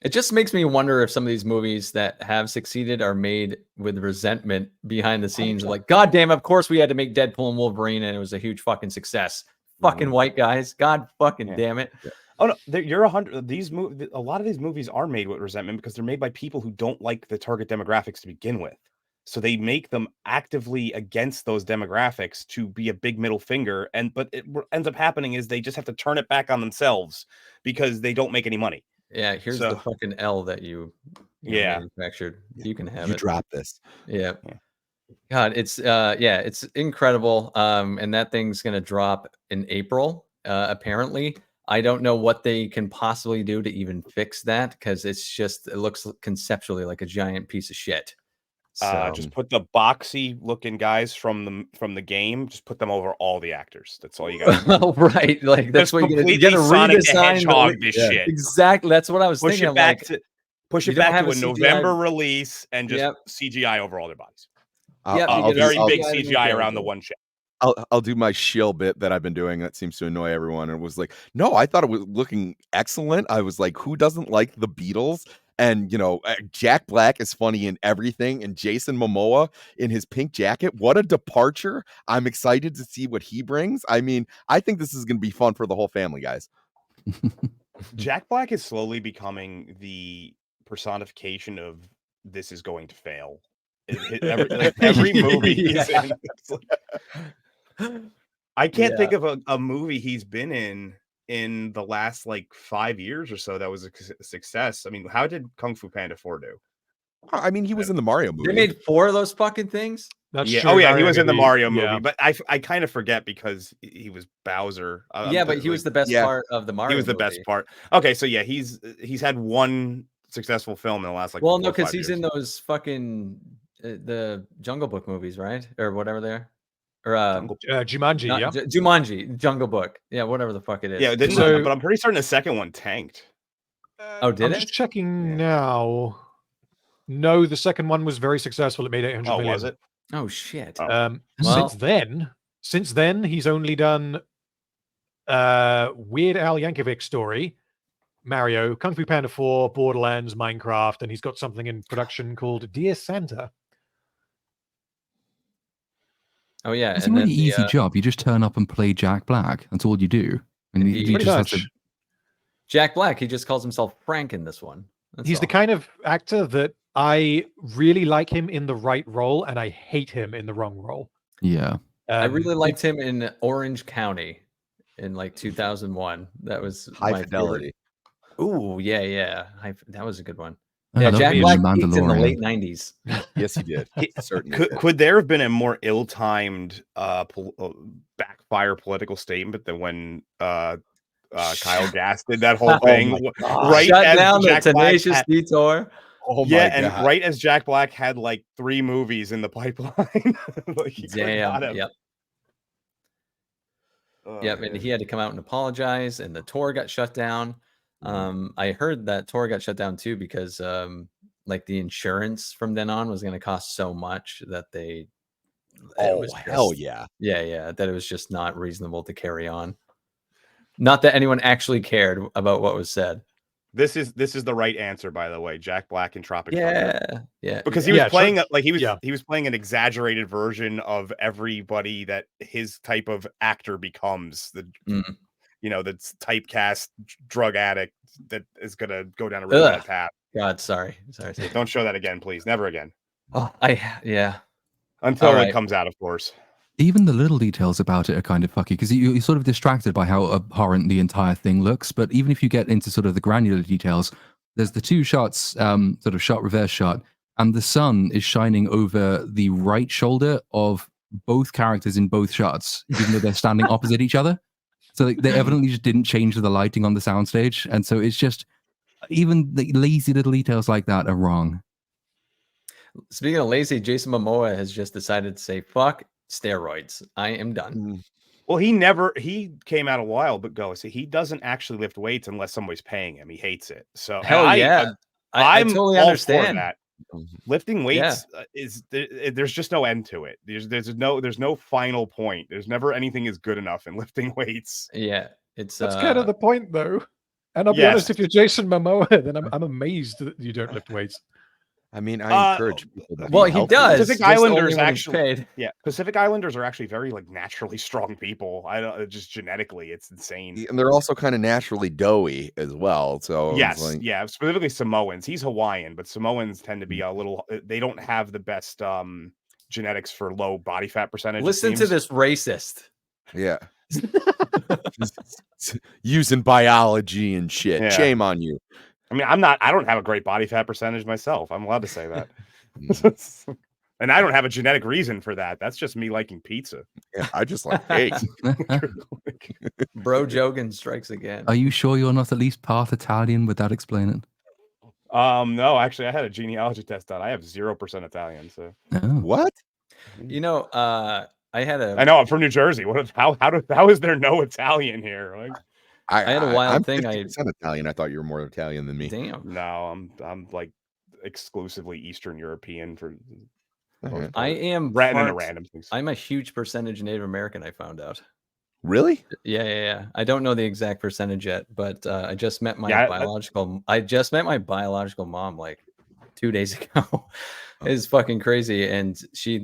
It just makes me wonder if some of these movies that have succeeded are made with resentment behind the scenes. Like, God damn, of course we had to make Deadpool and Wolverine, and it was a huge fucking success. Fucking white guys. God fucking damn it. Yeah. Oh no, you're 100. A lot of these movies are made with resentment because they're made by people who don't like the target demographics to begin with. So they make them actively against those demographics to be a big middle finger. But it ends up happening is they just have to turn it back on themselves because they don't make any money. Yeah, here's the fucking L that you manufactured. You can have it. You drop this. Yeah. God, it's it's incredible. And that thing's gonna drop in April, apparently. I don't know what they can possibly do to even fix that because it looks conceptually like a giant piece of shit. So just put the boxy looking guys from the game. Just put them over all the actors. That's all you got. Oh, right, like that's what you're gonna redesign this shit. Exactly, that's what I was thinking. Push it back to a November release and just CGI over all their bodies. I'll very big CGI around the one shot. I'll do my shill bit that I've been doing that seems to annoy everyone. And it was like, no, I thought it was looking excellent. I was like, who doesn't like the Beatles? And, Jack Black is funny in everything. And Jason Momoa in his pink jacket. What a departure. I'm excited to see what he brings. I mean, I think this is going to be fun for the whole family, guys. Jack Black is slowly becoming the personification of this is going to fail. Every movie he's in. I can't think of a movie he's been in the last 5 years or so that was a success. I mean, how did Kung Fu Panda 4 do? I mean, he was in the Mario movie. They made 4 of those fucking things. That's true. Oh yeah, he was in the Mario movie, but I kind of forget because he was Bowser. But he was the best part of the Mario. He was the best part. Okay, so yeah, he's had one successful film in the last no, because he's in those fucking the Jungle Book movies, right, or whatever they're. Or Jumanji, Jumanji, Jungle Book, whatever the fuck it is. Yeah, but I'm pretty certain the second one tanked. Did it? I'm just checking now. No, the second one was very successful. It made 800 million. Was it? Oh shit. Since then, he's only done Weird Al Yankovic Story, Mario, Kung Fu Panda 4, Borderlands, Minecraft, and he's got something in production called Dear Santa. Oh yeah, it's a really easy job. You just turn up and play Jack Black. That's all you do. And you just have to... Jack Black. He just calls himself Frank in this one. He's the kind of actor that I really like him in the right role, and I hate him in the wrong role. Yeah, I really liked him in Orange County in 2001. That was High Fidelity. Ooh, yeah. That was a good one. Yeah, Jack Black peaked in the late 90s. Yes, he did. Could there have been a more ill-timed backfire political statement than when Kyle Gass did that whole thing? Right, shut down the Tenacious Detour. Oh my God. And right as Jack Black had 3 movies in the pipeline. Damn. Yep. And he had to come out and apologize, and the tour got shut down. I heard that tour got shut down too because the insurance from then on was going to cost so much that that it was just not reasonable to carry on. Not that anyone actually cared about what was said. This is the right answer, by the way. Jack Black in Tropic Thunder. Yeah. Because he was playing he was playing an exaggerated version of everybody that his type of actor becomes. That's typecast drug addict that is gonna go down a really bad path. God, sorry. Don't show that again, please. Never again. Oh, until it comes out, of course. Even the little details about it are kind of fucky because you're sort of distracted by how abhorrent the entire thing looks. But even if you get into sort of the granular details, there's the two shots, sort of shot, reverse shot, and the sun is shining over the right shoulder of both characters in both shots, even though they're standing opposite each other. So they evidently just didn't change the lighting on the soundstage. And so it's just, even the lazy little details like that are wrong. Speaking of lazy, Jason Momoa has just decided to say, fuck steroids. I am done. Well, he came out a while ago. So he doesn't actually lift weights unless somebody's paying him. He hates it. So hell yeah. I totally understand that. Lifting weights there's just no end to it. There's no final point. There's never anything is good enough in lifting weights. Yeah, that's kind of the point, though. And I'll be honest, if you're Jason Momoa, then I'm amazed that you don't lift weights. I mean, I encourage people to well, he does. Pacific Islanders actually, Pacific Islanders are actually very like naturally strong people. I don't just genetically, it's insane. And they're also kind of naturally doughy as well. So yes, specifically Samoans. He's Hawaiian, but Samoans tend to be a little. They don't have the best genetics for low body fat percentage. Listen to this racist. Yeah. Using biology and shit. Yeah. Shame on you. I mean, I don't have a great body fat percentage myself. I'm allowed to say that. And I don't have a genetic reason for that. That's just me liking pizza. Yeah, I just like eggs. Bro Jogan strikes again. Are you sure you're not at least part Italian? Would that explain it? No, actually, I had a genealogy test done. I have 0% Italian. So what? You know, I know I'm from New Jersey. How is there no Italian here? Like, I had a wild I'm thing. 50% Italian. I thought you were more Italian than me. Damn. No, I'm like exclusively Eastern European for. I am random things. I'm a huge percentage Native American. I found out. Really? Yeah. I don't know the exact percentage yet, but I just met my biological mom like 2 days ago. It's fucking crazy, and she's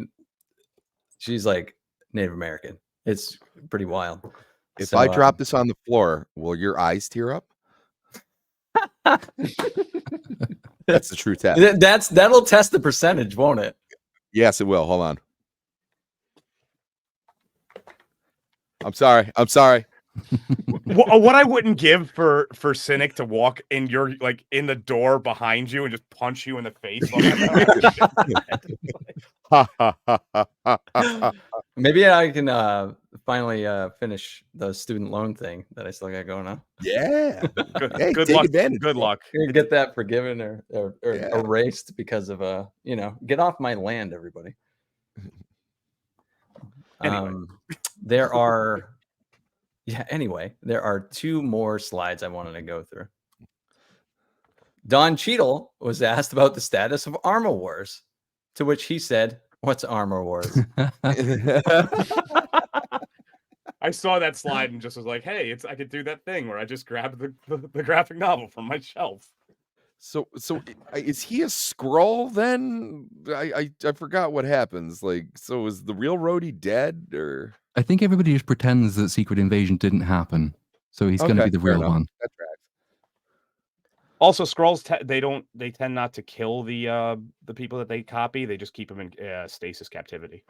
like Native American. It's pretty wild. If I drop this on the floor, will your eyes tear up? That's the true test. That'll test the percentage, won't it? Yes, it will. Hold on. I'm sorry. What I wouldn't give for Cynic to walk in your in the door behind you and just punch you in the face. Maybe I can finally finish the student loan thing that I still got going on. Yeah. Good luck. Good luck. Get that forgiven or erased because of get off my land, everybody. Anyway. There are two more slides I wanted to go through. Don Cheadle was asked about the status of Armor Wars, to which he said, "What's Armor Wars?" I saw that slide and just was like, "Hey, I could do that thing where I just grab the graphic novel from my shelf." So is he a Skrull then? I forgot what happens. So is the real Rhodey dead or? I think everybody just pretends that Secret Invasion didn't happen, so he's going to be the real one. That tracks. Also, Skrulls they tend not to kill the people that they copy. They just keep them in stasis captivity.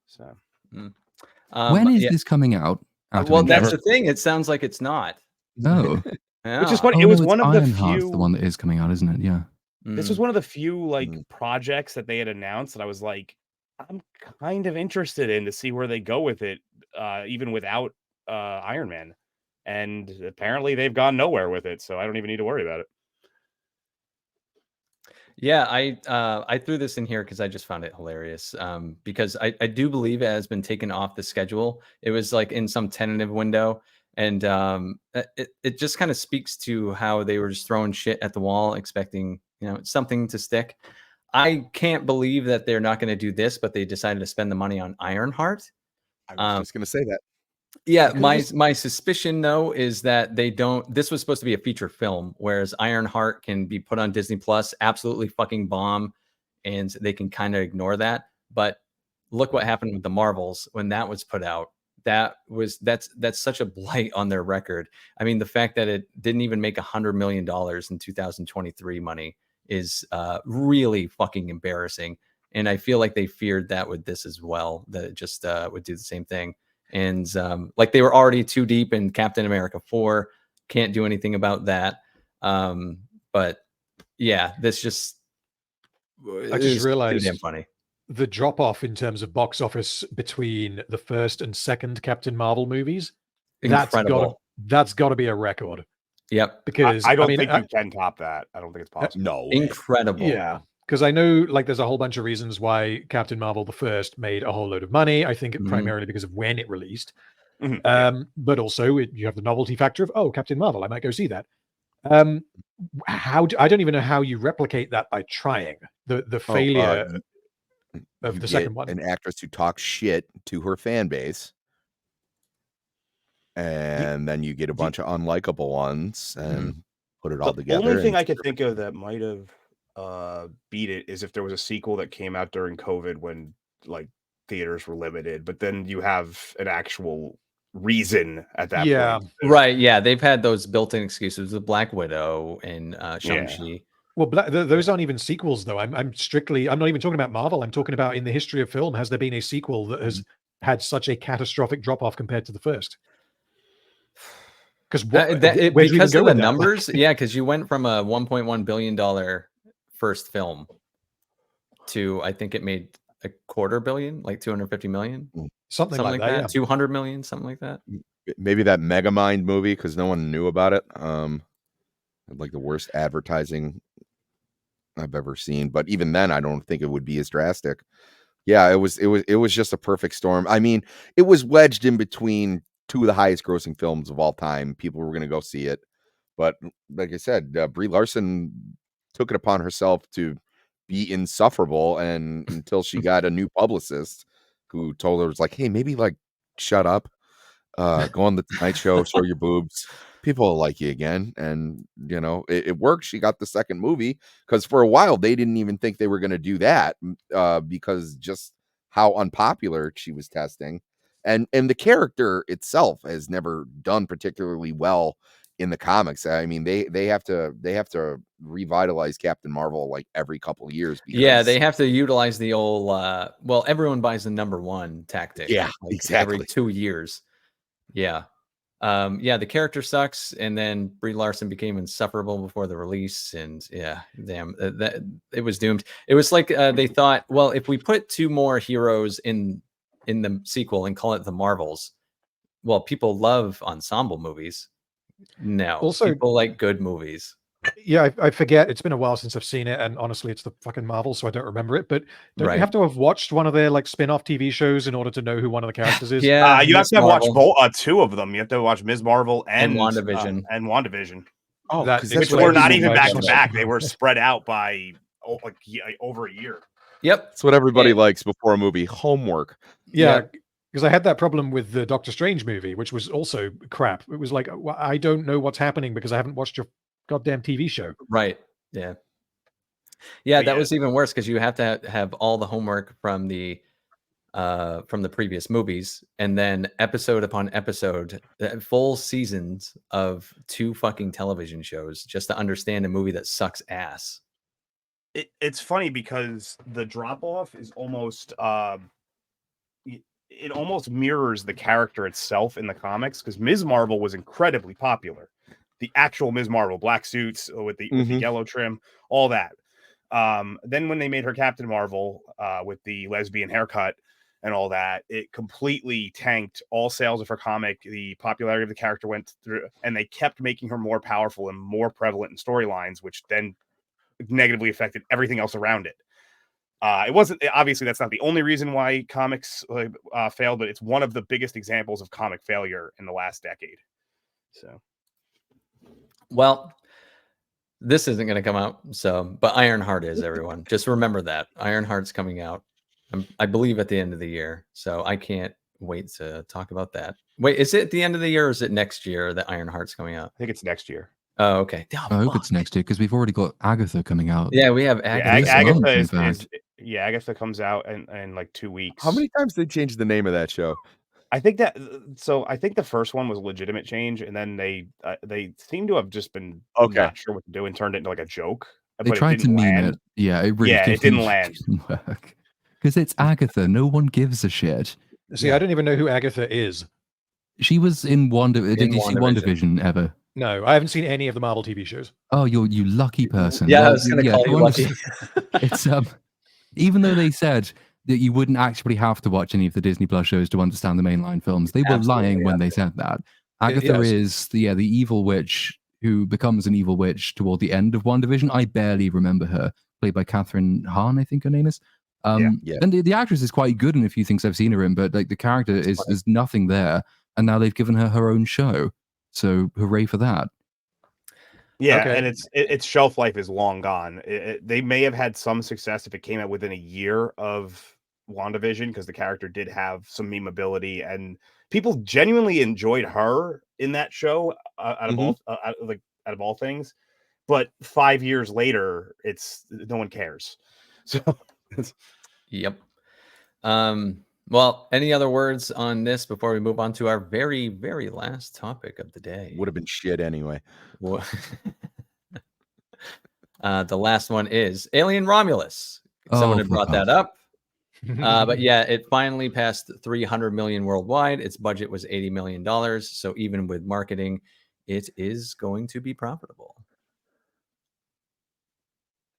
So when is this coming out? Well, that's the thing. It sounds like it's not. No. Yeah. Which is what it was one of the few. The one that is coming out, isn't it? Yeah. This was one of the few projects that they had announced that I was like, I'm kind of interested in to see where they go with it, even without Iron Man. And apparently they've gone nowhere with it, so I don't even need to worry about it. Yeah, I threw this in here because I just found it hilarious. Because I do believe it has been taken off the schedule. It was like in some tentative window. And it just kind of speaks to how they were just throwing shit at the wall, expecting something to stick. I can't believe that they're not going to do this, but they decided to spend the money on Ironheart. I was just going to say that. Yeah, my suspicion though is that they don't. This was supposed to be a feature film, whereas Ironheart can be put on Disney Plus, absolutely fucking bomb, and they can kind of ignore that. But look what happened with the Marvels when that was put out. That's such a blight on their record. I mean, the fact that it didn't even make $100 million in 2023 money is really fucking embarrassing. And I feel like they feared that with this as well, that it just would do the same thing. And like they were already too deep in Captain America 4, can't do anything about that. But yeah, this just I just realized too damn funny. The drop off in terms of box office between the first and second Captain Marvel movies. Incredible. That's got to be a record. Yep. Because I don't think you can top that. I don't think it's possible. No way. Incredible. Yeah. Because I know like there's a whole bunch of reasons why Captain Marvel the first made a whole load of money. I think primarily because of when it released. But also you have the novelty factor of, Captain Marvel, I might go see that. I don't even know how you replicate that by trying. The failure of the second one. An actress who talks shit to her fan base. And then you get a bunch of unlikable ones and put it all together. The only thing I could think of that might have beat it is if there was a sequel that came out during COVID when like theaters were limited, but then you have an actual reason at that point. Right. Yeah. They've had those built-in excuses with Black Widow and Shang-Chi. Well, those aren't even sequels, though. I'm not even talking about Marvel. I'm talking about in the history of film. Has there been a sequel that has had such a catastrophic drop-off compared to the first? Because because of the numbers, because you went from a $1.1 billion first film to I think it made $250 million, like 250 million, something like that. Yeah. 200 million, something like that. Maybe that Megamind movie because no one knew about it. Like the worst advertising I've ever seen, but even then, I don't think it would be as drastic. Yeah, it was just a perfect storm. I mean, it was wedged in between two of the highest grossing films of all time. People were going to go see it. But like I said, Brie Larson took it upon herself to be insufferable. And until she got a new publicist who told her, was like, hey, maybe like shut up, go on the Tonight Show, show your boobs. People will like you again. And, you know, it worked. She got the second movie because for a while they didn't even think they were going to do that because just how unpopular she was testing. And the character itself has never done particularly well in the comics. I mean, they have to revitalize Captain Marvel like every couple of years. Yeah, they have to utilize the old everyone buys the #1 tactic. Yeah, like exactly. Every 2 years. Yeah. The character sucks, and then Brie Larson became insufferable before the release, and that it was doomed. It was like they thought, well, if we put 2 more heroes in the sequel and call it the Marvels, well, people love ensemble movies. No, also people like good movies. Yeah, I forget. It's been a while since I've seen it, and honestly, it's the fucking Marvel, so I don't remember it. But don't you have to have watched one of their like spin-off TV shows in order to know who one of the characters is? You have to have watched 2 of them. You have to watch Ms. Marvel and WandaVision. Oh, which were not even back to back. They were spread out by over a year. Yep, that's what everybody likes before a movie. Homework. Yeah. Because I had that problem with the Doctor Strange movie, which was also crap. It was like, I don't know what's happening because I haven't watched your goddamn TV show. Right. Yeah. That was even worse because you have to have all the homework from the previous movies, and then episode upon episode, full seasons of 2 fucking television shows just to understand a movie that sucks ass. It's funny because the drop off is almost it almost mirrors the character itself in the comics because Ms. Marvel was incredibly popular. The actual Ms. Marvel, black suits with the yellow trim, all that. Then when they made her Captain Marvel with the lesbian haircut and all that, it completely tanked all sales of her comic. The popularity of the character went through, and they kept making her more powerful and more prevalent in storylines, which then negatively affected everything else around it. It wasn't, obviously that's not the only reason why comics failed, but it's one of the biggest examples of comic failure in the last decade. So, well, this isn't going to come out. So, but Ironheart is, everyone. Just remember that Ironheart's coming out, I believe, at the end of the year. So I can't wait to talk about that. Wait, is it at the end of the year or is it next year that Ironheart's coming out? I think it's next year. Oh, okay. I hope it's next year because we've already got Agatha coming out. Yeah, we have Agatha. Agatha comes out in like 2 weeks. How many times did they change the name of that show? I think the first one was a legitimate change, and then they seem to have just been not sure what to do and turned it into like a joke. They tried to meme it. Yeah, it really it didn't land. Work. Because it's Agatha. No one gives a shit. See, I don't even know who Agatha is. She was in Did you see WandaVision ever? No, I haven't seen any of the Marvel TV shows. Oh, you lucky person. Yeah, Well, I was going to call you lucky. It's even though they said that you wouldn't actually have to watch any of the Disney Plus shows to understand the mainline films, they were lying when they said that. Agatha is the evil witch who becomes an evil witch toward the end of WandaVision. I barely remember her, played by Catherine Hahn, I think her name is. And the actress is quite good in a few things I've seen her in, but like the character is nothing there, and now they've given her own show. So hooray for that. Yeah, and its shelf life is long gone. They may have had some success if it came out within a year of WandaVision, because the character did have some memeability, and people genuinely enjoyed her in that show out of all things. But 5 years later, no one cares. So, yep. Well, any other words on this before we move on to our very, very last topic of the day? Would have been shit anyway. The last one is Alien Romulus. Someone had brought that up. But yeah, it finally passed 300 million worldwide. Its budget was $80 million. So even with marketing, it is going to be profitable.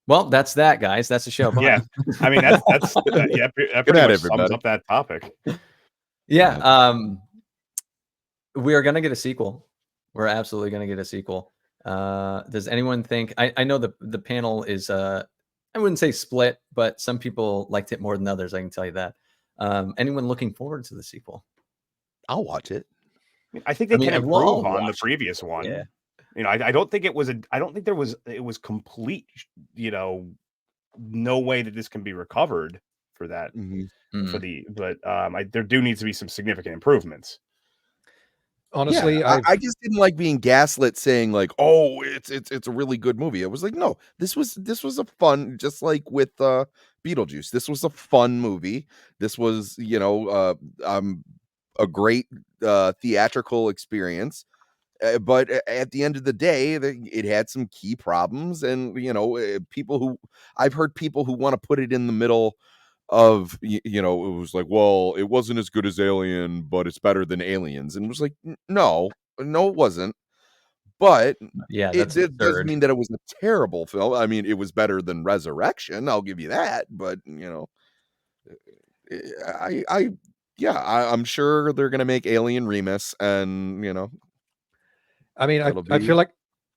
Well, that's that, guys. That's the show. Yeah, I mean that pretty much sums up that topic. Yeah, we are gonna get a sequel. We're absolutely gonna get a sequel. Does anyone think? I know the panel is I wouldn't say split, but some people liked it more than others. I can tell you that. Anyone looking forward to the sequel? I'll watch it. I think they can improve on the previous one. Yeah. I don't think it was it was complete, no way that this can be recovered for that. But there do needs to be some significant improvements. Honestly, I just didn't like being gaslit saying like, oh, it's a really good movie. I was like, no, this was a fun, just like with Beetlejuice. This was a fun movie. This was, a great theatrical experience. But at the end of the day, it had some key problems, and I've heard people who want to put it in the middle of, it was like, well, it wasn't as good as Alien, but it's better than Aliens, and it was like, no, it wasn't. But yeah, it doesn't mean that it was a terrible film. I mean, it was better than Resurrection. I'll give you that. But I'm sure they're gonna make Alien Remus, and I mean, I feel like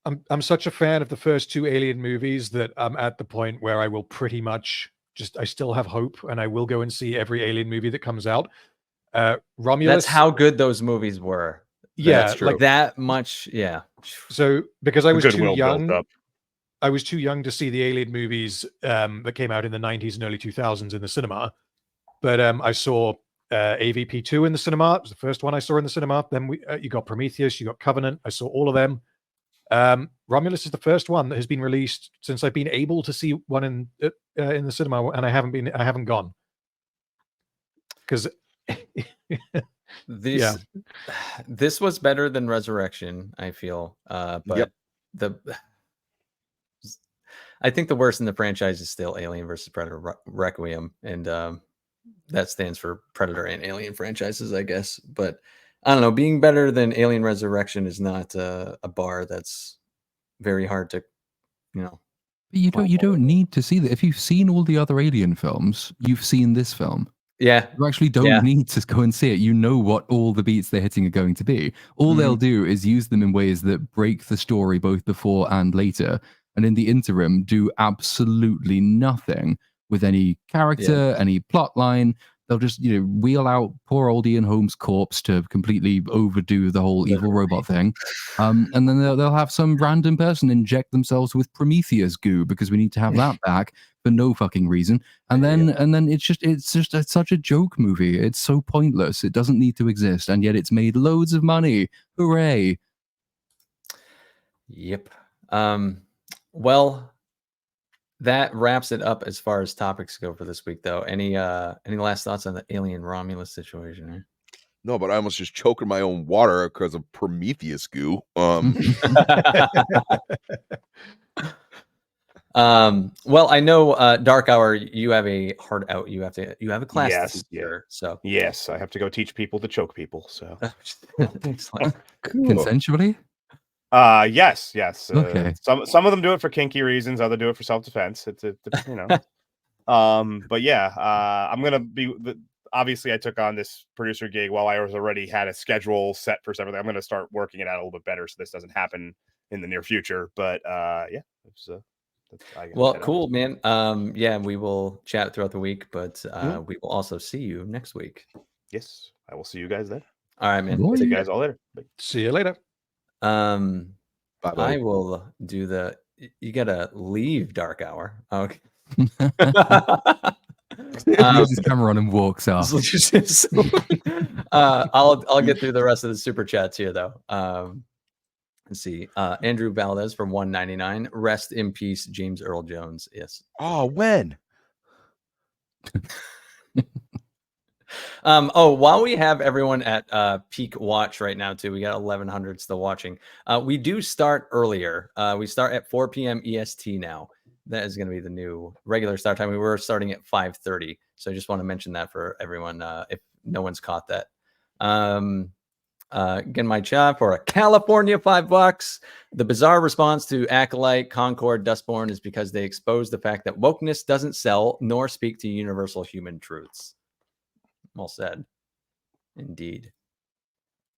I'm such a fan of the first two Alien movies that I'm at the point where I will pretty much I still have hope, and I will go and see every Alien movie that comes out. Romulus. That's how good those movies were. Yeah, like that much. Yeah. So because I was too young, I was too young to see the Alien movies that came out in the 90s and early 2000s in the cinema. But I saw AVP 2 in the cinema. It was the first one I saw in the cinema. Then you got Prometheus, you got Covenant. I saw all of them. Romulus is the first one that has been released since I've been able to see one in the cinema, and I haven't gone because this was better than Resurrection, I feel. But I think the worst in the franchise is still Alien versus Predator Requiem, and that stands for Predator and Alien franchises, I guess. But I don't know, being better than Alien Resurrection is not a bar that's very hard to, But you don't need to see that. If you've seen all the other Alien films, you've seen this film. Yeah. You actually don't need to go and see it. You know what all the beats they're hitting are going to be. All they'll do is use them in ways that break the story both before and later. And in the interim, do absolutely nothing with any character, any plot line. They'll just, wheel out poor old Ian Holmes' corpse to completely overdo the whole evil robot thing. And then they'll have some random person inject themselves with Prometheus goo because we need to have that back for no fucking reason. And then it's just such a joke movie. It's so pointless. It doesn't need to exist. And yet it's made loads of money. Hooray. Yep. Well, that wraps it up as far as topics go for this week, though. Any last thoughts on the Alien Romulus situation here? No, but I almost just choked in my own water because of Prometheus goo. Well, I know Dark Hour, you have a hard out. You have a class Yes, to yeah. teach, so Yes, I have to go teach people to choke people. So excellent. Cool. Consensually? yes. Okay. Some of them do it for kinky reasons, others do it for self-defense. It's you know. But yeah, I'm gonna be obviously I took on this producer gig while I was already had a schedule set for everything. I'm gonna start working it out a little bit better so this doesn't happen in the near future. But yeah, it's, Well, cool, man. Yeah, we will chat throughout the week, but we will also see you next week. Yes, I will see you guys then. All right, man. Boy. See you guys all later. Bye. See you later. Bye, buddy. I will do the. You gotta leave Dark Hour. Okay. He leaves his camera on and walks off. I'll get through the rest of the super chats here though. Let's see. Andrew Valdez from 199. Rest in peace, James Earl Jones. Yes. Oh, when? While we have everyone at peak watch right now too, we got 1100 still watching. We do start earlier. We start at 4 p.m. EST now. That is going to be the new regular start time. We were starting at 5:30, so I just want to mention that for everyone if no one's caught that. Again, my chat for a California $5. The bizarre response to Acolyte, Concord, Dustborn is because they expose the fact that wokeness doesn't sell nor speak to universal human truths. Well said. Indeed.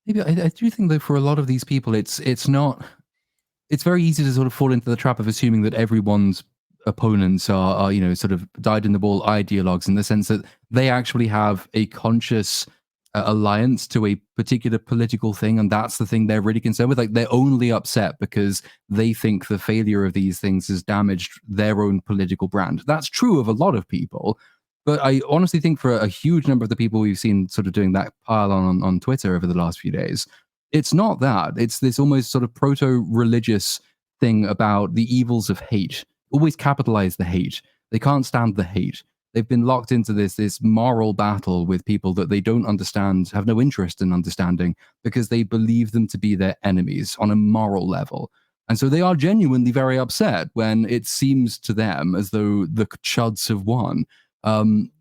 Maybe I do think that for a lot of these people, it's very easy to sort of fall into the trap of assuming that everyone's opponents are sort of dyed in the wool ideologues, in the sense that they actually have a conscious alliance to a particular political thing, and that's the thing they're really concerned with. Like, they're only upset because they think the failure of these things has damaged their own political brand. That's true of a lot of people. But I honestly think for a huge number of the people we've seen sort of doing that pile on Twitter over the last few days, it's not that. It's this almost sort of proto-religious thing about the evils of hate. Always capitalize the hate. They can't stand the hate. They've been locked into this moral battle with people that they don't understand, have no interest in understanding, because they believe them to be their enemies on a moral level. And so they are genuinely very upset when it seems to them as though the chuds have won. I'm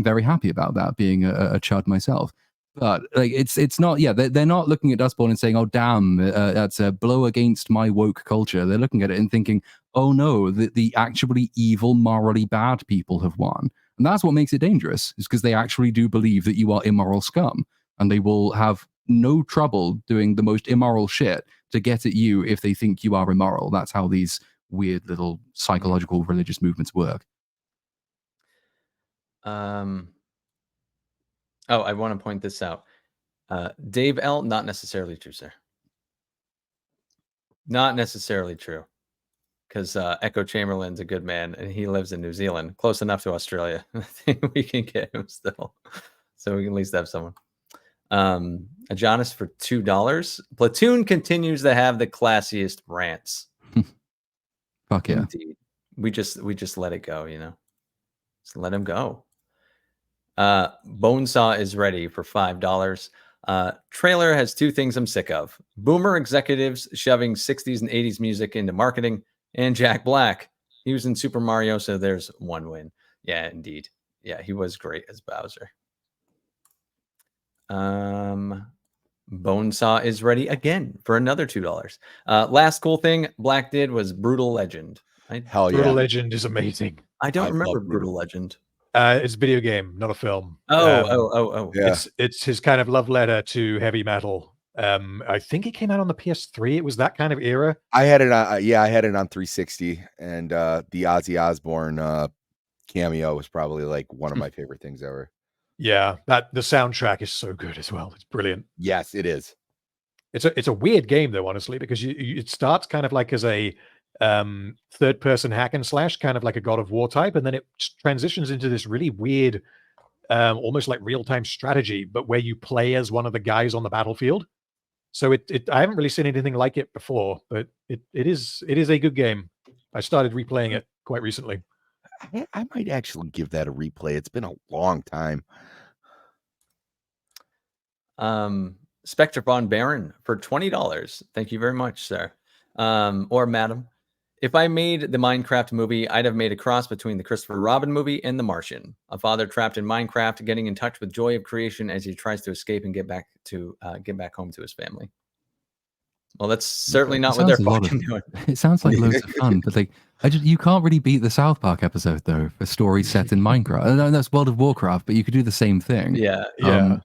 very happy about that, being a chud myself. But like, it's not. Yeah, they're not looking at Dustborn and saying, "Oh, damn, that's a blow against my woke culture." They're looking at it and thinking, "Oh no, the actually evil, morally bad people have won." And that's what makes it dangerous, is because they actually do believe that you are immoral scum, and they will have no trouble doing the most immoral shit to get at you if they think you are immoral. That's how these weird little psychological religious movements work. Oh, I want to point this out. Dave L, not necessarily true, sir. Not necessarily true. Because Echo Chamberlain's a good man, and he lives in New Zealand, close enough to Australia. I think we can get him still. So we can at least have someone. Ajonis for $2. Platoon continues to have the classiest rants. Fuck yeah. Indeed. We just let it go, you know. Just let him go. Bonesaw is ready for $5. Trailer has two things I'm sick of: boomer executives shoving 60s and 80s music into marketing, and Jack Black. He was in Super Mario, so there's one win. Yeah, indeed. Yeah, he was great as Bowser. Bonesaw is ready again for another $2. Last cool thing Black did was Brutal Legend. Hell yeah. Brutal Legend is amazing. I don't remember love Brutal Legend. It's a video game, not a film. Oh. Yeah. It's his kind of love letter to heavy metal. I think it came out on the PS3. It was that kind of era. I had it on. I had it on 360, and the Ozzy Osbourne cameo was probably like one of my favorite things ever. Yeah, the soundtrack is so good as well. It's brilliant. Yes, it is. It's a weird game though, honestly, because it starts kind of like as a third person hack and slash, kind of like a God of War type, and then it transitions into this really weird, almost like real time strategy, but where you play as one of the guys on the battlefield. So I haven't really seen anything like it before, but it is a good game. I started replaying it quite recently. I might actually give that a replay. It's been a long time. Spectre Von Baron for $20. Thank you very much, sir. Or madam. If I made the Minecraft movie, I'd have made a cross between the Christopher Robin movie and The Martian. A father trapped in Minecraft, getting in touch with joy of creation as he tries to escape and get back home to his family. Well, that's certainly not what they're fucking doing. It sounds like loads of fun, but like, you can't really beat the South Park episode though for stories set in Minecraft. And that's World of Warcraft, but you could do the same thing. Yeah, I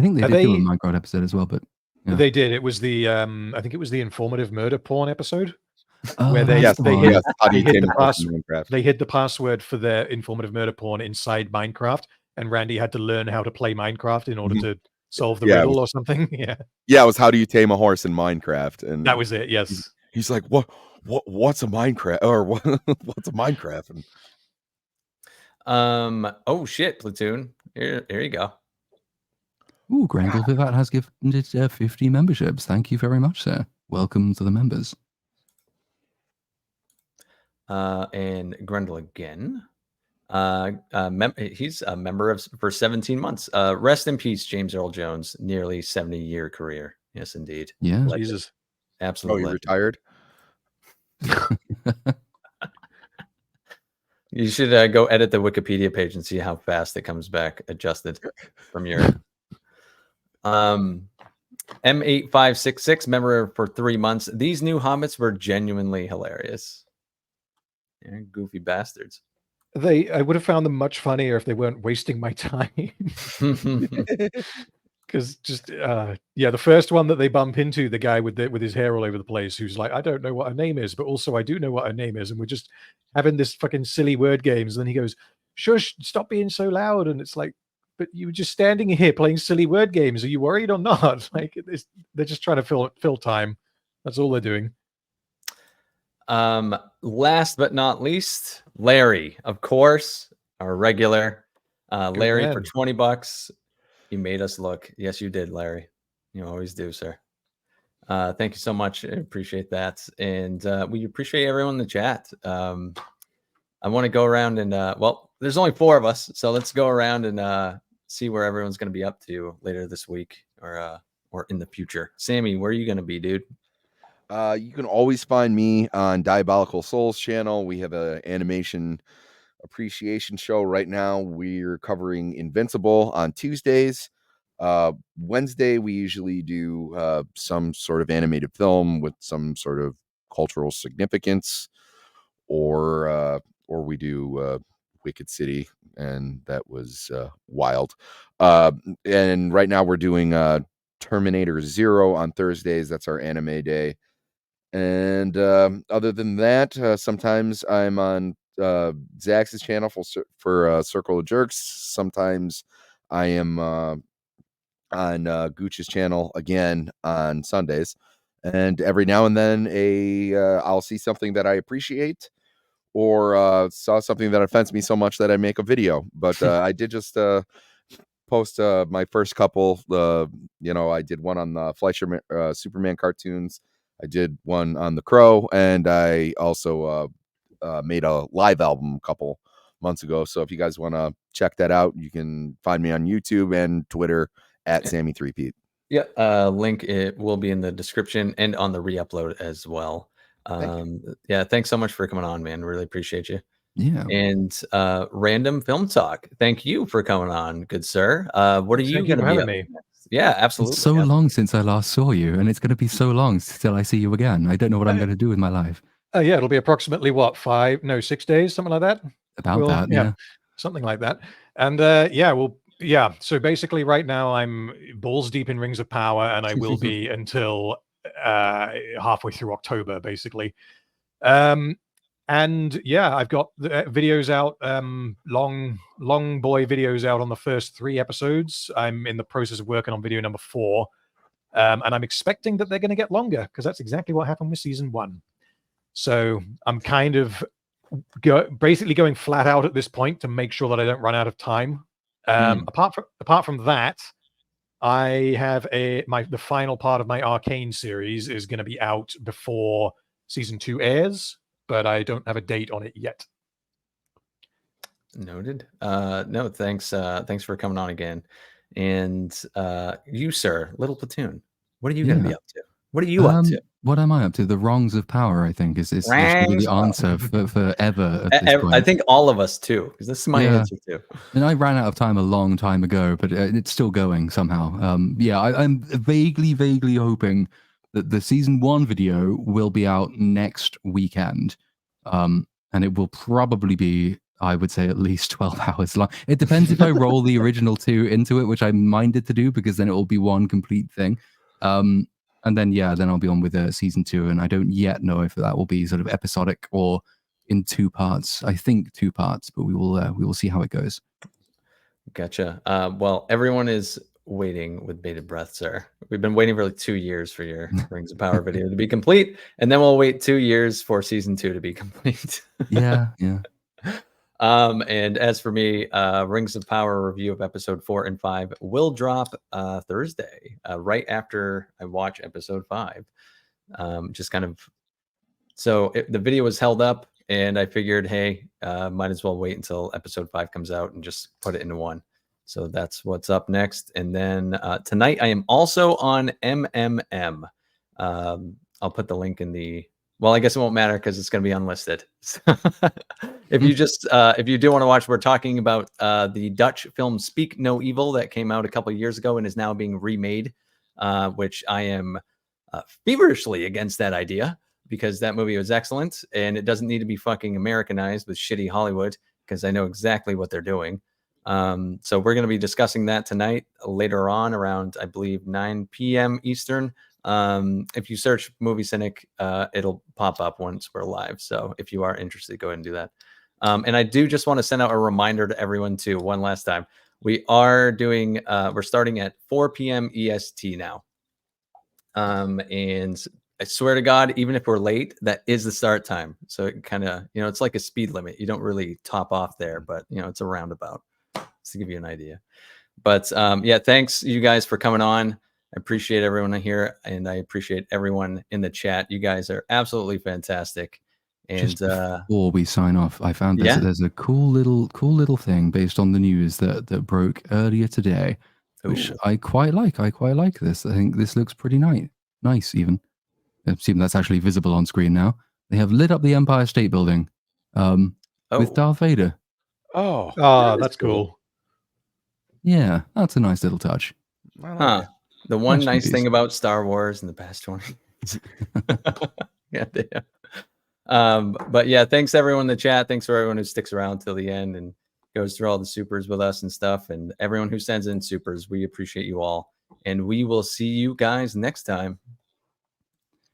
think they did do a Minecraft episode as well, but yeah. They did. It was the I think it was the informative murder porn episode where they hid Minecraft. They hid the password for their informative murder porn inside Minecraft, and Randy had to learn how to play Minecraft in order to solve the riddle or something. Yeah, it was how do you tame a horse in Minecraft, and that was it. Yes, he's like, what's a Minecraft, or what's a Minecraft? And oh shit, Platoon, here you go. Ooh, Grendel Vivat has given 50 memberships. Thank you very much, sir. Welcome to the members. And Grendel again. He's a member for 17 months. Rest in peace, James Earl Jones. Nearly 70-year career. Yes, indeed. Yeah. Jesus. Absolutely. Oh, you retired? You should go edit the Wikipedia page and see how fast it comes back adjusted from your M8566 member for 3 months. These new hobbits were genuinely hilarious. Yeah, goofy bastards. I would have found them much funnier if they weren't wasting my time. Because the first one that they bump into, the guy with his hair all over the place, who's like, I don't know what her name is, but also I do know what her name is, and we're just having this fucking silly word games. And then he goes, "Shush, stop being so loud." And it's like, but you were just standing here playing silly word games. Are you worried or not? Like, they're just trying to fill time. That's all they're doing. Last but not least, Larry, of course, our regular. Larry for $20. You made us look. Yes, you did, Larry. You always do, sir. Thank you so much. I appreciate that. And we appreciate everyone in the chat. I want to go around and, well, there's only 4 of us. So let's go around and see where everyone's going to be up to later this week or in the future. Sammy, where are you going to be, dude? You can always find me on Diabolical Souls channel. We have an animation appreciation show right now. We're covering Invincible on Tuesdays. Wednesday, we usually do some sort of animated film with some sort of cultural significance, or we do Wicked City, and that was wild. And right now we're doing Terminator Zero on Thursdays. That's our anime day. And other than that, sometimes I'm on Zax's channel for Circle of Jerks. Sometimes I am on Gooch's channel again on Sundays. And every now and then I'll see something that I appreciate, or saw something that offends me so much that I make a video. But I did just post my first couple. I did one on the Fleischer Superman cartoons. I did one on The Crow, and I also made a live album a couple months ago. So if you guys want to check that out, you can find me on YouTube and Twitter at Sammy3Pete. Yeah, link it will be in the description and on the re-upload as well. Yeah, thanks so much for coming on, man. Really appreciate you. Yeah. And Random Film Talk, thank you for coming on, good sir. What are you going to be having me? Yeah, absolutely. It's so long since I last saw you, and it's going to be so long till I see you again. I don't know what I'm going to do with my life. Yeah, it'll be approximately 6 days, something like that. About that, yeah, something like that. And so basically right now I'm balls deep in Rings of Power, and I will be until halfway through October, basically. And yeah, I've got the videos out, long boy videos out on the first 3 episodes. I'm in the process of working on video number 4. And I'm expecting that they're going to get longer, because that's exactly what happened with season 1. So I'm kind of basically going flat out at this point to make sure that I don't run out of time. Apart from that, I have the final part of my Arcane series is going to be out before season 2 airs, but I don't have a date on it yet. Noted. No, thanks. Thanks for coming on again. And you, sir, Little Platoon, what are you going to be up to? What are you up to? What am I up to? The wrongs of power, I think, is really the answer for ever at this point. I think all of us too, because this is my answer too. And I ran out of time a long time ago, but it's still going somehow. I'm vaguely hoping that the season 1 video will be out next weekend, and it will probably be, I would say, at least 12 hours long. It depends if I roll the original 2 into it, which I'm minded to do, because then it will be one complete thing. And then I'll be on with season 2, and I don't yet know if that will be sort of episodic or in 2 parts. I think 2 parts, but we will see how it goes. Gotcha. Well, everyone is waiting with bated breath, sir. We've been waiting for like 2 years for your Rings of Power video to be complete, and then we'll wait 2 years for season 2 to be complete. Yeah. And as for me, Rings of Power review of episode 4 and 5 will drop Thursday, right after I watch episode 5. Just kind of, so the video was held up, and I figured, hey, might as well wait until episode 5 comes out and just put it into one. So that's what's up next. And then tonight I am also on MMM. I'll put the link in the, well, I guess it won't matter because it's going to be unlisted. If you just, if you do want to watch, we're talking about the Dutch film Speak No Evil that came out a couple of years ago and is now being remade, which I am feverishly against that idea, because that movie was excellent and it doesn't need to be fucking Americanized with shitty Hollywood, because I know exactly what they're doing. So we're going to be discussing that tonight later on around, I believe, 9 p.m. Eastern. If you search Movie Cynic, it'll pop up once we're live. So if you are interested, go ahead and do that. And I do just want to send out a reminder to everyone too, one last time. We are doing, we're starting at 4 p.m. EST now. And I swear to God, even if we're late, that is the start time. So it kind of, it's like a speed limit. You don't really top off there, but it's a roundabout, just to give you an idea. But yeah, thanks you guys for coming on. I appreciate everyone here, and I appreciate everyone in the chat. You guys are absolutely fantastic. And just before we sign off, I found there's a cool little thing based on the news that broke earlier today, which I quite like. I quite like this. I think this looks pretty nice even. It seems that's actually visible on screen now. They have lit up the Empire State Building with Darth Vader. Oh, that's cool. Yeah, that's a nice little touch. Huh. The one nice thing about Star Wars in the past 20 years. Yeah. But yeah, thanks everyone in the chat. Thanks for everyone who sticks around till the end and goes through all the supers with us and stuff. And everyone who sends in supers, we appreciate you all. And we will see you guys next time.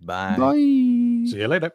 Bye. Bye. See you later.